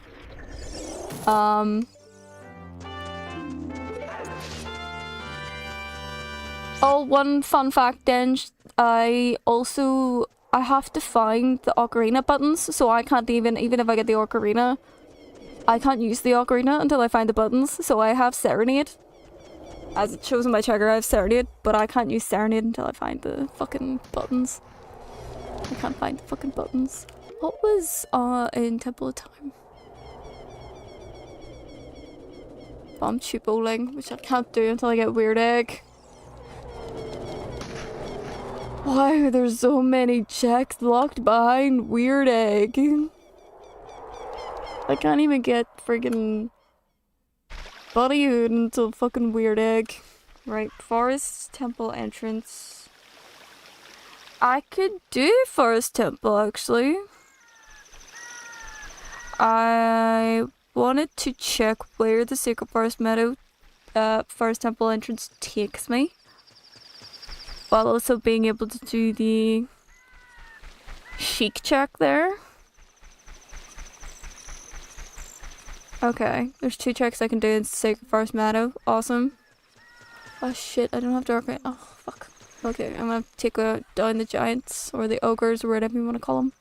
Oh, one fun fact then, I have to find the ocarina buttons, so I can't even if I get the ocarina, I can't use the ocarina until I find the buttons. So I have Serenade. As it shows in my checker, I have Serenade, but I can't use Serenade until I find the fucking buttons. I can't find the fucking buttons. What was in Temple of Time? bomb tube bowling, which I can't do until I get weird egg. Why are there so many checks locked behind weird egg? I can't even get friggin' bodyhood until fucking weird egg. Right, forest temple entrance. I could do forest temple actually. I wanted to check where the Sacred Forest Meadow Forest Temple entrance takes me, while also being able to do the chic check there. Okay, there's 2 checks I can do in Sacred Forest Meadow. Awesome. Oh shit, I don't have dark right. Oh fuck. Okay, I'm gonna take down the giants, or the ogres, or whatever you want to call them.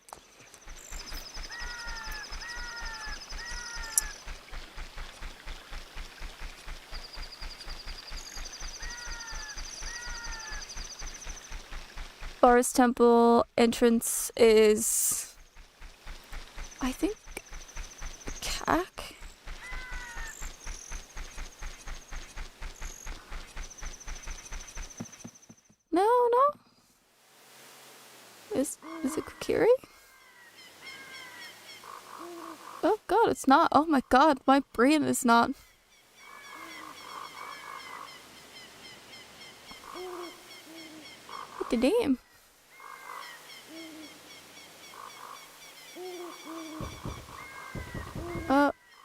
Forest Temple entrance is, I think, CAC? No. Is it Kokiri? Oh god, it's not. Oh my god, my brain is not. What the damn?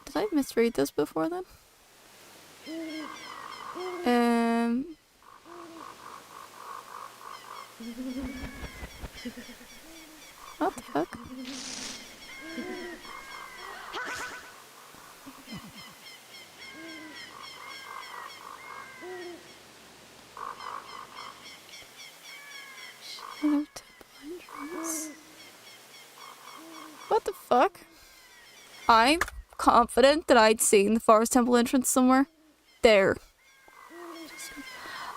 Did I misread this before then? What the fuck? What the fuck? I'm confident that I'd seen the Forest Temple entrance somewhere. There.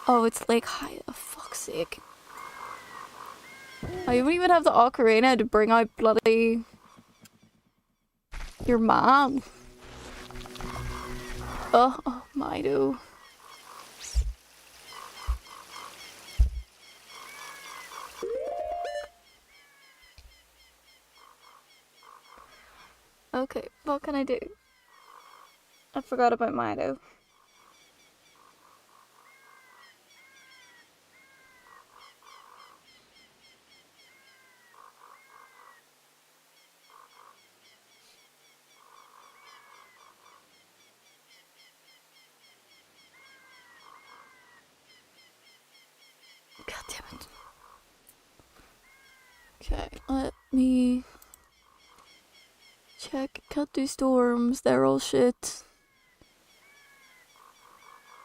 Oh, it's Lake High. Oh, fuck's sake. I don't even have the ocarina to bring out bloody... your mom. Oh, Mido. Okay, what can I do? I forgot about Mido. God damn it. Okay, let me check. Can't do storms, they're all shit.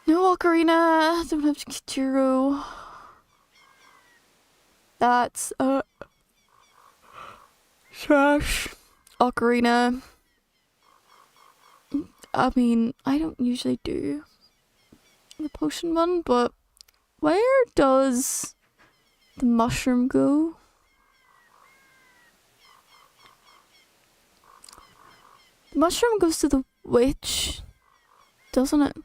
No ocarina, don't have Kichiro. That's trash. Ocarina. I mean, I don't usually do the potion one, but where does the mushroom go? The mushroom goes to the witch, doesn't it?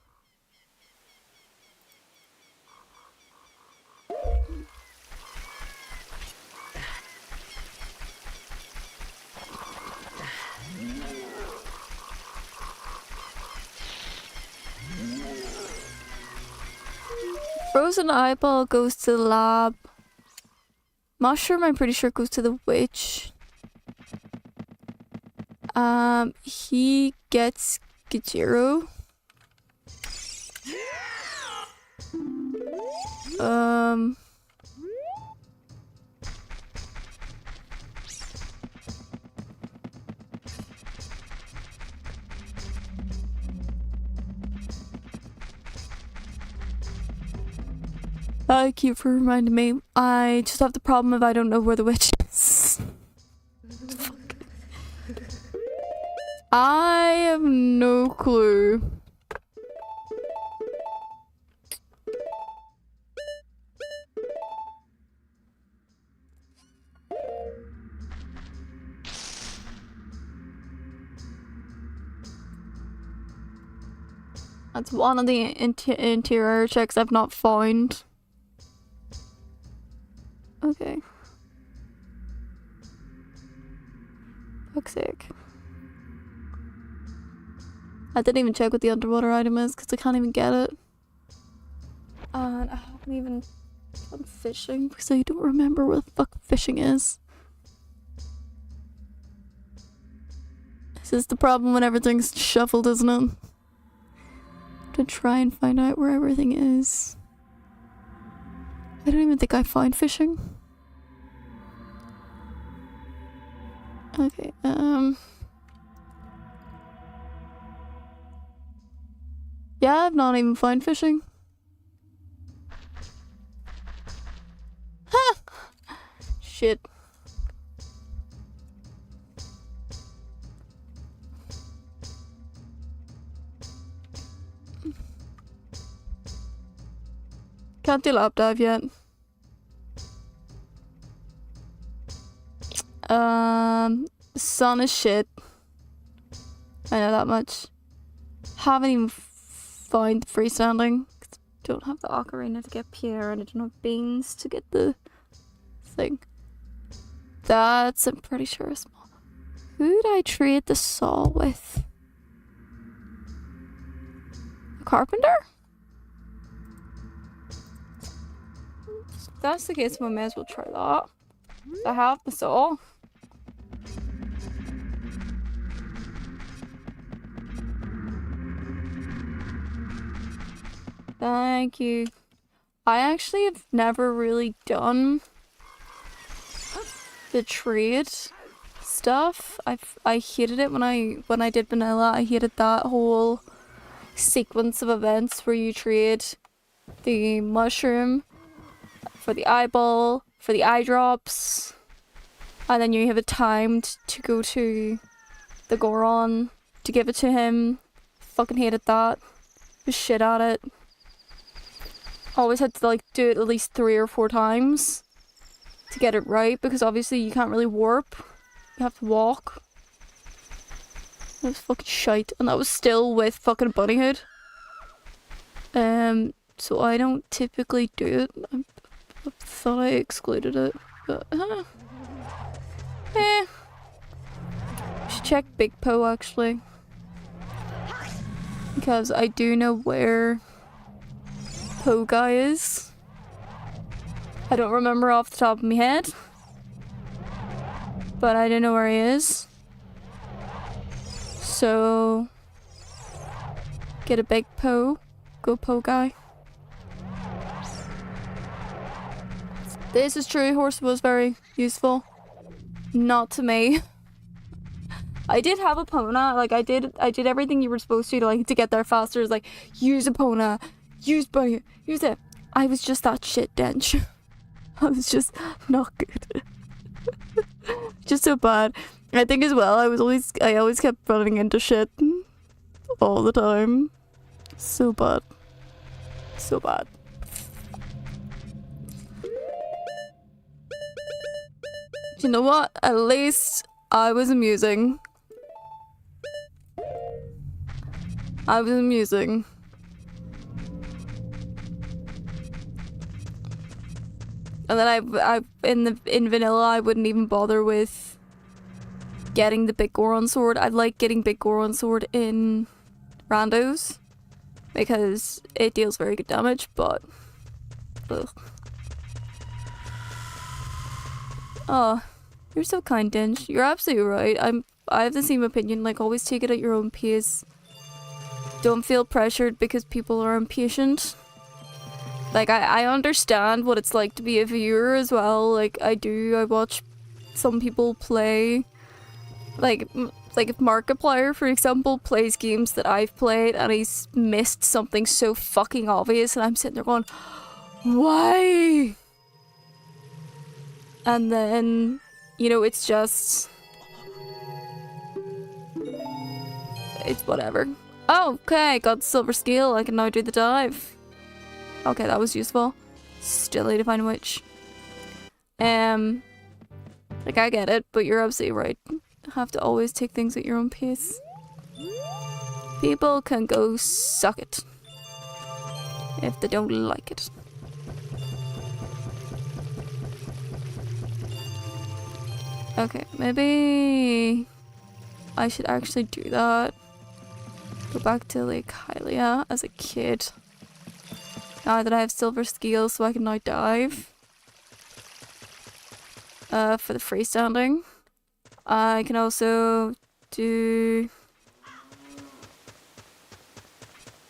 Frozen eyeball goes to the lab. Mushroom, I'm pretty sure, goes to the witch. He gets Gijiro. Thank you for reminding me. I just have the problem if I don't know where the witch is. Fuck. I have no clue. That's one of the interior checks I've not found. Okay. Fuck's sake. I didn't even check what the underwater item is because I can't even get it. And I haven't even done fishing because I don't remember what the fuck fishing is. This is the problem when everything's shuffled, isn't it? To try and find out where everything is. I don't even think I find fishing. Okay, yeah, I've not even found fishing. Ha! Shit. Can't do lap dive yet. Sun is shit. I know that much. Haven't even found freestanding. Don't have the ocarina to get Pierre, and I don't have beans to get the thing. That's, I'm pretty sure, a small. Who'd I trade the saw with? A carpenter? If that's the case, we may as well try that. I have the saw. Thank you. I actually have never really done the trade stuff. I hated it when I did vanilla. I hated that whole sequence of events where you trade the mushroom for the eyeball, for the eye drops, and then you have it timed to go to the Goron to give it to him. Fucking hated that. Was shit at it. Always had to like do it at least 3 or 4 times to get it right, because obviously you can't really warp. You have to walk. That was fucking shite, and that was still with fucking bunnyhood. So I don't typically do it. I thought I excluded it, but should check Big Po actually, because I do know where Po guy is. I don't remember off the top of my head, but I don't know where he is. So get a Big Po, go Po guy. This is true, horse was very useful. Not to me. I did have a Pona, like I did everything you were supposed to like to get there faster. It's like use a Pona, use bunny, use it. I was just that shit dench. I was just not good. Just so bad. I think as well I always kept running into shit all the time. So bad. So bad. You know what? At least I was amusing. I was amusing. And then in vanilla I wouldn't even bother with getting the big Goron sword. I like getting big Goron sword in randos because it deals very good damage, but ugh. Oh, you're so kind, Dinge. You're absolutely right. I have the same opinion. Like, always take it at your own pace. Don't feel pressured because people are impatient. Like, I understand what it's like to be a viewer as well. Like, I do. I watch some people play. Like if Markiplier, for example, plays games that I've played and he's missed something so fucking obvious, and I'm sitting there going, why? And then, you know, it's just... it's whatever. Oh, okay, got the silver scale. I can now do the dive. Okay, that was useful. Still need to find which. Like, I get it, but you're absolutely right. Have to always take things at your own pace. People can go suck it if they don't like it. Okay, maybe I should actually do that. Go back to Lake Hylia as a kid. Now that I have silver scales, so I can now dive. For the freestanding. I can also do...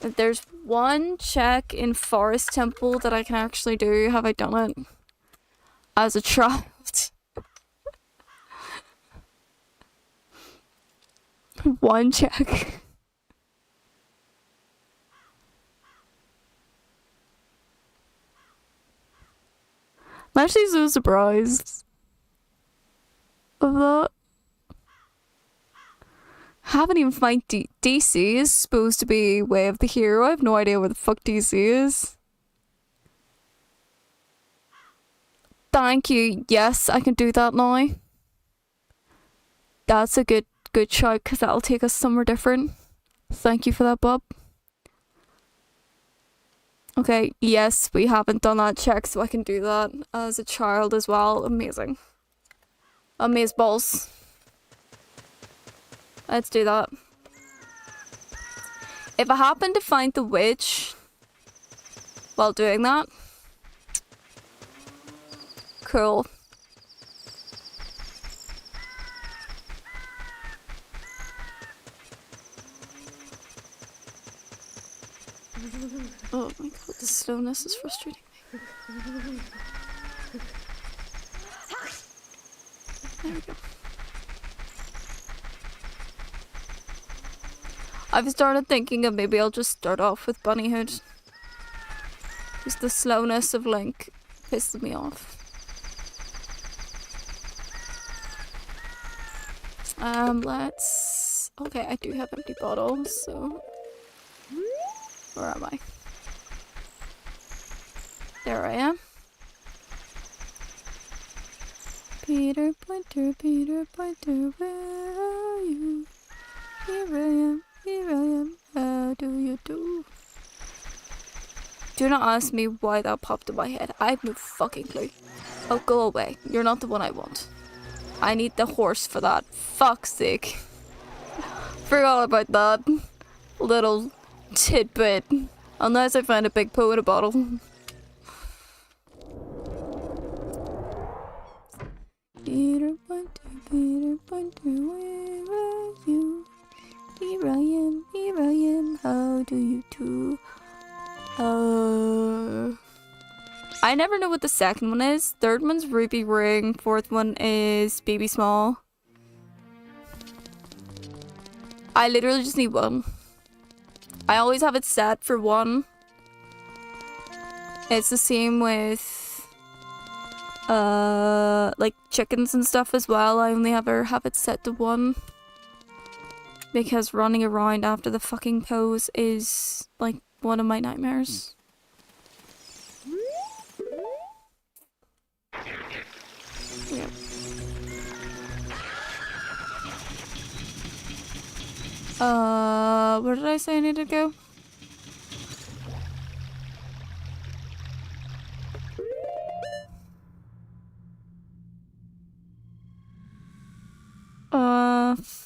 If there's one check in Forest Temple that I can actually do, have I done it? As a child. One check. I'm actually so surprised of that. Haven't even found DC is supposed to be Way of the Hero. I have no idea where the fuck DC is. Thank you. Yes, I can do that now. That's a good shout, because that'll take us somewhere different. Thank you for that, Bob. Okay, yes, we haven't done that check, so I can do that as a child as well. Amazing. Amazeballs. Let's do that. If I happen to find the witch while doing that, cool. Oh my god, the slowness is frustrating me. There we go. I've started thinking of maybe I'll just start off with Bunnyhood. Just the slowness of Link pisses me off. Let's... Okay, I do have empty bottles, so... Where am I? There I am. Peter Pointer, where are you? Here I am, how do you do? Do not ask me why that popped in my head. I have no fucking clue. Oh, go away. You're not the one I want. I need the horse for that. Fuck's sake. Forgot about that little tidbit. Unless I find a big poo in a bottle. Peter Pointer, where are you? Here I am, how do you do? I never know what the second one is. Third one's Ruby Ring, fourth one is Baby Small. I literally just need one. I always have it set for one. It's the same with like chickens and stuff as well. I only ever have it set to one. Because running around after the fucking pose is like one of my nightmares. Yeah. Where did I say I needed to go?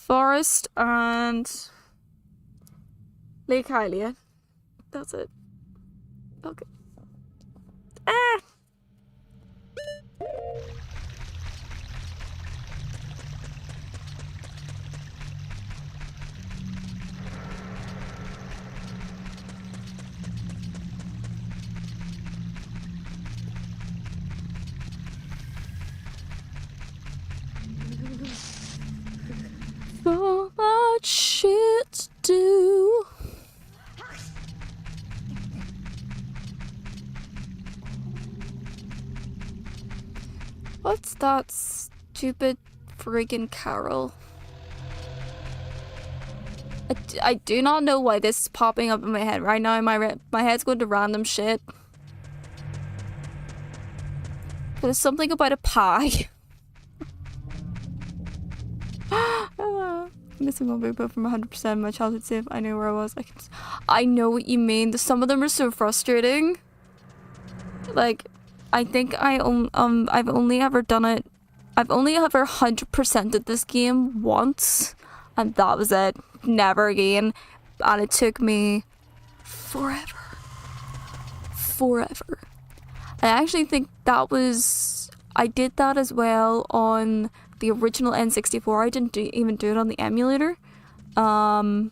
Forest and Lake Hylia. That's it. Okay. Ah! So much shit to do. What's that stupid friggin' carol? I do not know why this is popping up in my head right now. My head's going to random shit. But it's something about a pie. Missing one big boat from 100% my childhood save. I knew where I was. I know what you mean. Some of them are so frustrating. Like, I think I've only ever done it. I've only ever 100%ed this game once, and that was it. Never again. And it took me forever. I actually think that was... I did that as well on the original N64. I didn't even do it on the emulator. It's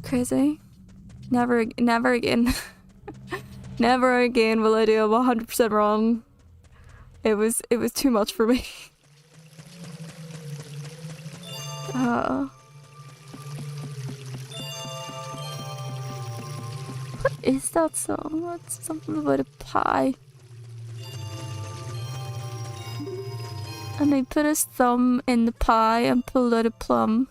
crazy. Never again. Never again will I do a 100% run. It was too much for me. What is that song? What's something about a pie? And he put his thumb in the pie and pulled out a plum.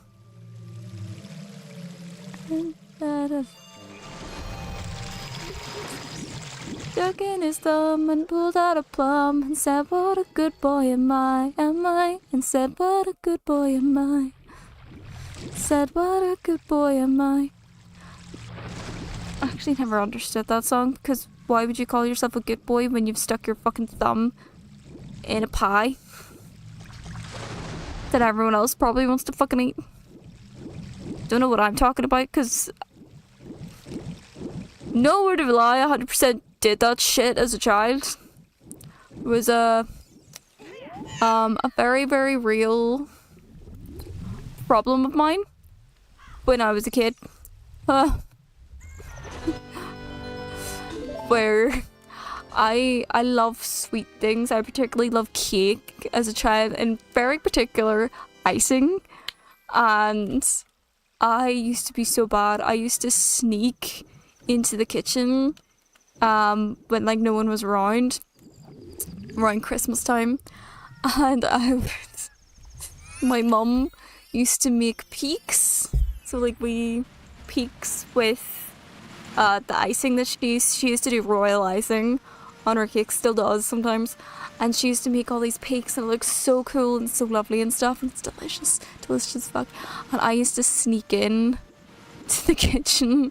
Stuck in his thumb and pulled out a plum and said, "What a good boy am I? And said, "What a good boy am I?" Said, "What a good boy am I?" I actually never understood that song, because why would you call yourself a good boy when you've stuck your fucking thumb in a pie that everyone else probably wants to fucking eat? Don't know what I'm talking about, because no word of a lie, 100% did that shit as a child. It was a very, very real problem of mine when I was a kid. Where I love sweet things. I particularly love cake as a child, and very particular icing. And I used to be so bad. I used to sneak into the kitchen when like no one was around Christmas time, and my mum used to make peaks. So like peaks with the icing that she used to do royal icing on her cake, still does sometimes, and she used to make all these peaks and it looks so cool and so lovely and stuff, and it's delicious as fuck. And I used to sneak in to the kitchen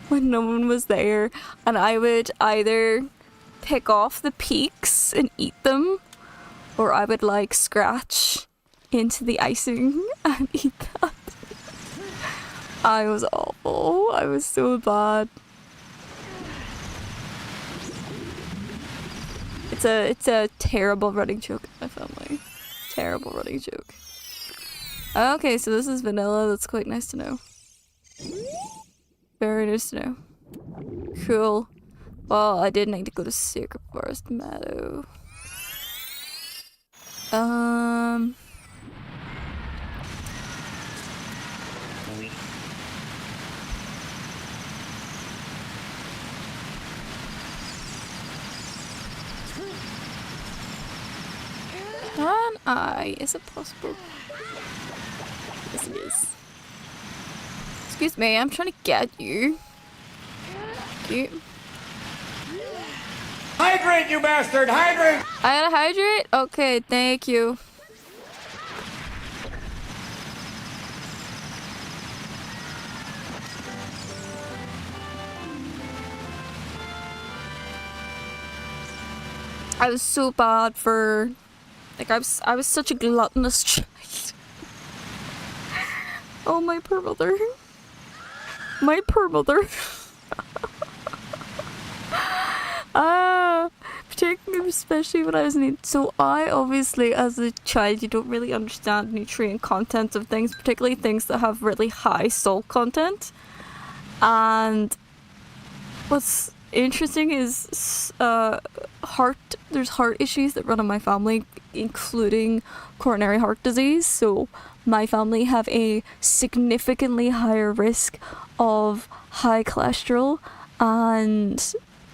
when no one was there, and I would either pick off the peaks and eat them, or I would like scratch into the icing and eat that. I was awful. I was so bad. It's a terrible running joke in my family. Terrible running joke. Okay, so this is vanilla. That's quite nice to know. Very nice to know. Cool. Well, I did need to go to Sacred Forest Meadow. Is it possible? Yes, it is. Excuse me, I'm trying to get you. Thank you. Hydrate, you bastard! Hydrate! I gotta hydrate? Okay, thank you. I was so bad for... Like, I was such a gluttonous child. Oh, my poor mother. My poor mother. Particularly, especially when I was in... So I, obviously, as a child, you don't really understand nutrient content of things, particularly things that have really high salt content. And what's interesting is there's heart issues that run in my family, including coronary heart disease. So my family have a significantly higher risk of high cholesterol and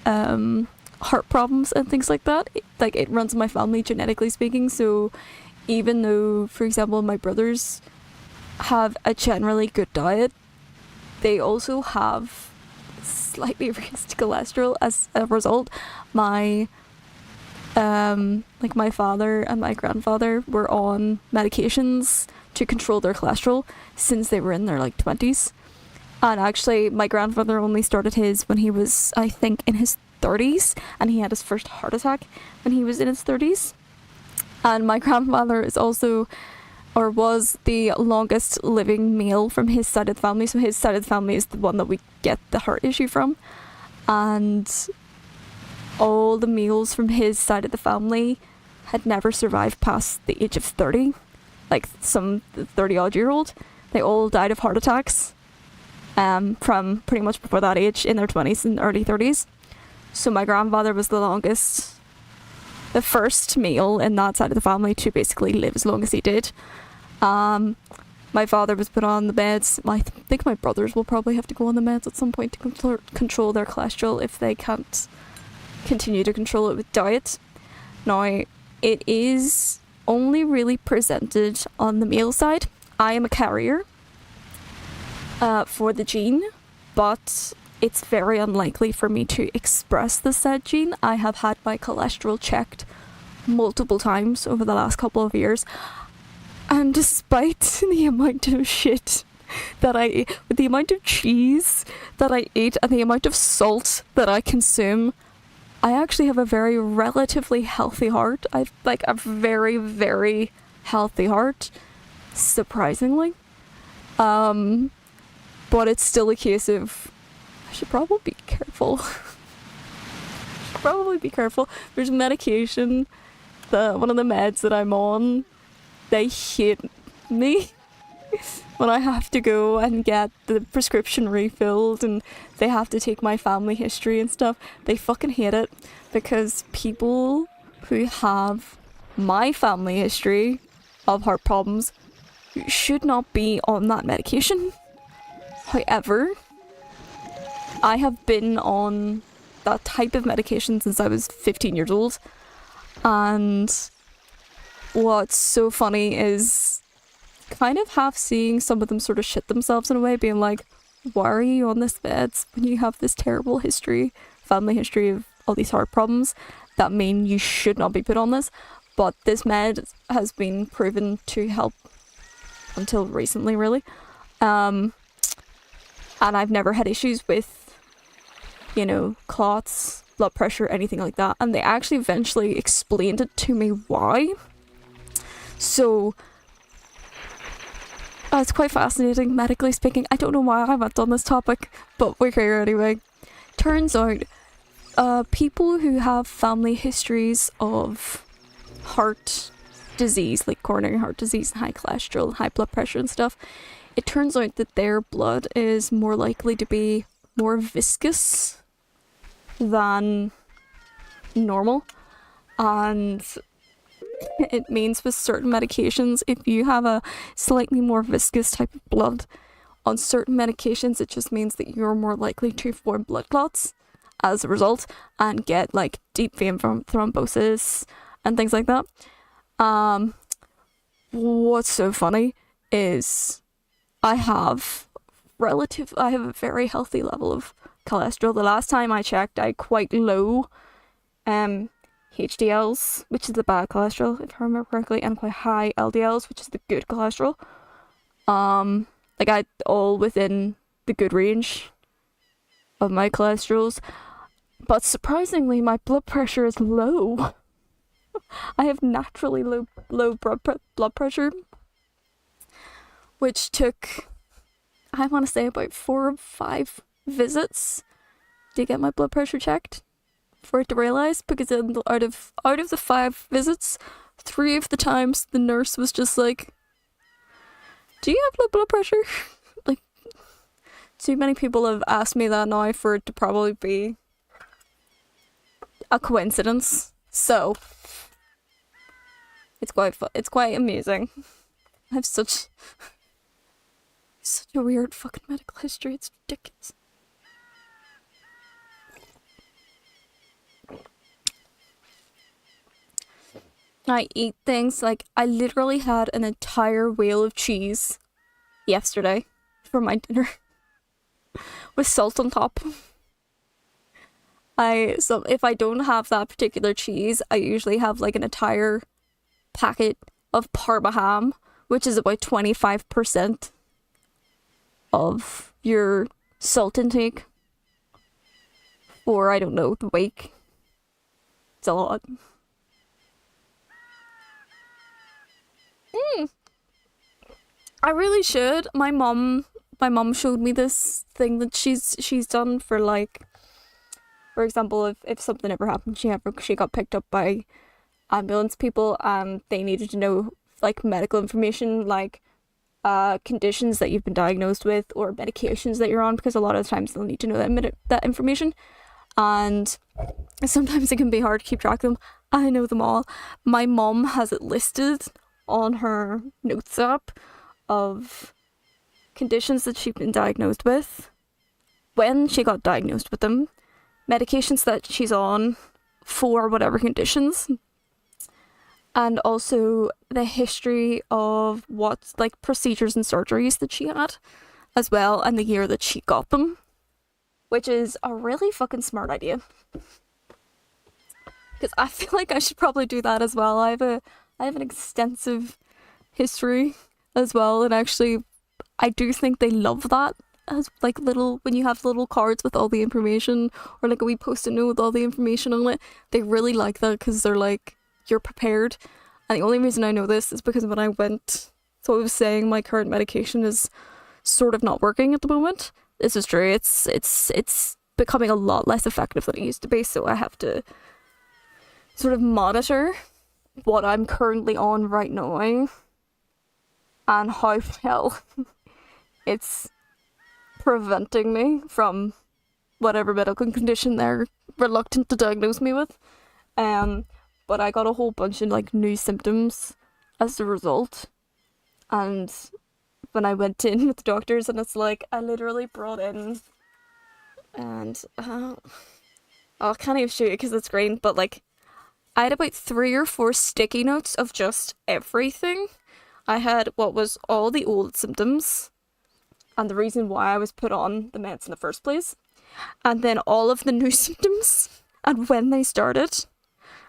heart problems and things like that. It runs in my family, genetically speaking. So even though, for example, my brothers have a generally good diet, they also have slightly raised cholesterol as a result. My like my father and my grandfather were on medications to control their cholesterol since they were in their like 20s. And actually my grandfather only started his when he was, I think, in his 30s, and he had his first heart attack when he was in his 30s. And my grandfather is also, or was, the longest living male from his side of the family. So his side of the family is the one that we get the heart issue from. And all the males from his side of the family had never survived past the age of 30. Like some 30-odd-year-old. They all died of heart attacks from pretty much before that age, in their 20s and early 30s. So my grandfather was the longest, the first male in that side of the family to basically live as long as he did. My father was put on the meds. I think my brothers will probably have to go on the meds at some point to control their cholesterol if they can't continue to control it with diet. Now, it is only really presented on the male side. I am a carrier for the gene, but it's very unlikely for me to express the said gene. I have had my cholesterol checked multiple times over the last couple of years, and despite the amount of shit that I eat, with the amount of cheese that I eat and the amount of salt that I consume, I actually have a very relatively healthy heart. I've like a very, very healthy heart, surprisingly. But it's still a case of I should probably be careful. There's medication, one of the meds that I'm on, they hate me when I have to go and get the prescription refilled and they have to take my family history and stuff. They fucking hate it because people who have my family history of heart problems should not be on that medication. However, I have been on that type of medication since I was 15 years old, and what's so funny is kind of half seeing some of them sort of shit themselves in a way, being like, why are you on this meds when you have this terrible family history of all these heart problems that mean you should not be put on this? But this med has been proven to help until recently, really. And I've never had issues with, clots, blood pressure, anything like that. And they actually eventually explained it to me why. So, it's quite fascinating, medically speaking. I don't know why I went on this topic, but we're here anyway. Turns out, people who have family histories of heart disease, like coronary heart disease and high cholesterol, high blood pressure and stuff, it turns out that their blood is more likely to be more viscous than normal. And it means with certain medications, if you have a slightly more viscous type of blood on certain medications, it just means that you're more likely to form blood clots as a result and get like deep vein thrombosis and things like that. What's so funny is I have a very healthy level of cholesterol. The last time I checked, I had quite low HDLs, which is the bad cholesterol, if I remember correctly, and quite high LDLs, which is the good cholesterol. Like I all within the good range of my cholesterols. But surprisingly, my blood pressure is low. I have naturally low blood pressure, which took, I want to say, about 4 or 5 visits to get my blood pressure checked for it to realise, because out of the 5 visits, 3 of the times the nurse was just like, do you have low blood pressure? Like, too many people have asked me that now for it to probably be a coincidence. So it's quite amusing. I have such a weird fucking medical history, it's ridiculous. I eat things like, I literally had an entire wheel of cheese yesterday for my dinner with salt on top. So if I don't have that particular cheese, I usually have like an entire packet of Parma ham, which is about 25% of your salt intake for, I don't know, the week. It's a lot. I really should. My mom showed me this thing that she's done for, like, for example, if something ever happened, she got picked up by ambulance people and they needed to know like medical information, like conditions that you've been diagnosed with or medications that you're on, because a lot of the times they'll need to know that information, and sometimes it can be hard to keep track of them. I know them all. My mom has it listed on her notes app of conditions that she's been diagnosed with, when she got diagnosed with them, medications that she's on for whatever conditions, and also the history of what, like, procedures and surgeries that she had as well, and the year that she got them, which is a really fucking smart idea. Because I feel like I should probably do that as well. I have an extensive history as well, and actually I do think they love that, as like little, when you have little cards with all the information, or like a wee post-it note with all the information on it. They really like that because they're like, you're prepared. And the only reason I know this is because when I went, so I was saying my current medication is sort of not working at the moment. This is true. It's becoming a lot less effective than it used to be, so I have to sort of monitor what I'm currently on right now and how well it's preventing me from whatever medical condition they're reluctant to diagnose me with. But I got a whole bunch of like new symptoms as a result, and when I went in with the doctors, and it's like I literally brought in, and I can't even show you because it's green, but like I had about 3 or 4 sticky notes of just everything. I had what was all the old symptoms and the reason why I was put on the meds in the first place, and then all of the new symptoms and when they started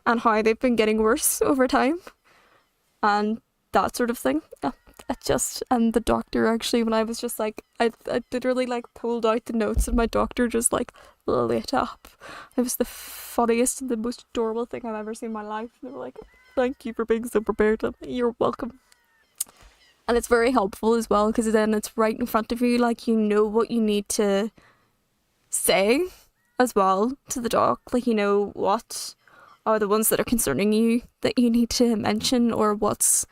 and how they've been getting worse over time and that sort of thing. And the doctor actually, when I was just like, I literally like pulled out the notes and my doctor just like lit up. It was the funniest and the most adorable thing I've ever seen in my life. They were like, thank you for being so prepared. You're welcome. And it's very helpful as well, because then it's right in front of you, like you know what you need to say as well to the doc. Like, you know what are the ones that are concerning you that you need to mention, or what's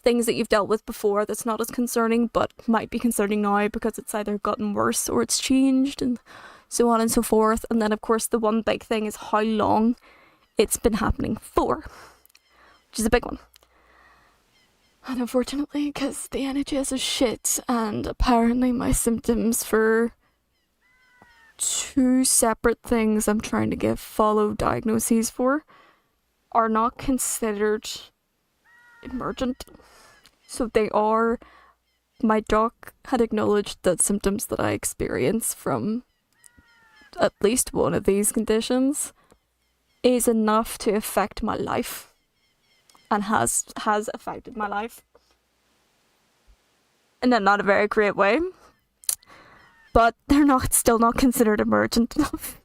things that you've dealt with before that's not as concerning but might be concerning now because it's either gotten worse or it's changed, and so on and so forth. And then of course the one big thing is how long it's been happening for, which is a big one. And unfortunately, because the NHS is shit, and apparently my symptoms for 2 separate things I'm trying to get follow diagnoses for are not considered emergent. So they are, my doc had acknowledged that symptoms that I experience from at least one of these conditions is enough to affect my life, and has affected my life in a not a very great way. But they're still not considered emergent enough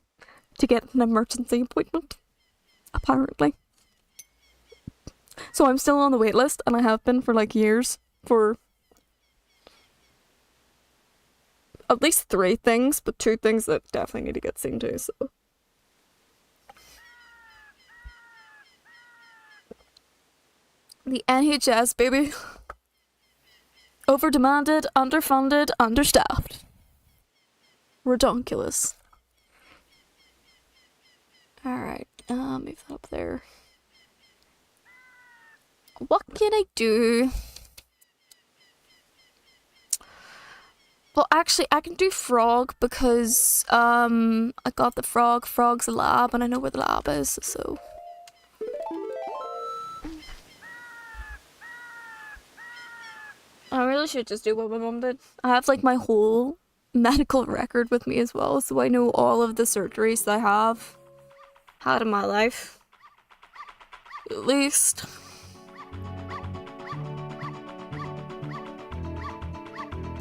to get an emergency appointment, apparently. So I'm still on the wait list, and I have been for like years, for at least 3 things, but 2 things that definitely need to get seen to, so. The NHS, baby. Over-demanded, underfunded, understaffed. Redonkulous. Alright, move that up there. What can I do? Well, actually, I can do frog because, I got the frog. Frog's a lab, and I know where the lab is, so. I really should just do what my mom did. I have like my whole medical record with me as well, so I know all of the surgeries that I have had in my life. At least.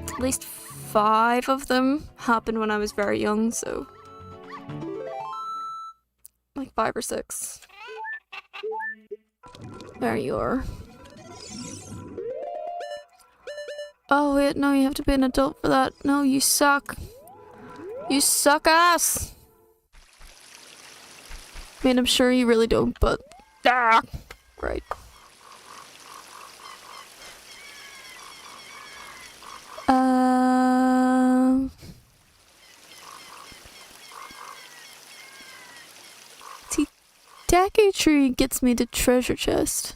At least 5 of them happened when I was very young, so. Like 5 or 6. There you are. Oh wait, no, you have to be an adult for that. No, you suck. You suck ass! I mean, I'm sure you really don't, but... Ah! Right. See, Deku Tree gets me to treasure chest.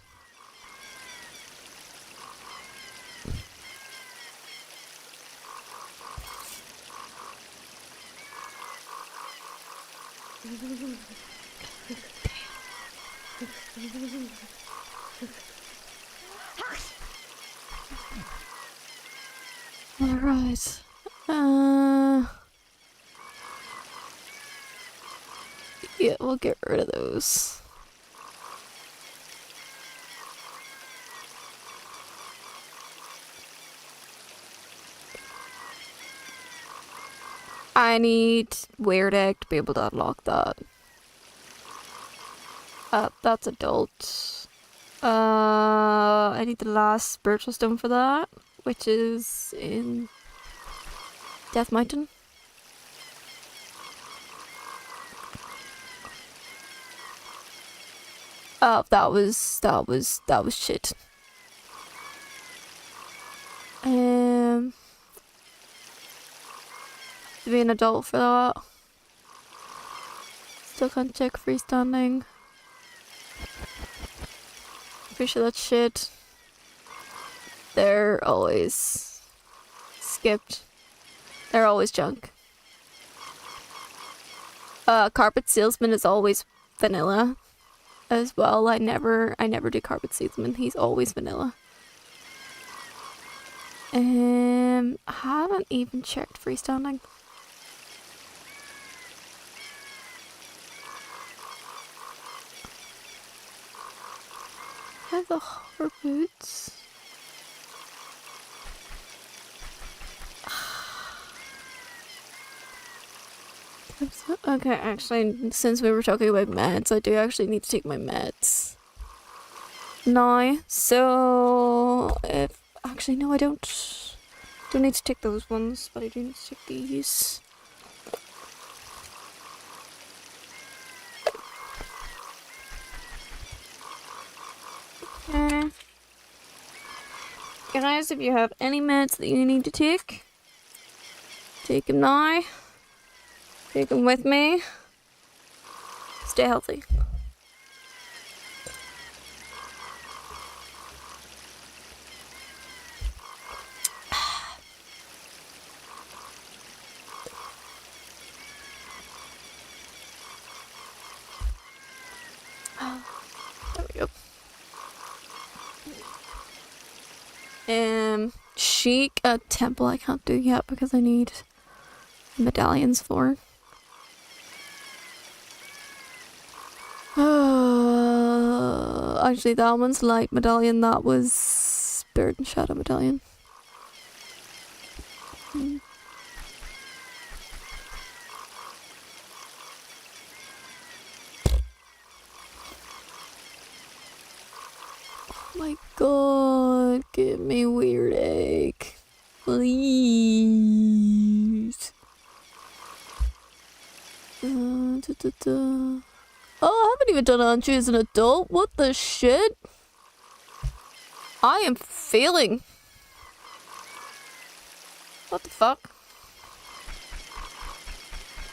Alright. Yeah, we'll get rid of those. I need Weird Egg to be able to unlock that. That's adult. I need the last spiritual stone for that, which is in Death Mountain. That was shit. To be an adult for that. Still can't check freestanding. Pretty sure that's shit. They're always skipped. They're always junk. Carpet salesman is always vanilla as well. I never do carpet salesman. He's always vanilla. I haven't even checked freestanding. I have the hover boots. Okay, actually, since we were talking about meds, I do actually need to take my meds now. So, if actually no, I don't need to take those ones, but I do need to take these. Okay. Guys, if you have any meds that you need to take them now. Take them with me. Stay healthy. There we go. Chic temple I can't do yet because I need medallions for. Actually, that one's light medallion. That was Spirit and Shadow medallion. Oh my god, give me Weird Egg. Please. Oh, I haven't even done Andrew as an adult. What the shit? I am failing. What the fuck?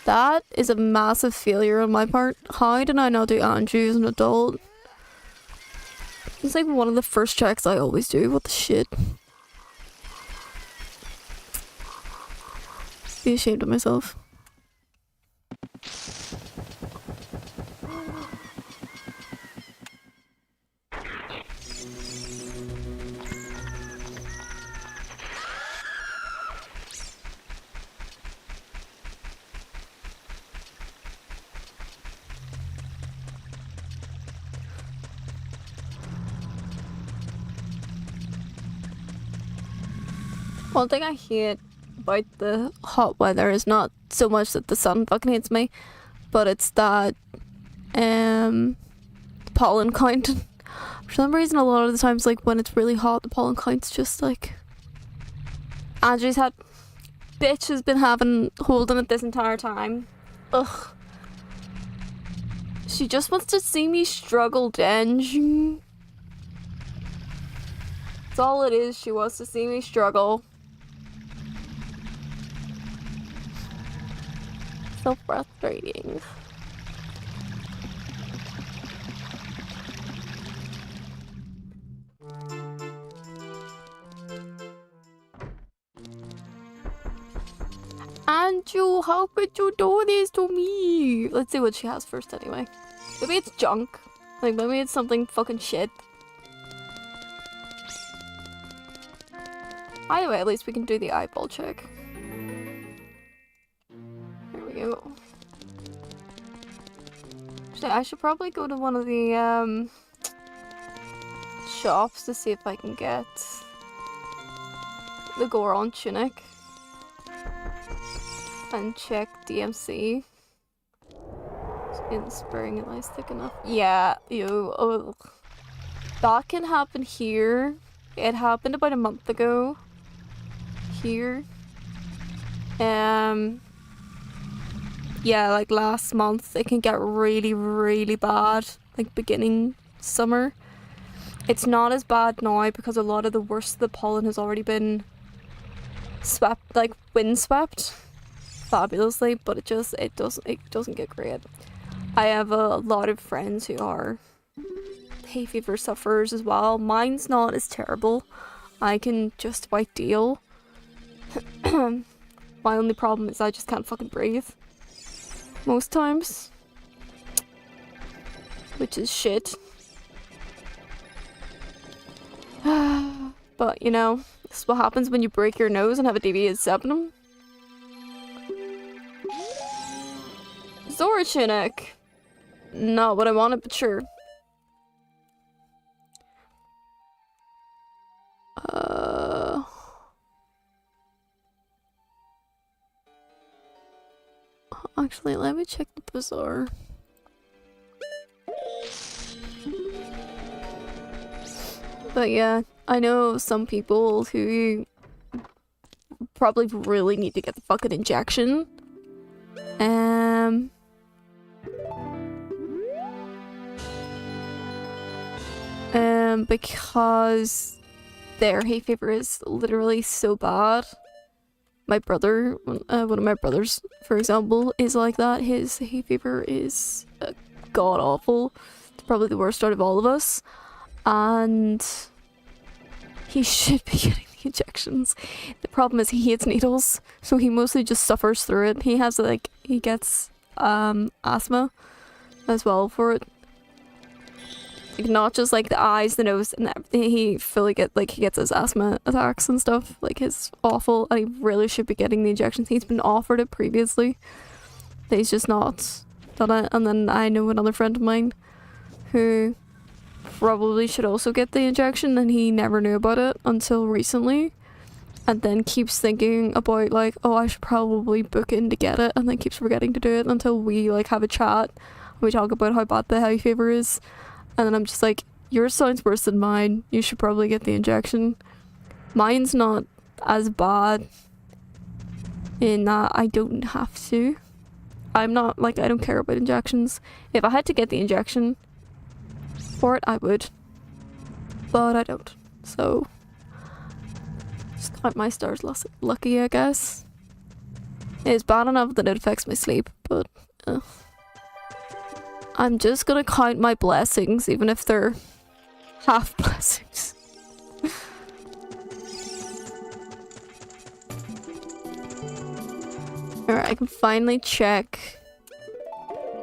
That is a massive failure on my part. How did I not do Andrew as an adult? It's like one of the first checks I always do. What the shit? Be ashamed of myself. One thing I hate about the hot weather is not so much that the sun fucking hates me, but it's that pollen count. For some reason, a lot of the times, like when it's really hot, the pollen count's just like. Andrew's had. Bitch has been holding it this entire time. Ugh. She just wants to see me struggle, Denge. That's all it is. She wants to see me struggle. So frustrating. Andrew, how could you do this to me? Let's see what she has first anyway. Maybe it's junk. Like, maybe it's something fucking shit. Either way, at least we can do the eyeball check. There we go. Actually, I should probably go to one of the, shops to see if I can get the Goron tunic. And check DMC. In spring, it lies thick enough. Yeah, ew. Oh. That can happen here. It happened about a month ago. Here. Yeah, like last month, it can get really, really bad. Like beginning summer. It's not as bad now because a lot of the worst of the pollen has already been swept, like windswept. Fabulously, but it doesn't get great. I have a lot of friends who are hay fever sufferers as well. Mine's not as terrible. I can just about deal. My only problem is I just can't fucking breathe most times, which is shit. But you know, this is what happens when you break your nose and have a deviated septum. Zora tunic. Not what I wanted, but sure. Actually, let me check the bazaar. But yeah, I know some people who probably really need to get the fucking injection. Because their hay fever is literally so bad. My brother, one of my brothers, for example, is like that. His hay fever is god awful. It's probably the worst out of all of us. And he should be getting the injections. The problem is he hates needles, so he mostly just suffers through it. He has like, he gets asthma as well for it. Like, not just like the eyes, the nose, and everything. He fully he gets his asthma attacks and stuff. Like, it's awful, and he really should be getting the injections. He's been offered it previously, but he's just not done it. And then I know another friend of mine who probably should also get the injection, and he never knew about it until recently, and then keeps thinking about like, oh, I should probably book in to get it, and then keeps forgetting to do it until we like have a chat and we talk about how bad the hay fever is. And then I'm just like, yours sounds worse than mine. You should probably get the injection. Mine's not as bad in that I don't have to. I'm not, like, I don't care about injections. If I had to get the injection for it, I would. But I don't. So, just count my stars lucky, I guess. It's bad enough that it affects my sleep, but I'm just gonna count my blessings, even if they're half blessings. Alright, I can finally check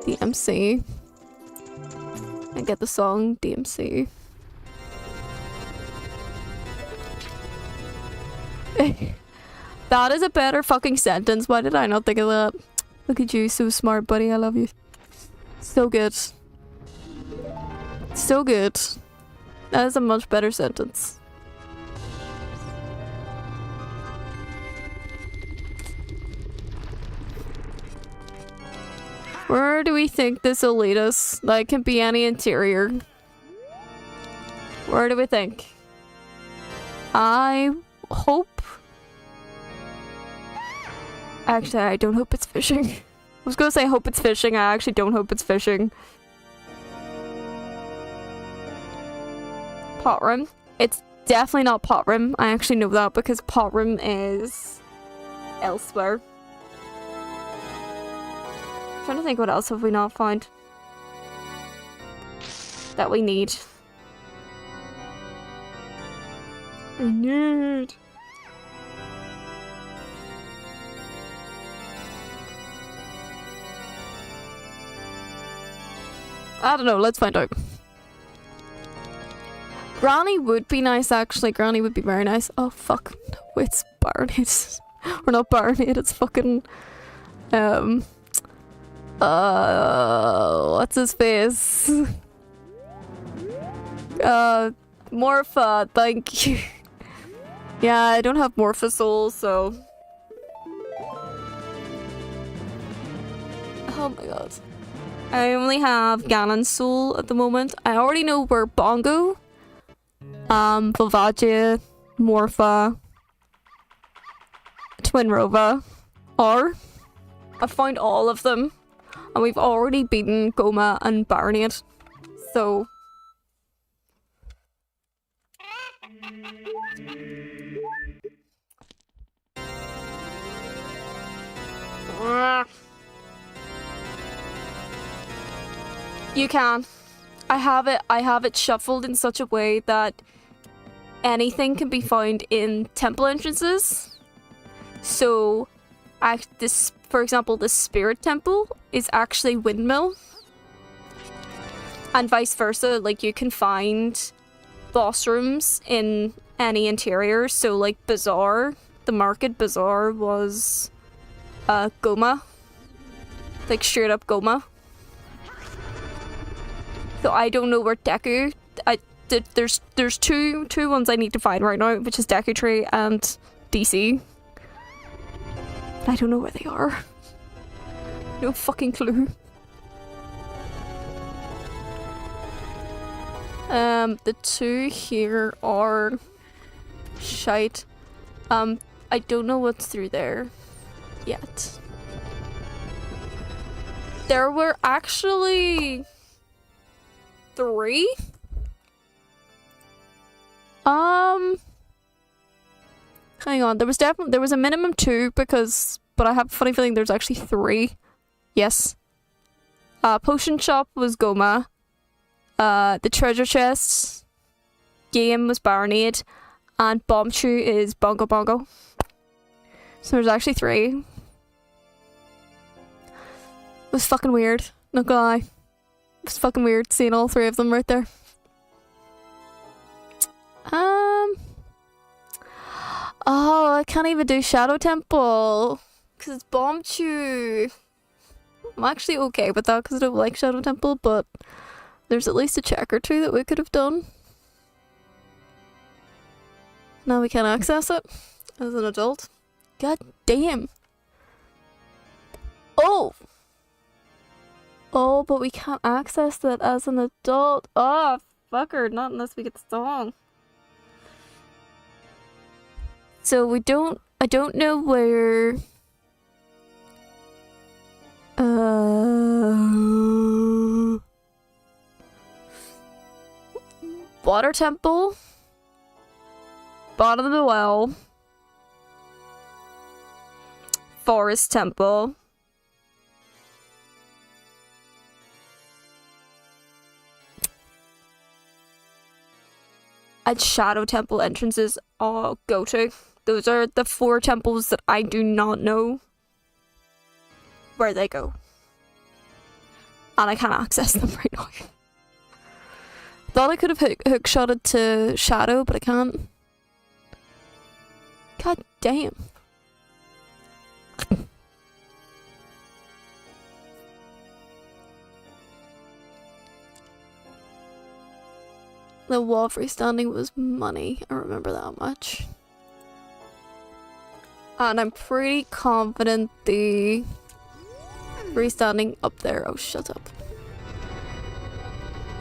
DMC and get the song DMC. That is a better fucking sentence. Why did I not think of that? Look at you, so smart, buddy. I love you. So good. So good. That is a much better sentence. Where do we think this will lead us? That can be any interior. Where do we think? I hope... Actually, I don't hope it's fishing. I was gonna say hope it's fishing. I actually don't hope it's fishing. Pot room. It's definitely not pot room. I actually know that because pot room is elsewhere. I'm trying to think what else have we not found that we need. We need. I don't know, let's find out. Granny would be nice, actually. Granny would be very nice. Oh, fuck. No, it's Barnett. Or not Barnett, it's fucking... what's his face? Morpha, thank you. Yeah, I don't have Morpha Soul, so... Oh my god. I only have Ganon Soul at the moment. I already know where Bongo, Volvagia, Morpha, Twinrova are. I found all of them. And we've already beaten Goma and Barnett. So... You can. I have it shuffled in such a way that anything can be found in temple entrances. So, for example, the Spirit Temple is actually Windmill. And vice versa, like you can find boss rooms in any interior. So like Bazaar, the Market Bazaar was Goma. Like straight up Goma. So I don't know where Deku... There's two ones I need to find right now, which is Deku Tree and DC. I don't know where they are. No fucking clue. The two here are shite. I don't know what's through there yet. There were actually 3. Hang on, there was a minimum 2 but I have a funny feeling there's actually 3. Yes. Potion shop was Goma. The treasure chest game was Barnade, and Bomb Chew is Bongo Bongo. So there's actually 3. It was fucking weird, not gonna lie. It was fucking weird seeing all 3 of them right there. Oh, I can't even do Shadow Temple because it's Bomb Chew. I'm actually okay with that because I don't like Shadow Temple, but there's at least a check or 2 that we could have done. Now we can't access it as an adult. God damn. Oh! Oh, but we can't access that as an adult. Oh, fucker, not unless we get the song. So I don't know where... Water Temple, Bottom of the Well, Forest Temple, and Shadow Temple entrances all go to. Those are the 4 temples that I do not know where they go. And I can't access them right now. Thought I could have hook-shotted to Shadow, but I can't. God damn. The wall freestanding was money. I remember that much. And I'm pretty confident the Freestanding up there. Oh, shut up.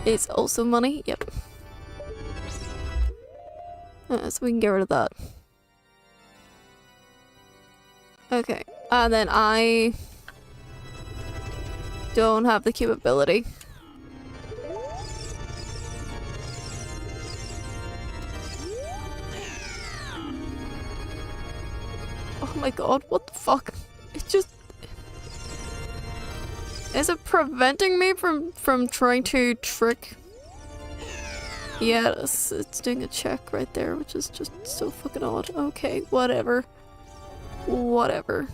It's also money. Yep. So we can get rid of that. Okay. And then I don't have the capability. Oh my god, what the fuck? It just... Is it preventing me from trying to trick? Yeah, it's doing a check right there, which is just so fucking odd. Okay, whatever. Whatever.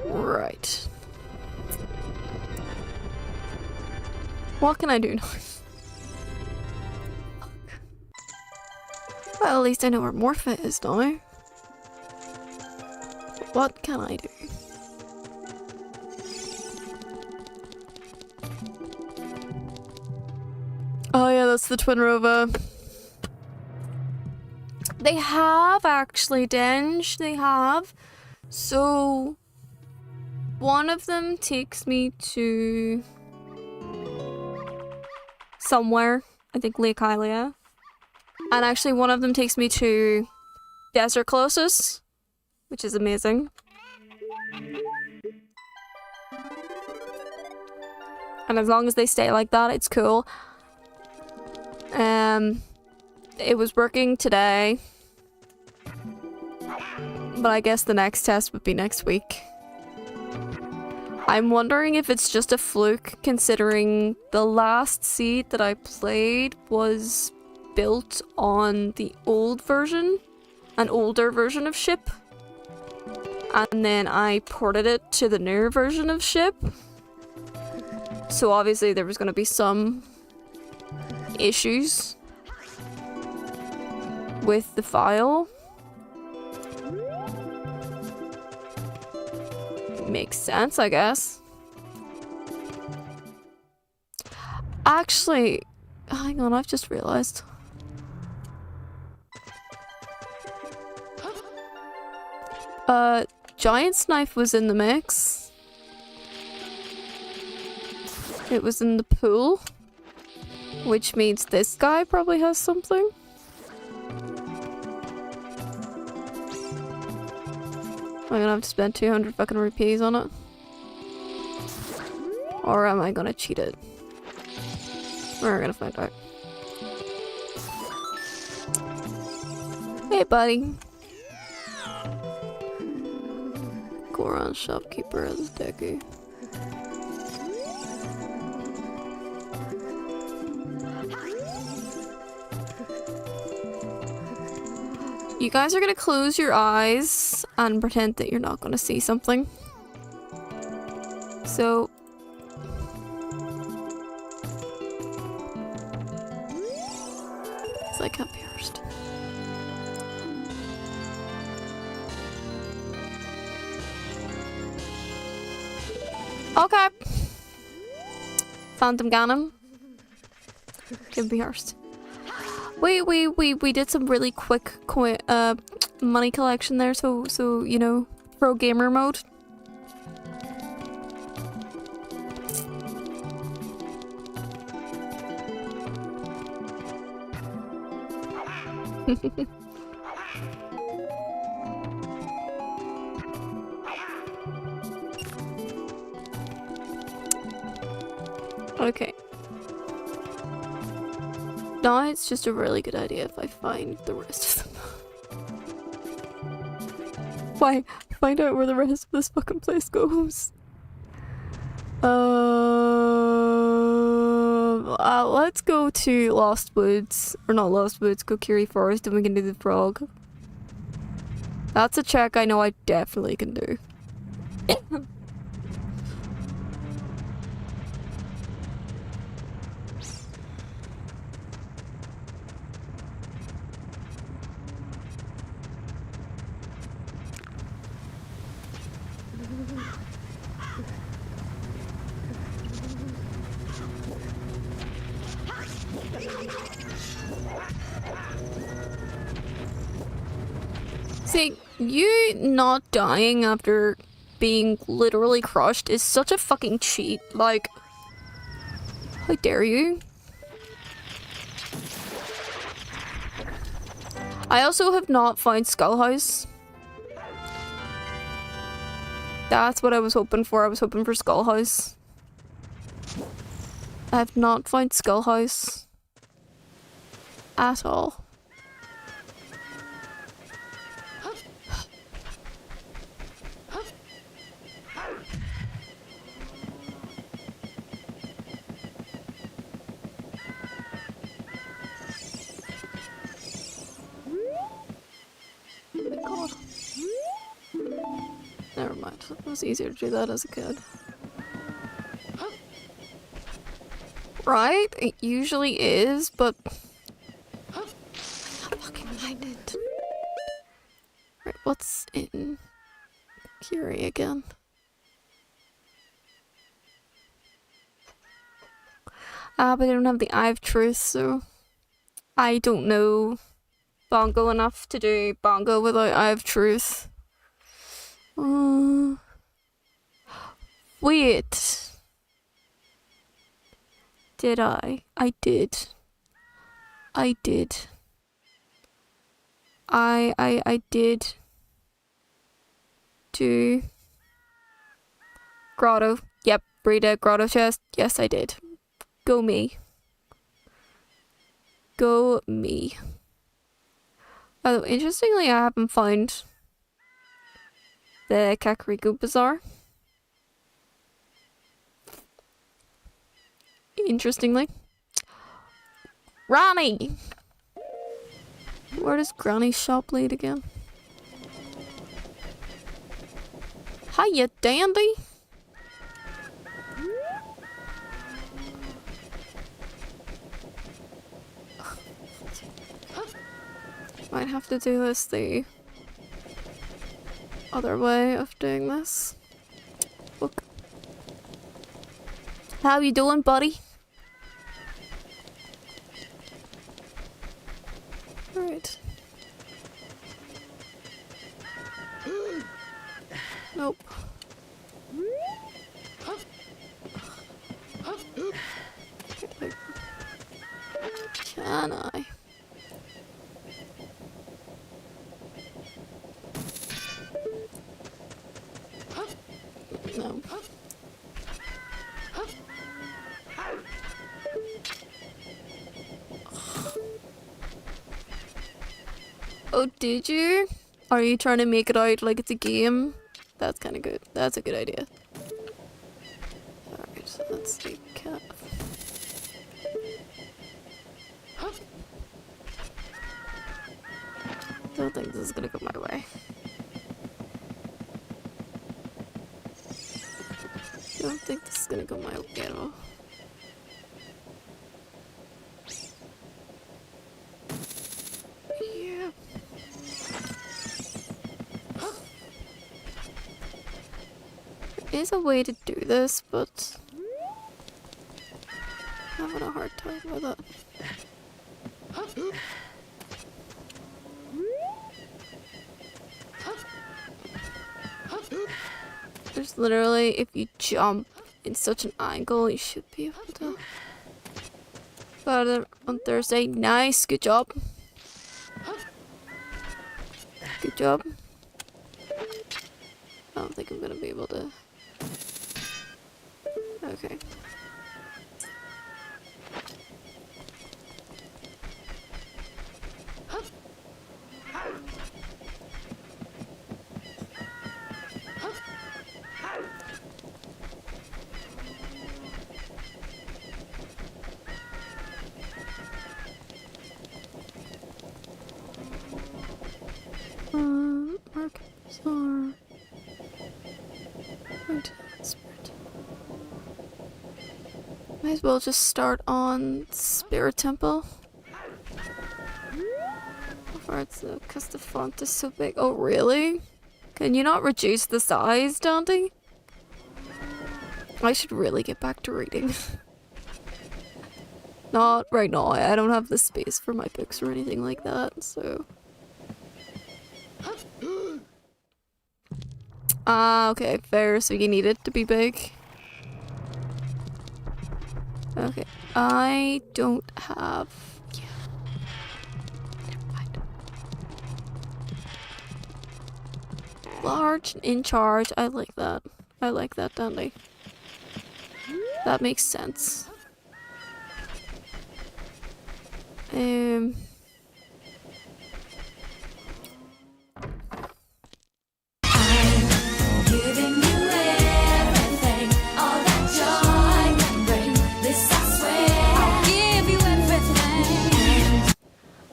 Right. What can I do now? Well, at least I know where Morpha is now. What can I do? Oh yeah, that's the Twin Rover. They have actually, Denge. They have. So one of them takes me to somewhere. I think Lake Hylia. And actually one of them takes me to Desert Colossus, which is amazing. And as long as they stay like that, it's cool. It was working today. But I guess the next test would be next week. I'm wondering if it's just a fluke, considering the last seed that I played was built on the old version, an older version of ship. And then I ported it to the newer version of ship. So obviously there was going to be some issues with the file. Makes sense, I guess. Actually, hang on, I've just realized. Giant's knife was in the mix. It was in the pool, which means this guy probably has something. I'm gonna have to spend 200 fucking rupees on it. Or am I gonna cheat it? We're gonna find out. Hey, buddy. Goron shopkeeper as Deku. You guys are gonna close your eyes and pretend that you're not gonna see something. So... I can't be arsed. Okay. Phantom Ganem. Can be arsed. We did some really quick money collection there, so you know, pro gamer mode. Okay. Now it's just a really good idea if I find the rest of them. Why? Find out where the rest of this fucking place goes. Let's go to Lost Woods. Or not Lost Woods, Kokiri Forest, and we can do the frog. That's a check I know I definitely can do. See, you not dying after being literally crushed is such a fucking cheat. Like, how dare you? I also have not found Skull House. That's what I was hoping for. I was hoping for Skull House. I have not found Skull House at all. God. Never mind. It was easier to do that as a kid. Right? It usually is, but... I'm fucking blinded. Right, what's in Curie again? But I don't have the Eye of Truth, so... I don't know Bongo enough to do Bongo without Eye of Truth. Wait. Did I? I did. I did. I did do Grotto. Yep, Brita Grotto chest. Yes, I did. Go me. Go me. Although, interestingly, I haven't found the Kakariko Bazaar. Interestingly. Ronnie! Where does Granny's shop lead again? Hiya, dandy! Might have to do this the other way of doing this. Look. How you doing, buddy? Alright. Nope. Can I? No. Oh, did you? Are you trying to make it out like it's a game? That's kind of good. That's a good idea. Alright, so let's see. Cat. Don't think this is gonna go my way. Don't think this is gonna go my way at all. Yeah. There is a way to do this, but I'm having a hard time with it. There's literally, if you jump in such an angle, you should be able to. Got it on Thursday. Nice, good job. Good job. I don't think I'm gonna be able to. Okay. Markers are Spirit. Might as well just start on Spirit Temple. Because the font is so big. Oh, really? Can you not reduce the size, Dante? I should really get back to reading. Not right now. I don't have the space for my books or anything like that, so. Ah, okay, fair. So you need it to be big. Okay, I don't have... Yeah. Never mind. Large and in charge. I like that. I like that, Dandy. That makes sense. Giving you everything, all that joy can bring. This I swear, I'll give you everything.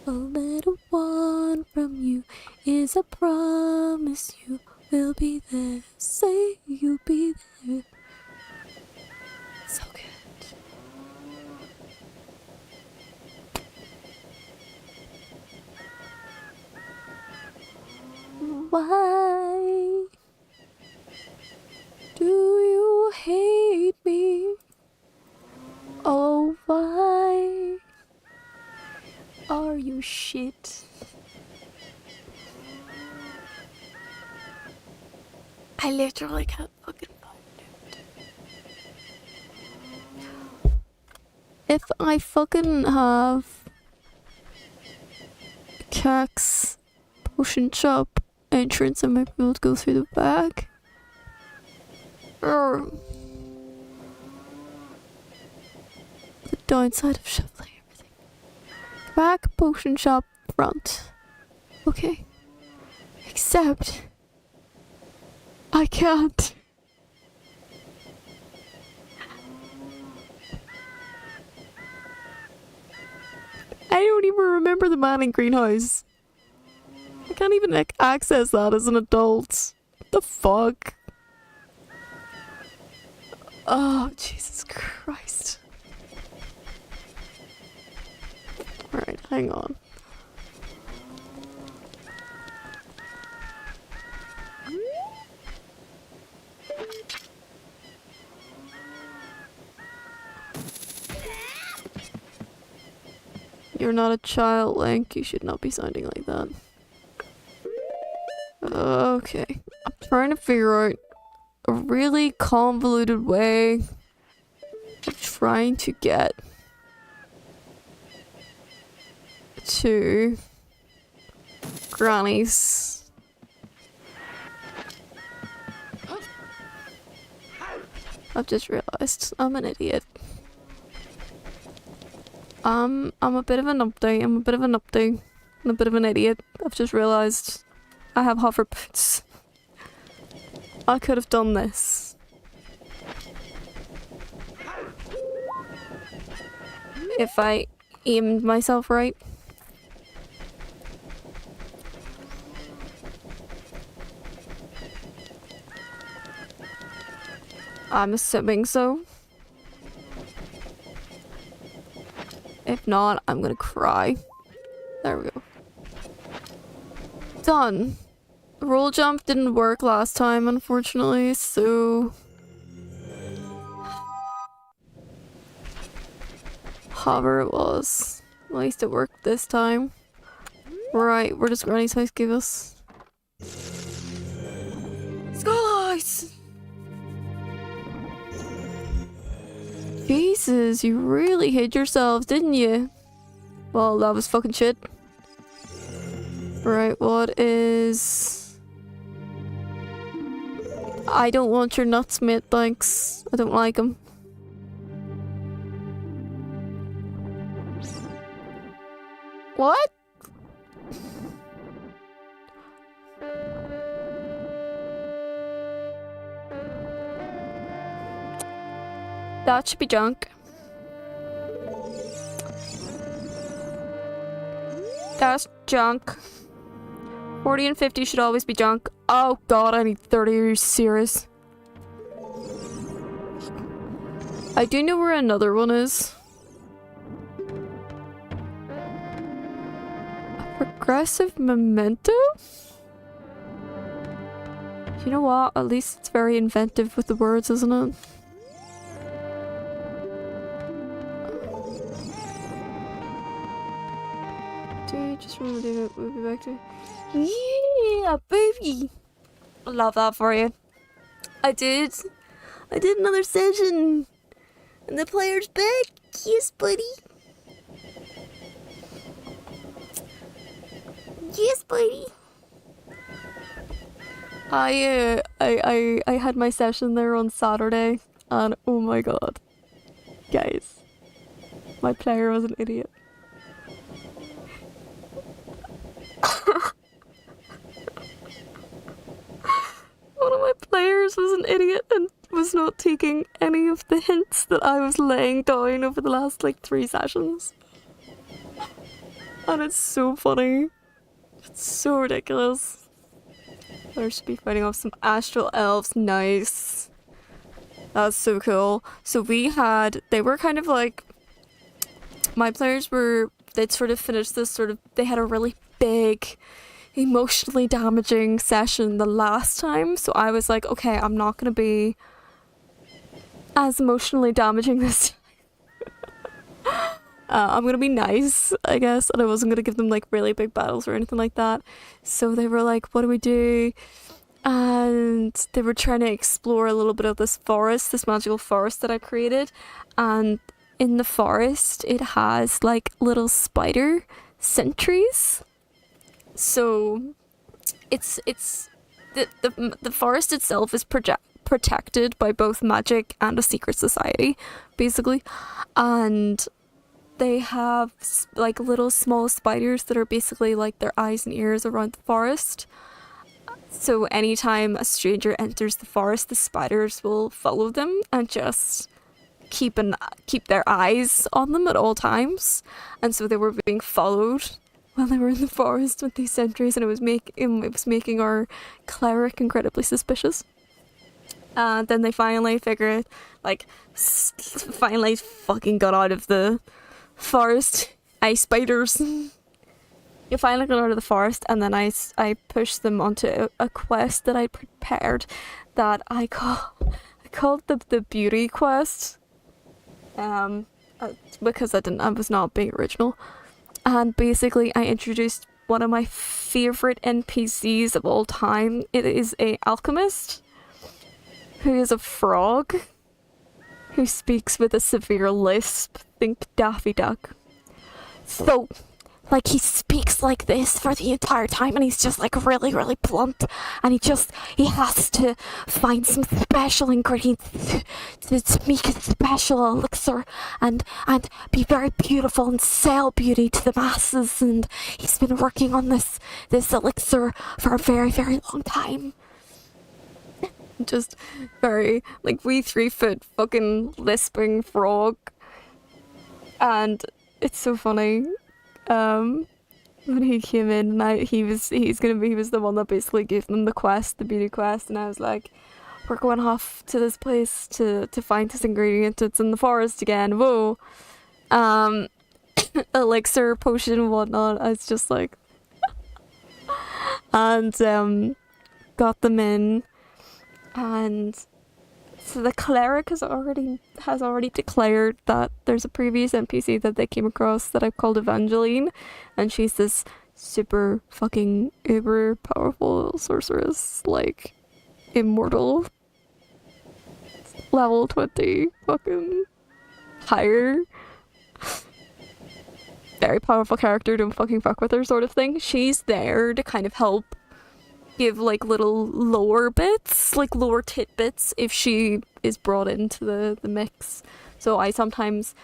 All that I want from you is a promise you will be there. Say you'll be there. So good. Why do you hate me? Oh, why are you shit? I literally can't fucking find it. If I fucking have Cax potion shop entrance, I might be able to go through the back. Or the downside of shoveling everything. Back, potion shop, front. Okay. Except I can't. I don't even remember the man in greenhouse. I can't even access that as an adult. What the fuck? Oh, Jesus Christ. Alright, hang on. You're not a child, Link. You should not be sounding like that. Okay. I'm trying to figure out a really convoluted way of trying to get to Granny's. I've just realized I'm an idiot. I'm a bit of an update. I'm a bit of an update. I'm a bit of an idiot. I've just realized I have hover boots. I could have done this. If I aimed myself right. I'm assuming so. If not, I'm gonna cry. There we go. Done. The roll jump didn't work last time, unfortunately, so... hover it was. At least it worked this time. Right, where does Granny's house give us? Schoolhouse! Jesus, you really hid yourselves, didn't you? Well, that was fucking shit. Right, what is... I don't want your nuts, mate, thanks. I don't like them. What? That should be junk. That's junk. 40 and 50 should always be junk. Oh god, I need 30. Are you serious? I do know where another one is. A progressive memento? You know what? At least it's very inventive with the words, isn't it? Just remember to move it back to... Yeah, baby! I love that for you. I did another session. And the player's back. Yes, buddy. Yes, buddy. I had my session there on Saturday, and oh my god, guys, my player was an idiot. One of my players was an idiot and was not taking any of the hints that I was laying down over the last like 3 sessions. And it's so funny. It's so ridiculous. I should be fighting off some astral elves. Nice. That's so cool. So they were kind of like, my players they'd sort of finished this they had a really big, emotionally damaging session the last time. So I was like, okay, I'm not going to be as emotionally damaging this time. I'm gonna be nice, I guess, and I wasn't gonna give them like really big battles or anything like that. So they were like, what do we do? And they were trying to explore a little bit of this forest, this magical forest that I created. And in the forest, it has like little spider sentries. So it's the forest itself is protected by both magic and a secret society, basically. And they have like little small spiders that are basically like their eyes and ears around the forest. So anytime a stranger enters the forest, the spiders will follow them and just keep their eyes on them at all times. And so they were being followed while they were in the forest with these sentries, and it was making our cleric incredibly suspicious. And then they finally figured, finally fucking got out of the forest. Ice spiders. You finally got out of the forest, and then I pushed them onto a quest that I prepared that I called the beauty quest. Because I was not being original. And basically I introduced one of my favorite NPCs of all time. It is a alchemist who is a frog who speaks with a severe lisp. Think Daffy Duck. So, like, he speaks like this for the entire time, and he's just like really, really blunt, and he has to find some special ingredients to make a special elixir and be very beautiful and sell beauty to the masses. And he's been working on this elixir for a very, very long time. Just very like wee 3-foot fucking lisping frog. And it's so funny. When he came in, and he was the one that basically gave them the quest, the beauty quest, and I was like, we're going off to this place to find this ingredient. It's in the forest again. Whoa. Elixir, potion, whatnot. I was just like, and got them in, and so the cleric has already declared that there's a previous NPC that they came across that I've called Evangeline, and she's this super fucking uber powerful sorceress, like immortal, level 20 fucking higher, very powerful character, don't fucking fuck with her sort of thing. She's there to kind of help give like little lore bits, like lore tidbits, if she is brought into the mix. So I sometimes,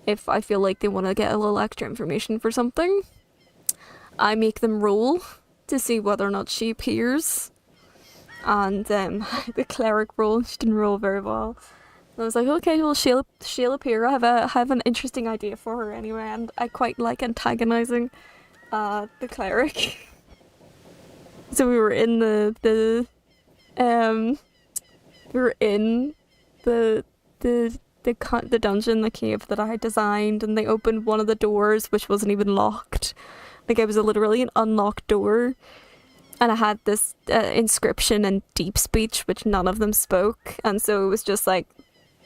if I feel like they want to get a little extra information for something, I make them roll to see whether or not she appears. And the cleric roll, she didn't roll very well. And I was like, okay, well she'll appear. I have an interesting idea for her anyway, and I quite like antagonizing the cleric. So we were in the dungeon, the cave that I had designed, and they opened one of the doors, which wasn't even locked. Like, it was literally an unlocked door, and I had this inscription in deep speech, which none of them spoke, and so it was just like,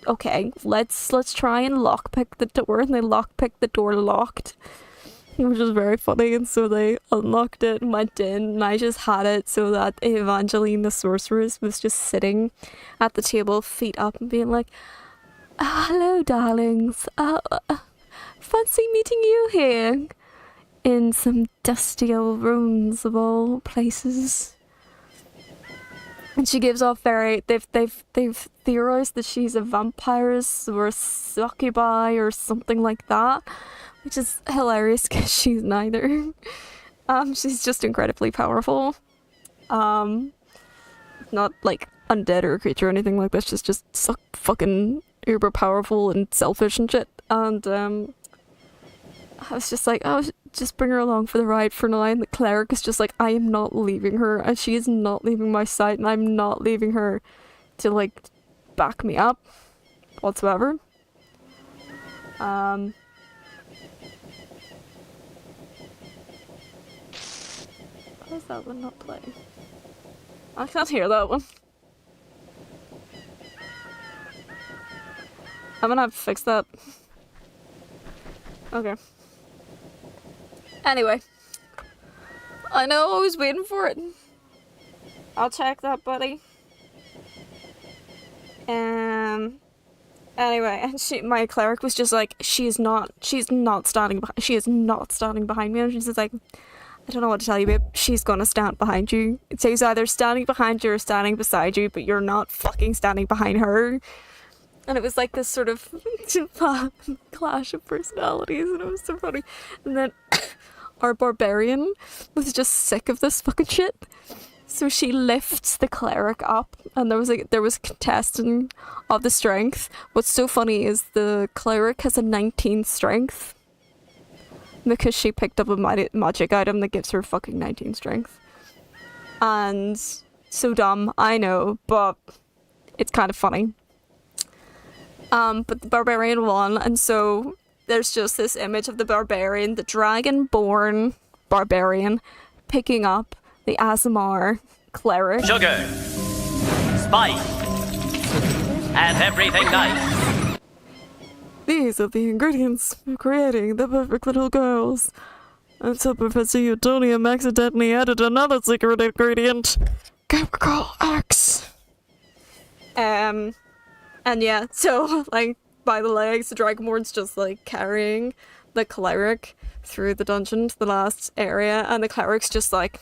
okay, let's try and lockpick the door, and they lockpicked the door locked. which is very funny. And so they unlocked it and went in, and I just had it so that Evangeline the sorceress was just sitting at the table, feet up, and being like, hello, darlings. Fancy meeting you here in some dusty old ruins of all places. And she gives off very. They've theorized that she's a vampiress or a succubi or something like that, which is hilarious because she's neither. She's just incredibly powerful. Not like undead or a creature or anything like this. She's just fucking uber powerful and selfish and shit. And I was just like, oh, just bring her along for the ride for now. And the cleric is just like, I am not leaving her, and she is not leaving my sight, and I'm not leaving her to like back me up whatsoever. Why is that one not playing? I can't hear that one. I'm gonna have to fix that. Okay. Anyway. I know, I was waiting for it. I'll check that, buddy. Anyway, and my cleric was just like, she is not standing behind me. And she's just like, I don't know what to tell you, babe. She's gonna stand behind you. It says either standing behind you or standing beside you, but you're not fucking standing behind her. And it was like this sort of clash of personalities, and it was so funny. And then our barbarian was just sick of this fucking shit. So she lifts the cleric up, and there was a contestant of the strength. What's so funny is the cleric has a 19 strength because she picked up a magic item that gives her fucking 19 strength. And so dumb, I know, but it's kind of funny. But the barbarian won, and so there's just this image of the barbarian, the dragon-born barbarian, picking up the Azamar cleric. Sugar, spice, and everything nice. These are the ingredients for creating the perfect little girls. Until Professor Utonium accidentally added another secret ingredient, Chemical X. And yeah, so, like, by the legs, the Dragonborn's just, like, carrying the cleric through the dungeon to the last area, and the cleric's just, like,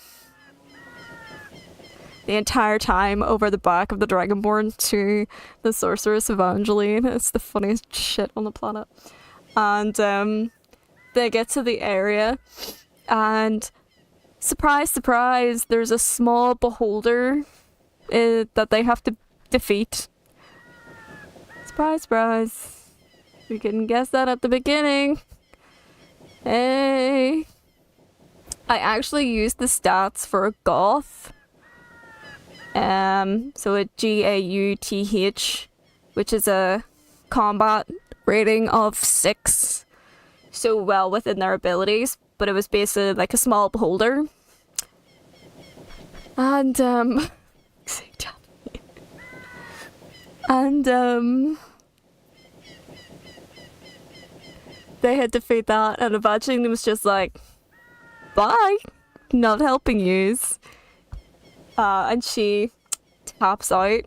the entire time over the back of the Dragonborn to the sorceress Evangeline. It's the funniest shit on the planet. And, they get to the area, and surprise, surprise, there's a small beholder that they have to defeat. Surprise, surprise. We couldn't guess that at the beginning. Hey. I actually used the stats for a goth. So a GAUTH, which is a combat rating of 6. So well within their abilities, but it was basically like a small beholder. And, they had to defeat that, and Evangeline was just like, bye, not helping yous. And she taps out,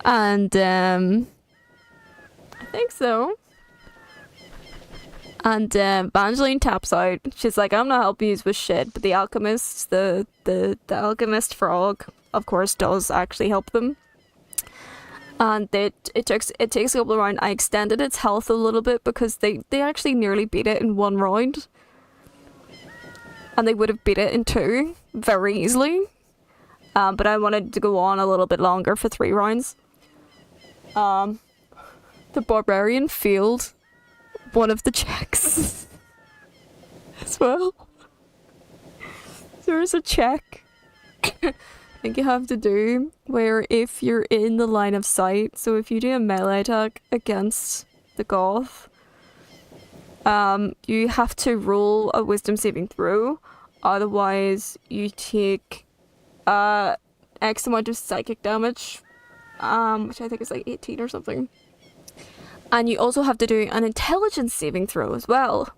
and I think so. And Evangeline taps out. She's like, I'm not helping yous with shit, but the alchemist, the alchemist frog, of course, does actually help them. And it takes a couple of rounds. I extended its health a little bit because they actually nearly beat it in 1 round. And they would have beat it in 2 very easily. But I wanted to go on a little bit longer for 3 rounds. The barbarian failed one of the checks as well. There's a check I think you have to do where if you're in the line of sight, so if you do a melee attack against the goth, you have to roll a wisdom saving throw, otherwise you take X amount of psychic damage, which I think is like 18 or something. And you also have to do an intelligence saving throw as well.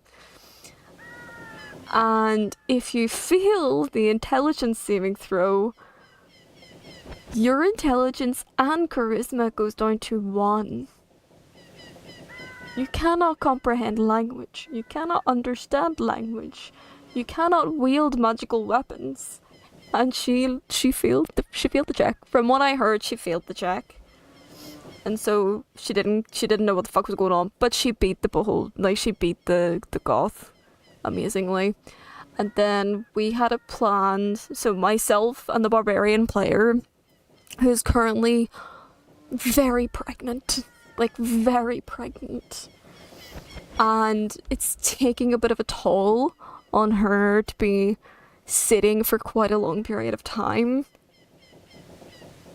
And if you fail the intelligence saving throw, your intelligence and charisma goes down to 1. You cannot comprehend language. You cannot understand language. You cannot wield magical weapons. And she failed the check. From what I heard, she failed the check. And so she didn't know what the fuck was going on, but she beat she beat the goth amazingly. And then we had a plan, so myself and the barbarian player, who's currently very pregnant, like very pregnant, and it's taking a bit of a toll on her to be sitting for quite a long period of time,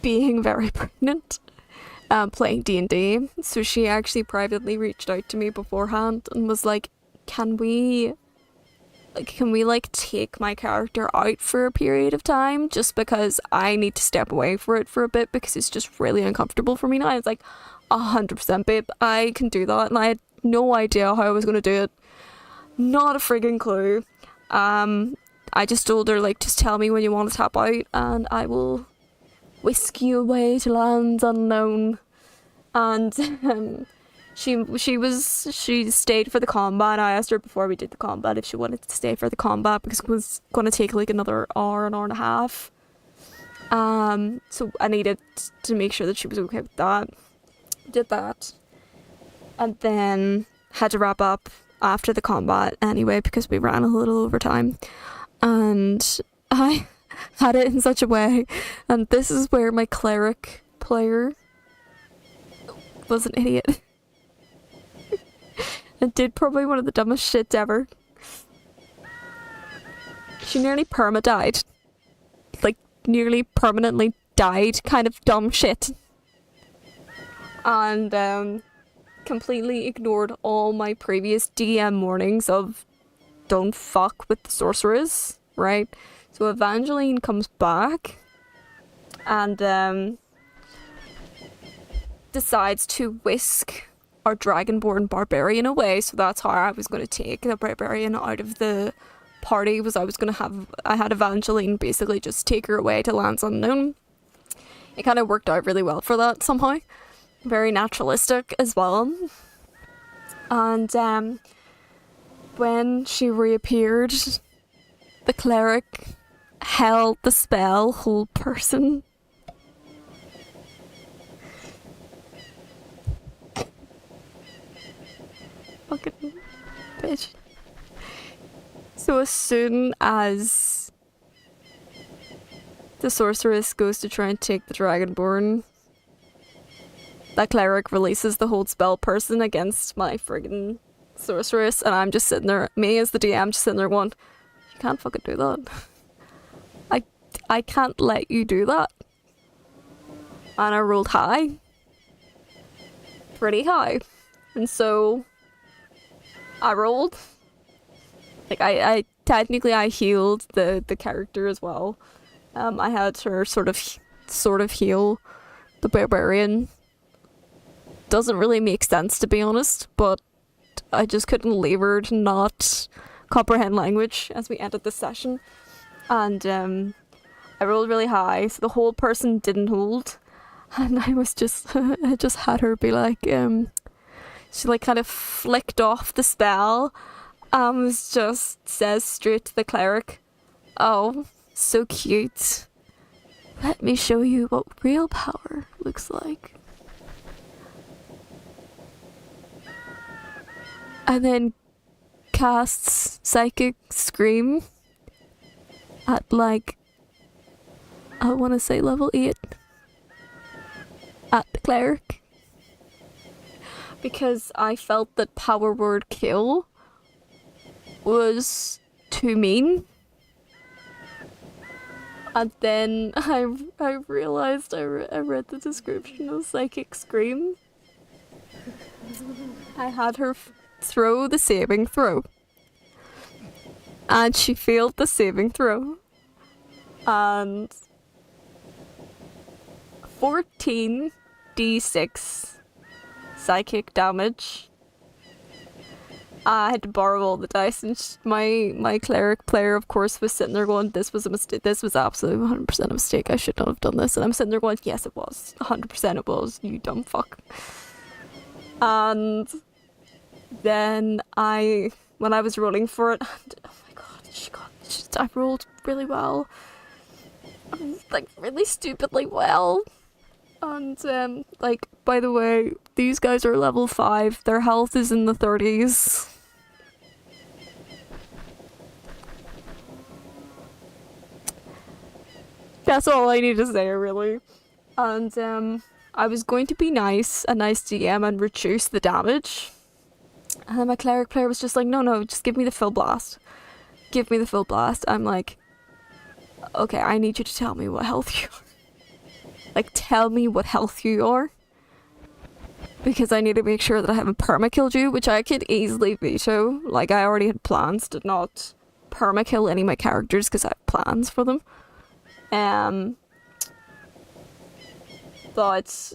being very pregnant, playing D&D. So she actually privately reached out to me beforehand and was like, can we take my character out for a period of time, just because I need to step away for it for a bit, because it's just really uncomfortable for me now. It's like 100%, babe, I can do that. And I had no idea how I was going to do it. Not a friggin' clue. I just told her, like, just tell me when you want to tap out and I will whisk you away to lands unknown. And she stayed for the combat. I asked her before we did the combat if she wanted to stay for the combat, because it was going to take like another hour and a half. So I needed to make sure that she was okay with that. Did that. And then had to wrap up after the combat anyway, because we ran a little over time. And I had it in such a way, and this is where my cleric player was an idiot. And did probably one of the dumbest shits ever. She nearly perma-died. Like, nearly permanently died kind of dumb shit. And, completely ignored all my previous DM warnings of don't fuck with the sorceress, right? So Evangeline comes back and, decides to whisk our dragonborn barbarian away. So that's how I was going to take the barbarian out of the party, was I had Evangeline basically just take her away to lands unknown. It kind of worked out really well for that somehow. Very naturalistic as well. And when she reappeared, the cleric held the spell hold person. Fucking bitch. So as soon as the sorceress goes to try and take the dragonborn, that cleric releases the hold spell person against my friggin' sorceress, and I'm just sitting there, me as the DM, just sitting there going, you can't fucking do that. I can't let you do that. And I rolled high. Pretty high. And so I rolled. Like, I technically I healed the character as well. I had her sort of heal the barbarian. Doesn't really make sense, to be honest, but I just couldn't leave her to not comprehend language as we ended the session. And I rolled really high, so the whole person didn't hold. And I was just, I just had her be like, she like kind of flicked off the spell and was just says straight to the cleric, oh, so cute. Let me show you what real power looks like. And then casts Psychic Scream at like, I want to say level 8 at the cleric. Because I felt that power word kill was too mean. And then I realized I read the description of Psychic Scream. I had her throw the saving throw. And she failed the saving throw. And 14d6 psychic damage I had to borrow all the dice, and my cleric player, of course, was sitting there going, "This was a mistake. This was absolutely 100% a mistake. I should not have done this." And I'm sitting there going, "Yes, it was. 100% it was. You dumb fuck." And then when I was rolling for it, and, oh my god, I rolled really well, like really stupidly well. And like, by the way, these guys are level 5. Their health is in the 30s. That's all I need to say, really. And I was going to be nice, a nice DM, and reduce the damage. And then my cleric player was just like, no, just give me the full blast. Give me the full blast. I'm like, okay, I need you to tell me what health you are. Like, tell me what health you are. Because I need to make sure that I haven't perma-killed you, which I could easily veto. Like, I already had plans to not perma-kill any of my characters because I have plans for them. But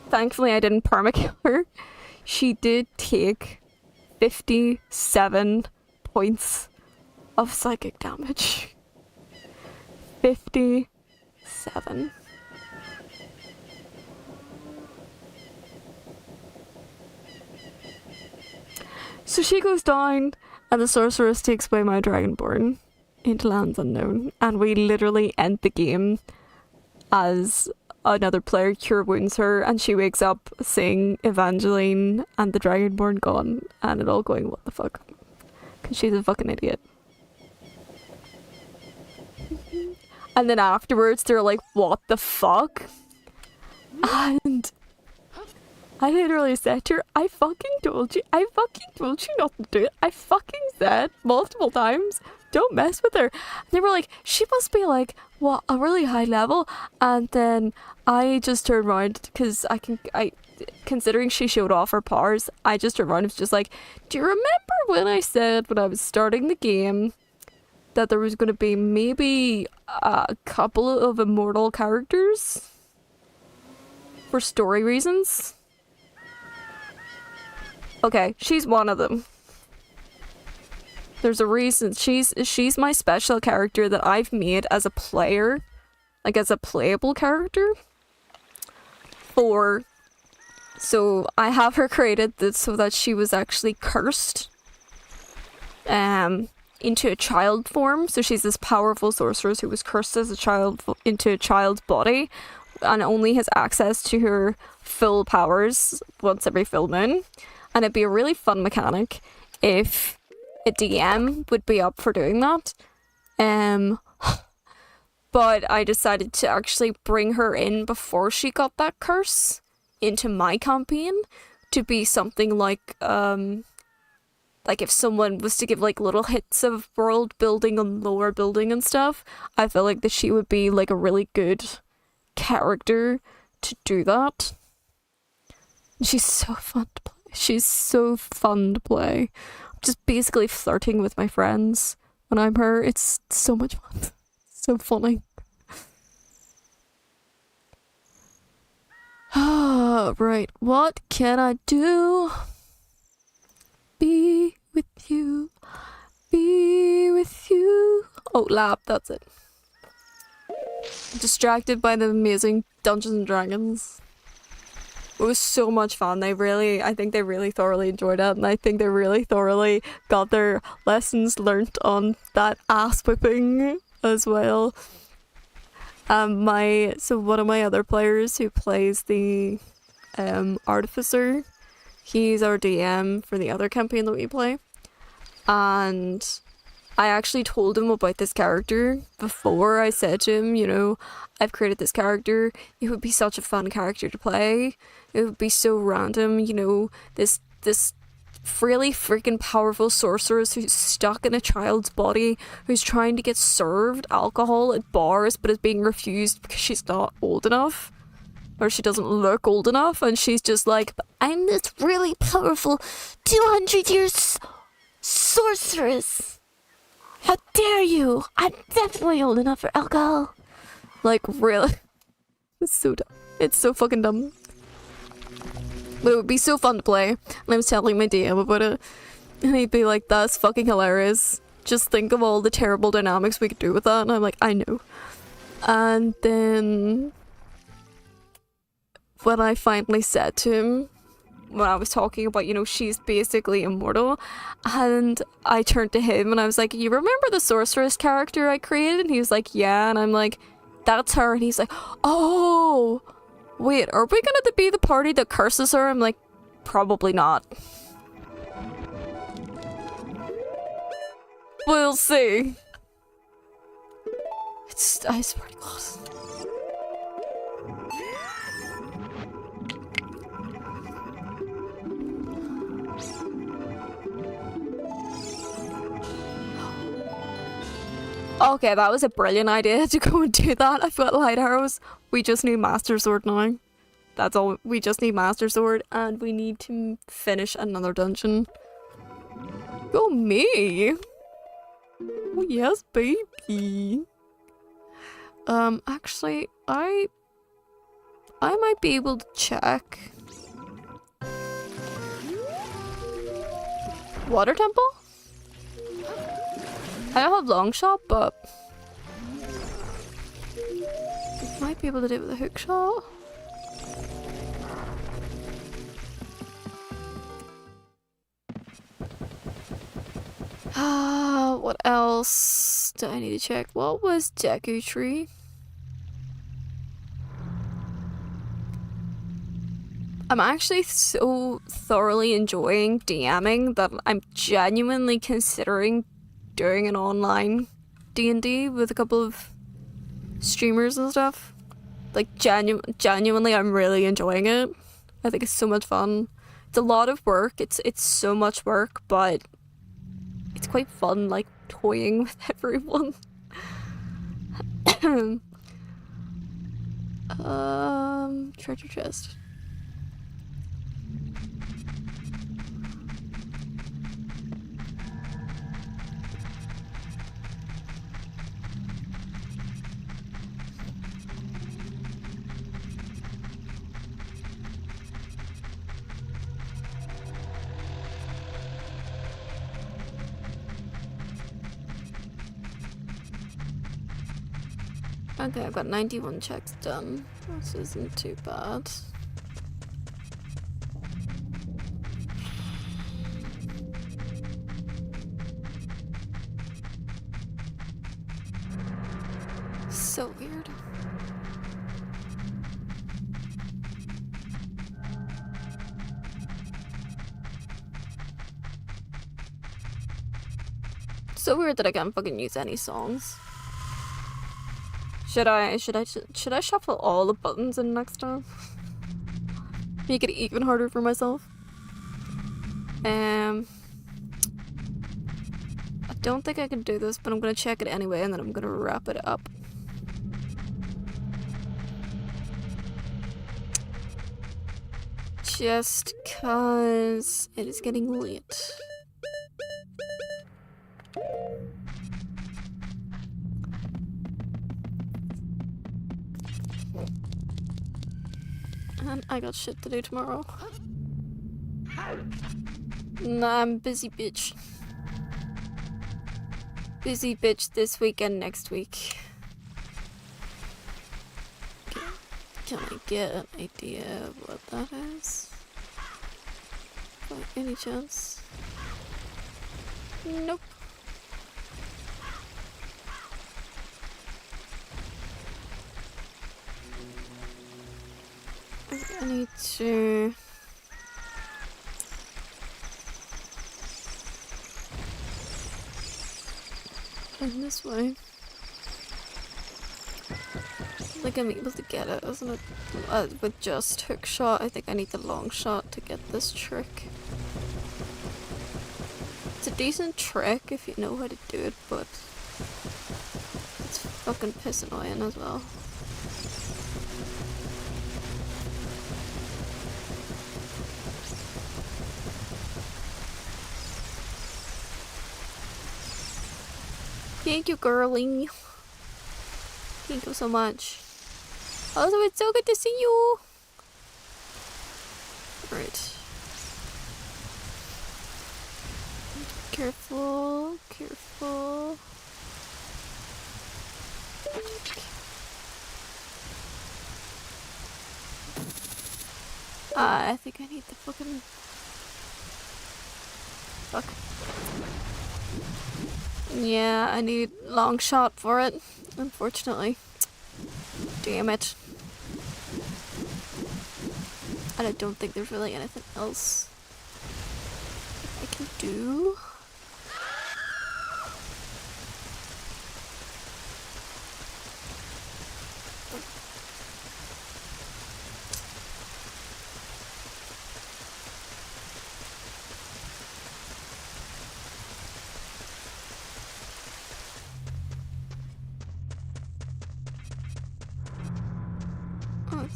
thankfully I didn't perma-kill her. She did take 57 points of psychic damage. 57. So she goes down, and the sorceress takes away my dragonborn into lands unknown, and we literally end the game as another player cure wounds her, and she wakes up seeing Evangeline and the dragonborn gone, and it all going, what the fuck? Because she's a fucking idiot. And then afterwards, they're like, what the fuck? And I literally said to her, I fucking told you not to do it. I fucking said multiple times, don't mess with her. And they were like, she must be like, what, a really high level? And then I just turned around, because considering she showed off her powers, I just turned around and was just like, do you remember when I said when I was starting the game that there was going to be maybe a couple of immortal characters for story reasons? Okay, she's one of them. There's a reason. She's my special character that I've made as a player, like as a playable character. So I have her created so that she was actually cursed into a child form. So she's this powerful sorceress who was cursed as a child into a child's body, and only has access to her full powers once every full moon. And it'd be a really fun mechanic if a DM would be up for doing that. But I decided to actually bring her in before she got that curse into my campaign to be something like if someone was to give like little hits of world building and lore building and stuff, I feel like that she would be like a really good character to do that. She's so fun to play. She's so fun to play. I'm just basically flirting with my friends when I'm her. It's so much fun. So funny. Right. What can I do? Be with you. Be with you. Oh, lab. That's it. Distracted by the amazing Dungeons and Dragons. It was so much fun. I think they really thoroughly enjoyed it, and I think they really thoroughly got their lessons learnt on that ass whipping as well. One of my other players who plays the artificer, he's our DM for the other campaign that we play, and I actually told him about this character before. I said to him, you know, I've created this character. It would be such a fun character to play. It would be so random, you know, this really freaking powerful sorceress who's stuck in a child's body, who's trying to get served alcohol at bars but is being refused because she's not old enough. Or she doesn't look old enough, and she's just like, I'm this really powerful 200 years sorceress. How dare you? I'm definitely old enough for alcohol. Like, really? It's so dumb. It's so fucking dumb. But it would be so fun to play. And I was telling my DM about it. And he'd be like, that's fucking hilarious. Just think of all the terrible dynamics we could do with that. And I'm like, I know. And then when I finally said to him, when I was talking about, you know, she's basically immortal, and I turned to him and I was like, you remember the sorceress character I created? And he was like, yeah. And I'm like, that's her. And he's like, oh, wait, are we gonna be the party that curses her? I'm like, probably not. We'll see. I swear to God. Okay, that was a brilliant idea to go and do that. I've got light arrows. We just need Master Sword now. That's all. We just need Master Sword, and we need to finish another dungeon. Go me! Oh yes, baby. Actually, I might be able to check. Water Temple? I don't have long shot, but I might be able to do it with a hook shot. What else do I need to check? What was Deku Tree? I'm actually so thoroughly enjoying DMing that I'm genuinely considering doing an online D&D with a couple of streamers and stuff. Like, genuinely, I'm really enjoying it. I think it's so much fun. It's a lot of work. It's so much work, but it's quite fun, like, toying with everyone. Treasure chest. Okay, I've got 91 checks done. This isn't too bad. So weird. So weird that I can't fucking use any songs. Should I shuffle all the buttons in next time? Make it even harder for myself. I don't think I can do this, but I'm gonna check it anyway, and then I'm gonna wrap it up. Just cause it is getting late. And I got shit to do tomorrow. Nah, I'm busy bitch. Busy bitch this week and next week. Can I get an idea of what that is? By any chance? Nope. I need to... in this way. Like I'm able to get it, isn't it? With just hook shot, I think I need the long shot to get this trick. It's a decent trick if you know how to do it, but it's fucking piss annoying as well. Thank you, girlie. Thank you so much. Also, it's so good to see you. Right. Careful, careful. I think I need the fucking... Fuck. Yeah, I need long shot for it, unfortunately. Damn it. And I don't think there's really anything else I can do.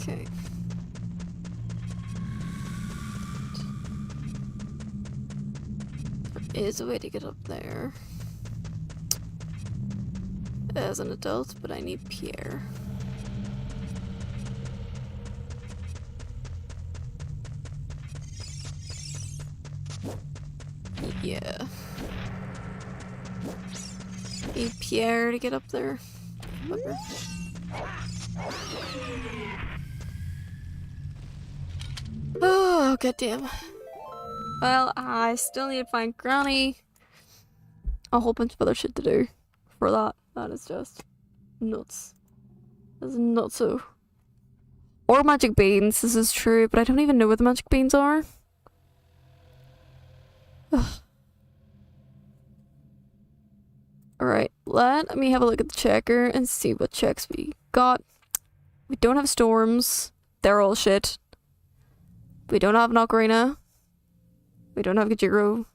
Okay. There is a way to get up there as an adult, but I need Pierre. Yeah. Need Pierre to get up there. Whatever. Oh, goddamn. Well, I still need to find Granny. A whole bunch of other shit to do for that. That is just nuts. That's nutso. Or magic beans, this is true, but I don't even know what the magic beans are. Alright, let me have a look at the checker and see what checks we got. We don't have storms. They're all shit. We don't have an ocarina. We don't have Gajiro.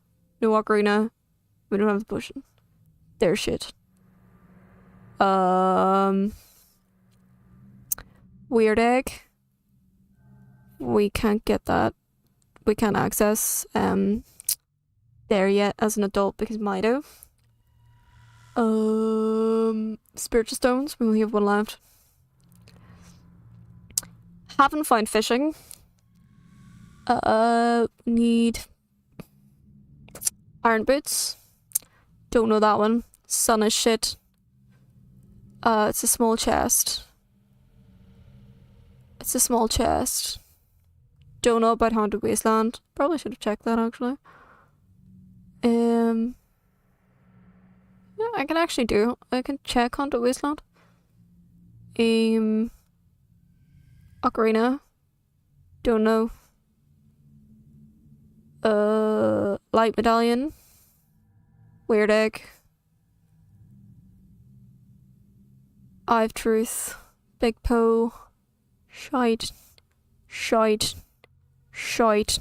No ocarina. We don't have the potion. They're shit. Weird egg. We can't get that. We can't access there yet as an adult because Mido. Spiritual stones. We only have one left. Haven't found fishing. Need iron boots. Don't know that one. Sun is shit. It's a small chest. It's a small chest. Don't know about Haunted Wasteland. Probably should have checked that actually. Yeah, I can actually do. I can check Haunted Wasteland. Ocarina. Don't know. Light medallion. Weird egg. Eye of Truth. Big Poe. Shite. Shite. Shite.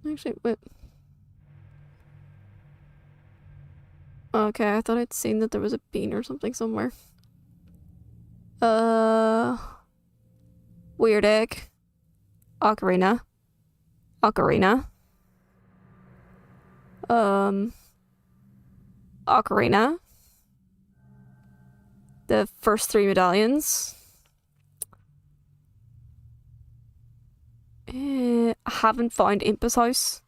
Actually, wait. Okay, I thought I'd seen that there was a bean or something somewhere. Weird egg. Ocarina. Ocarina. Ocarina. The first 3 medallions. I haven't found Impa's house.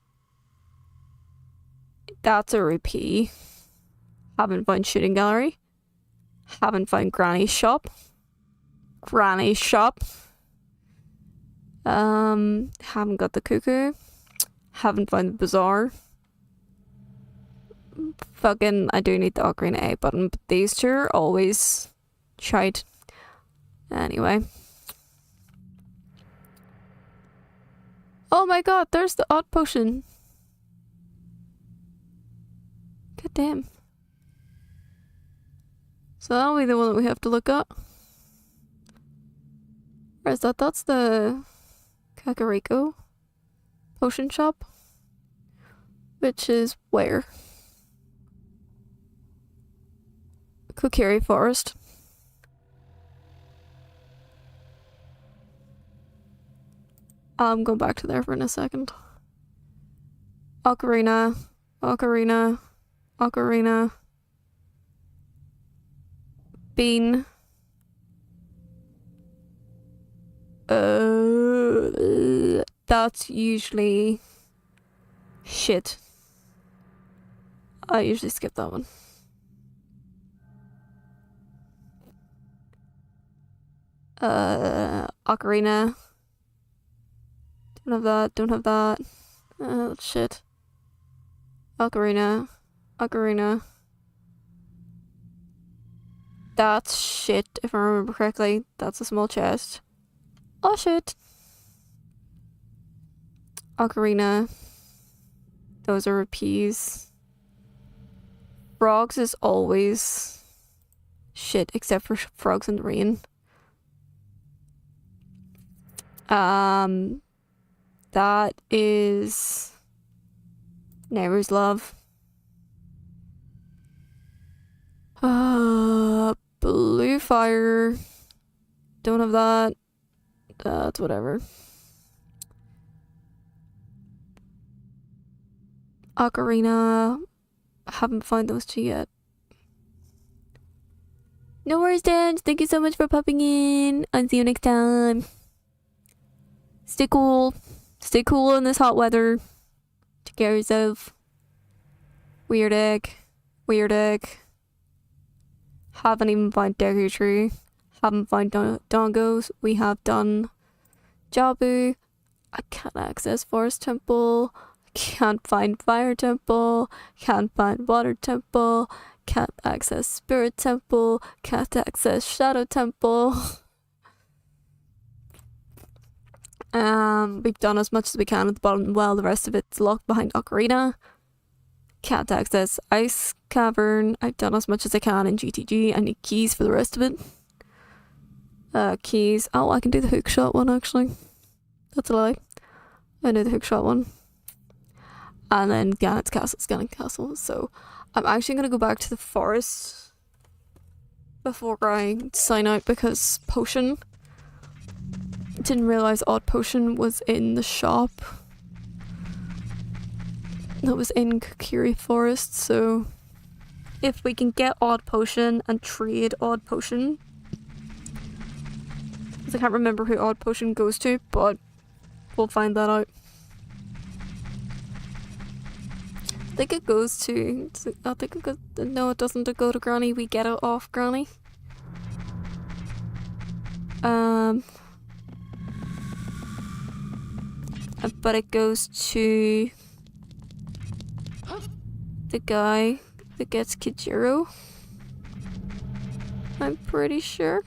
That's a rupee. Haven't found shooting gallery. Haven't found Granny's shop. Granny's shop. Haven't got the cuckoo. Haven't found the bazaar. Fucking, I do need the Ocarina A button, but these two are always shite. Anyway. Oh my god, there's the odd potion. God damn. So that'll be the one that we have to look up. Where is that? That's the Kakariko potion shop. Which is where? Kokiri Forest. I'm going back to there for in a second. Ocarina. Ocarina. Ocarina. Bean. That's usually shit. I usually skip that one. Ocarina. Don't have that, don't have that. Shit. Ocarina. Ocarina. That's shit, if I remember correctly. That's a small chest. Oh shit. Ocarina. Those are rupees. Frogs is always shit, except for frogs in the rain. That is Neighbor's Love. Blue Fire. Don't have that. That's whatever. Ocarina. Haven't found those two yet. No worries, Dan. Thank you so much for popping in. I'll see you next time. Stay cool. Stay cool in this hot weather. Take care of yourself. Weird egg. Weird egg. Haven't even found Deku Tree. Haven't found Dongos. We have done Jabu. I can't access Forest Temple. Can't find Fire Temple. Can't find Water Temple. Can't access Spirit Temple. Can't access Shadow Temple. We've done as much as we can at the bottom. Well, the rest of it's locked behind Ocarina. Can't access Ice Cavern. I've done as much as I can in GTG. I need keys for the rest of it. Keys. Oh, I can do the hookshot one actually. That's a lie. I know the hookshot one. And then Ganon's Castle, Scanning Castle. So I'm actually going to go back to the forest before I sign out because Potion. Didn't realise Odd Potion was in the shop. That was in Kokiri Forest, so if we can get Odd Potion and trade Odd Potion. Because I can't remember who Odd Potion goes to, but we'll find that out. I think it goes to... I think it goes... No, it doesn't go to Granny. We get it off Granny. But it goes to... the guy that gets Kijiro. I'm pretty sure.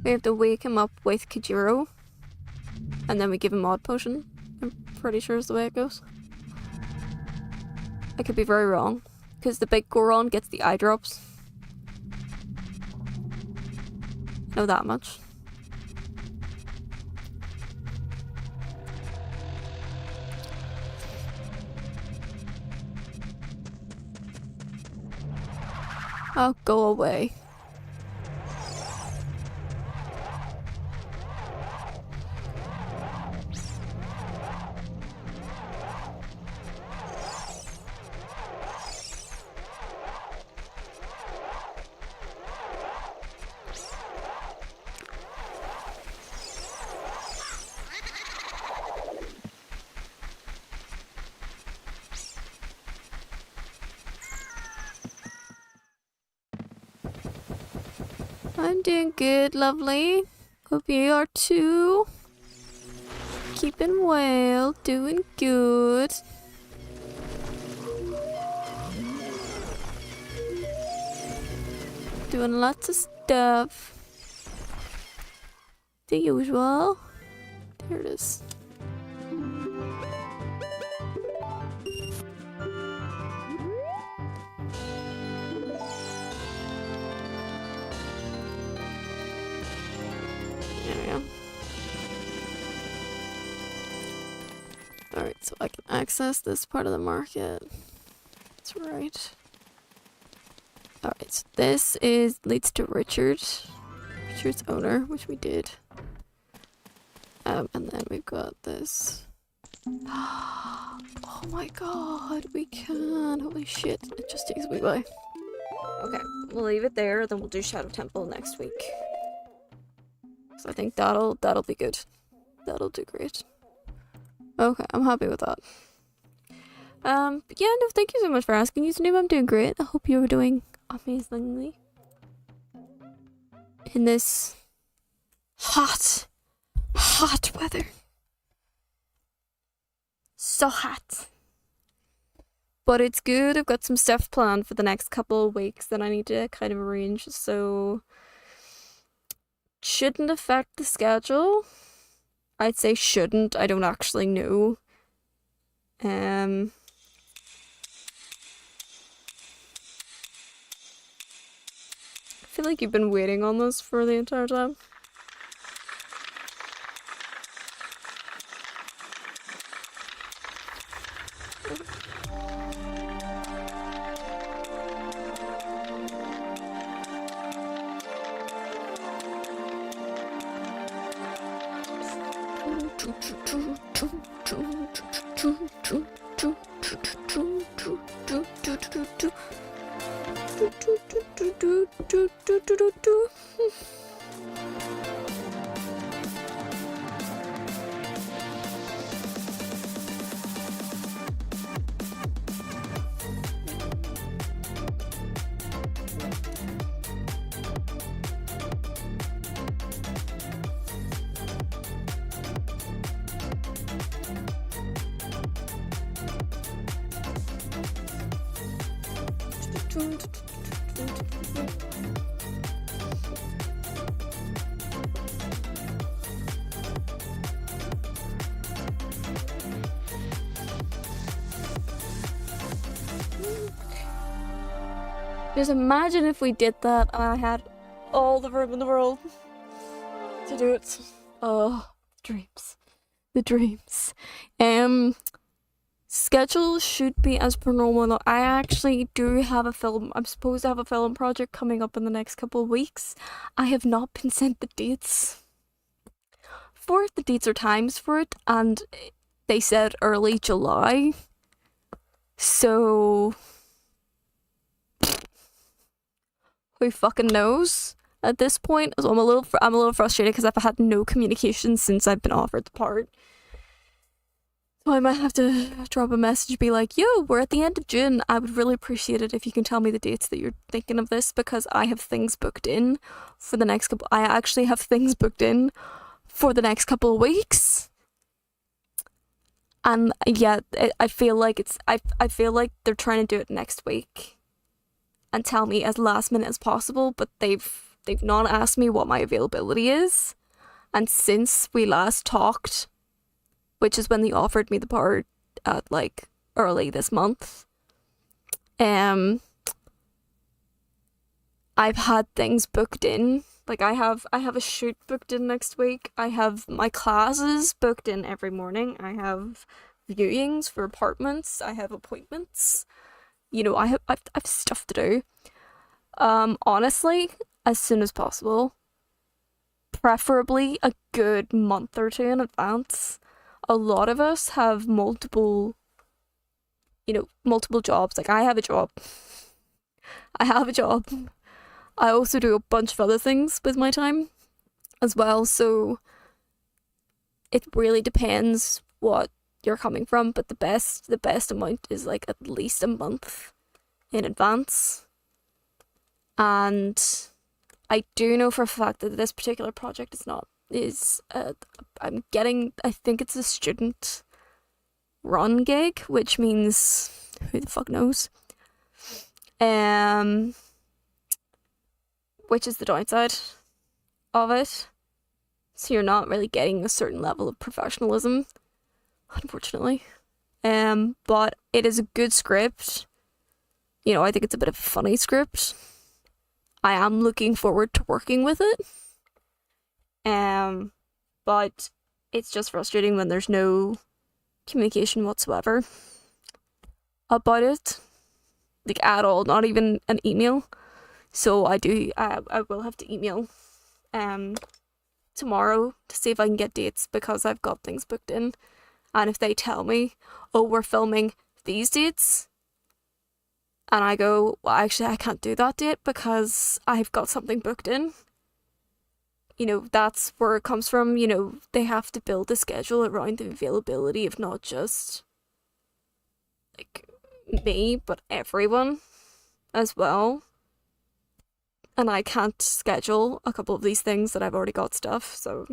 We have to wake him up with Kijiro. And then we give him Odd Potion. I'm pretty sure is the way it goes. I could be very wrong. Because the big Goron gets the eye drops. Know that much. Oh, go away. I'm doing good, lovely. Hope you are too. Keeping well, doing good. Doing lots of stuff. The usual. There it is. Alright, so I can access this part of the market. That's right. Alright, so this leads to Richard's owner, which we did. And then we've got this. Oh my god, we can. Holy shit, it just takes a wee while. Okay, we'll leave it there, then we'll do Shadow Temple next week. So I think that'll be good. That'll do great. Okay, I'm happy with that. But yeah, no, thank you so much for asking, username. I'm doing great. I hope you were doing amazingly. In this hot weather. So hot. But it's good. I've got some stuff planned for the next couple of weeks that I need to kind of arrange, so shouldn't affect the schedule. I'd say shouldn't. I don't actually know. I feel like you've been waiting on this for the entire time. Just imagine if we did that and I had all the room in the world to do it. Oh, dreams. The dreams. Schedule should be as per normal. Now, I actually do have a film. I'm supposed to have a film project coming up in the next couple of weeks. I have not been sent the dates for it, the dates or times for it, and they said early July. So who fucking knows at this point? So I'm a little frustrated because I've had no communication since I've been offered the part. So I might have to drop a message, be like, yo, we're at the end of June. I would really appreciate it if you can tell me the dates that you're thinking of this, because I have things booked in for the next couple. I actually have things booked in for the next couple of weeks. And yeah, I feel like I feel like they're trying to do it next week and tell me as last minute as possible, but they've not asked me what my availability is. And since we last talked, which is when they offered me the part at like early this month, I've had things booked in. Like I have a shoot booked in next week. I have my classes booked in every morning. I have viewings for apartments. I have appointments. You know, I've stuff to do. Honestly, as soon as possible. Preferably a good month or two in advance. A lot of us have multiple jobs. Like I have a job. I also do a bunch of other things with my time as well, so it really depends what you're coming from, but the best amount is like at least a month in advance. And I do know for a fact that this particular project I think it's a student run gig, which means who the fuck knows. Which is the downside of it. So you're not really getting a certain level of professionalism, unfortunately. But it is a good script. You know, I think it's a bit of a funny script. I am looking forward to working with it. But it's just frustrating when there's no communication whatsoever about it. Like at all, not even an email. So I will have to email to tomorrow to see if I can get dates because I've got things booked in. And if they tell me, oh, we're filming these dates, and I go, well, actually, I can't do that date because I've got something booked in. You know, that's where it comes from. You know, they have to build a schedule around the availability of not just like me, but everyone as well. And I can't schedule a couple of these things that I've already got stuff, so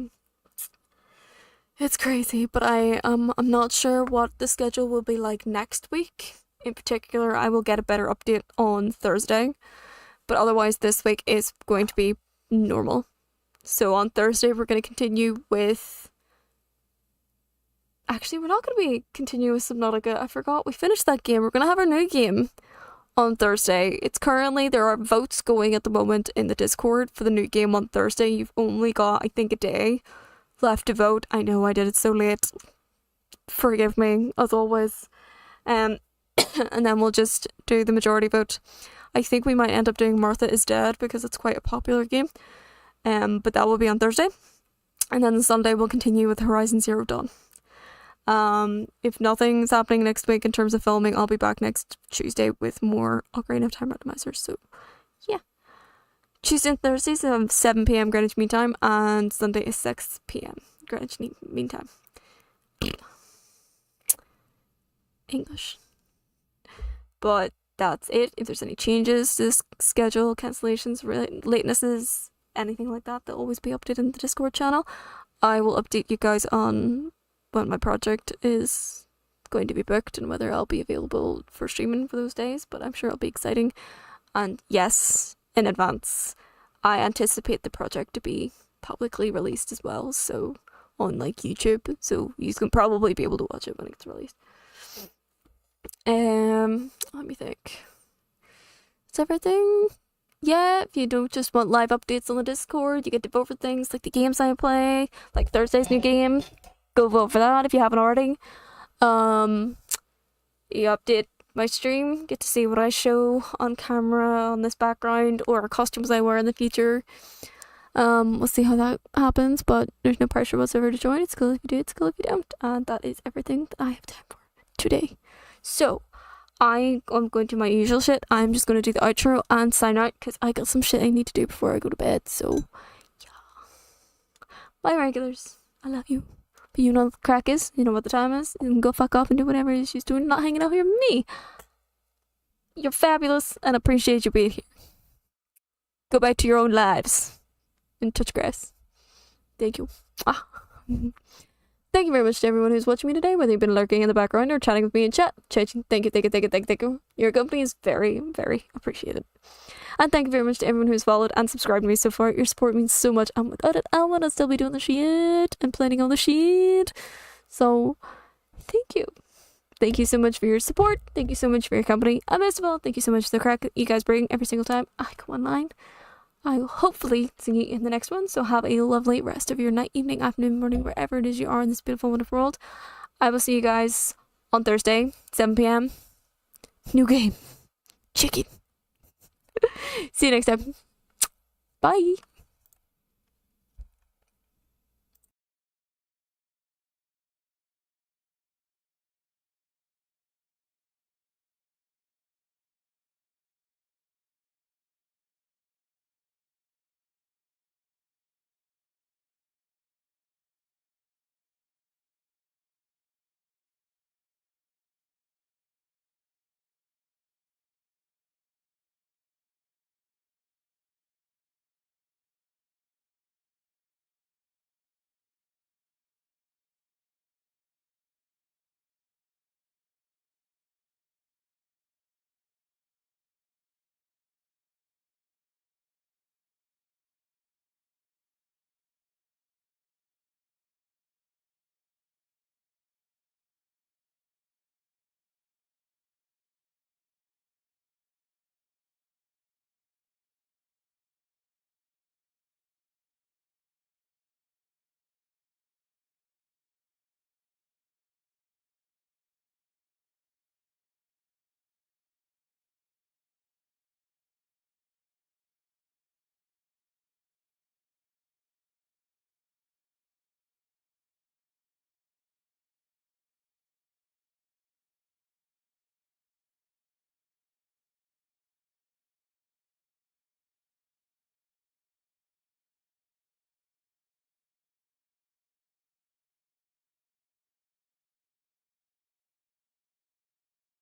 it's crazy. But I'm not sure what the schedule will be like next week. In particular, I will get a better update on Thursday, but otherwise this week is going to be normal. So on Thursday we're going to continue with... Actually, we're not going to be continuing with Subnautica. I forgot, we finished that game. We're going to have our new game on Thursday. It's currently, there are votes going at the moment in the Discord for the new game on Thursday. You've only got, I think, a day left to vote. I know I did it so late. Forgive me, as always. And then we'll just do the majority vote. I think we might end up doing Martha is Dead because it's quite a popular game. But that will be on Thursday. And then Sunday we'll continue with Horizon Zero Dawn. If nothing's happening next week in terms of filming, I'll be back next Tuesday with more Ocarina of Time randomizers. So, yeah. Tuesday and Thursdays 7 p.m. Greenwich Mean Time, and Sunday is 6 p.m. Greenwich Mean Time. English. But that's it. If there's any changes to this schedule, cancellations, latenesses, anything like that, they'll always be updated in the Discord channel. I will update you guys on when my project is going to be booked and whether I'll be available for streaming for those days, but I'm sure it'll be exciting. And yes, in advance, I anticipate the project to be publicly released as well, so on like YouTube, so you can probably be able to watch it when it's released. Let me think. Is everything? Yeah, if you don't just want live updates on the Discord, you get to vote for things like the games I play, like Thursday's new game. Go vote for that if you haven't already. You update my stream, get to see what I show on camera on this background or costumes I wear in the future. We'll see how that happens, but there's no pressure whatsoever to join. It's cool if you do, it's cool if you don't. And that is everything that I have time for today. So, I'm going to do my usual shit. I'm just going to do the outro and sign out because I got some shit I need to do before I go to bed. So, yeah. Bye, regulars. I love you. But you know what the crack is. You know what the time is. You can go fuck off and do whatever it is she's doing. Not hanging out here with me. You're fabulous and appreciate you being here. Go back to your own lives and touch grass. Thank you. Thank you very much to everyone who's watching me today, whether you've been lurking in the background or chatting with me in chat. Thank you. Your company is very, very appreciated. And thank you very much to everyone who's followed and subscribed to me so far. Your support means so much, and without it, I want to still be doing the shit and planning all the shit. So, thank you. Thank you so much for your support. Thank you so much for your company. And most of all, thank you so much for the crack that you guys bring every single time I go online. I will hopefully see you in the next one. So have a lovely rest of your night, evening, afternoon, morning, wherever it is you are in this beautiful, wonderful world. I will see you guys on Thursday, 7 p.m. New game. Chicken. See you next time. Bye.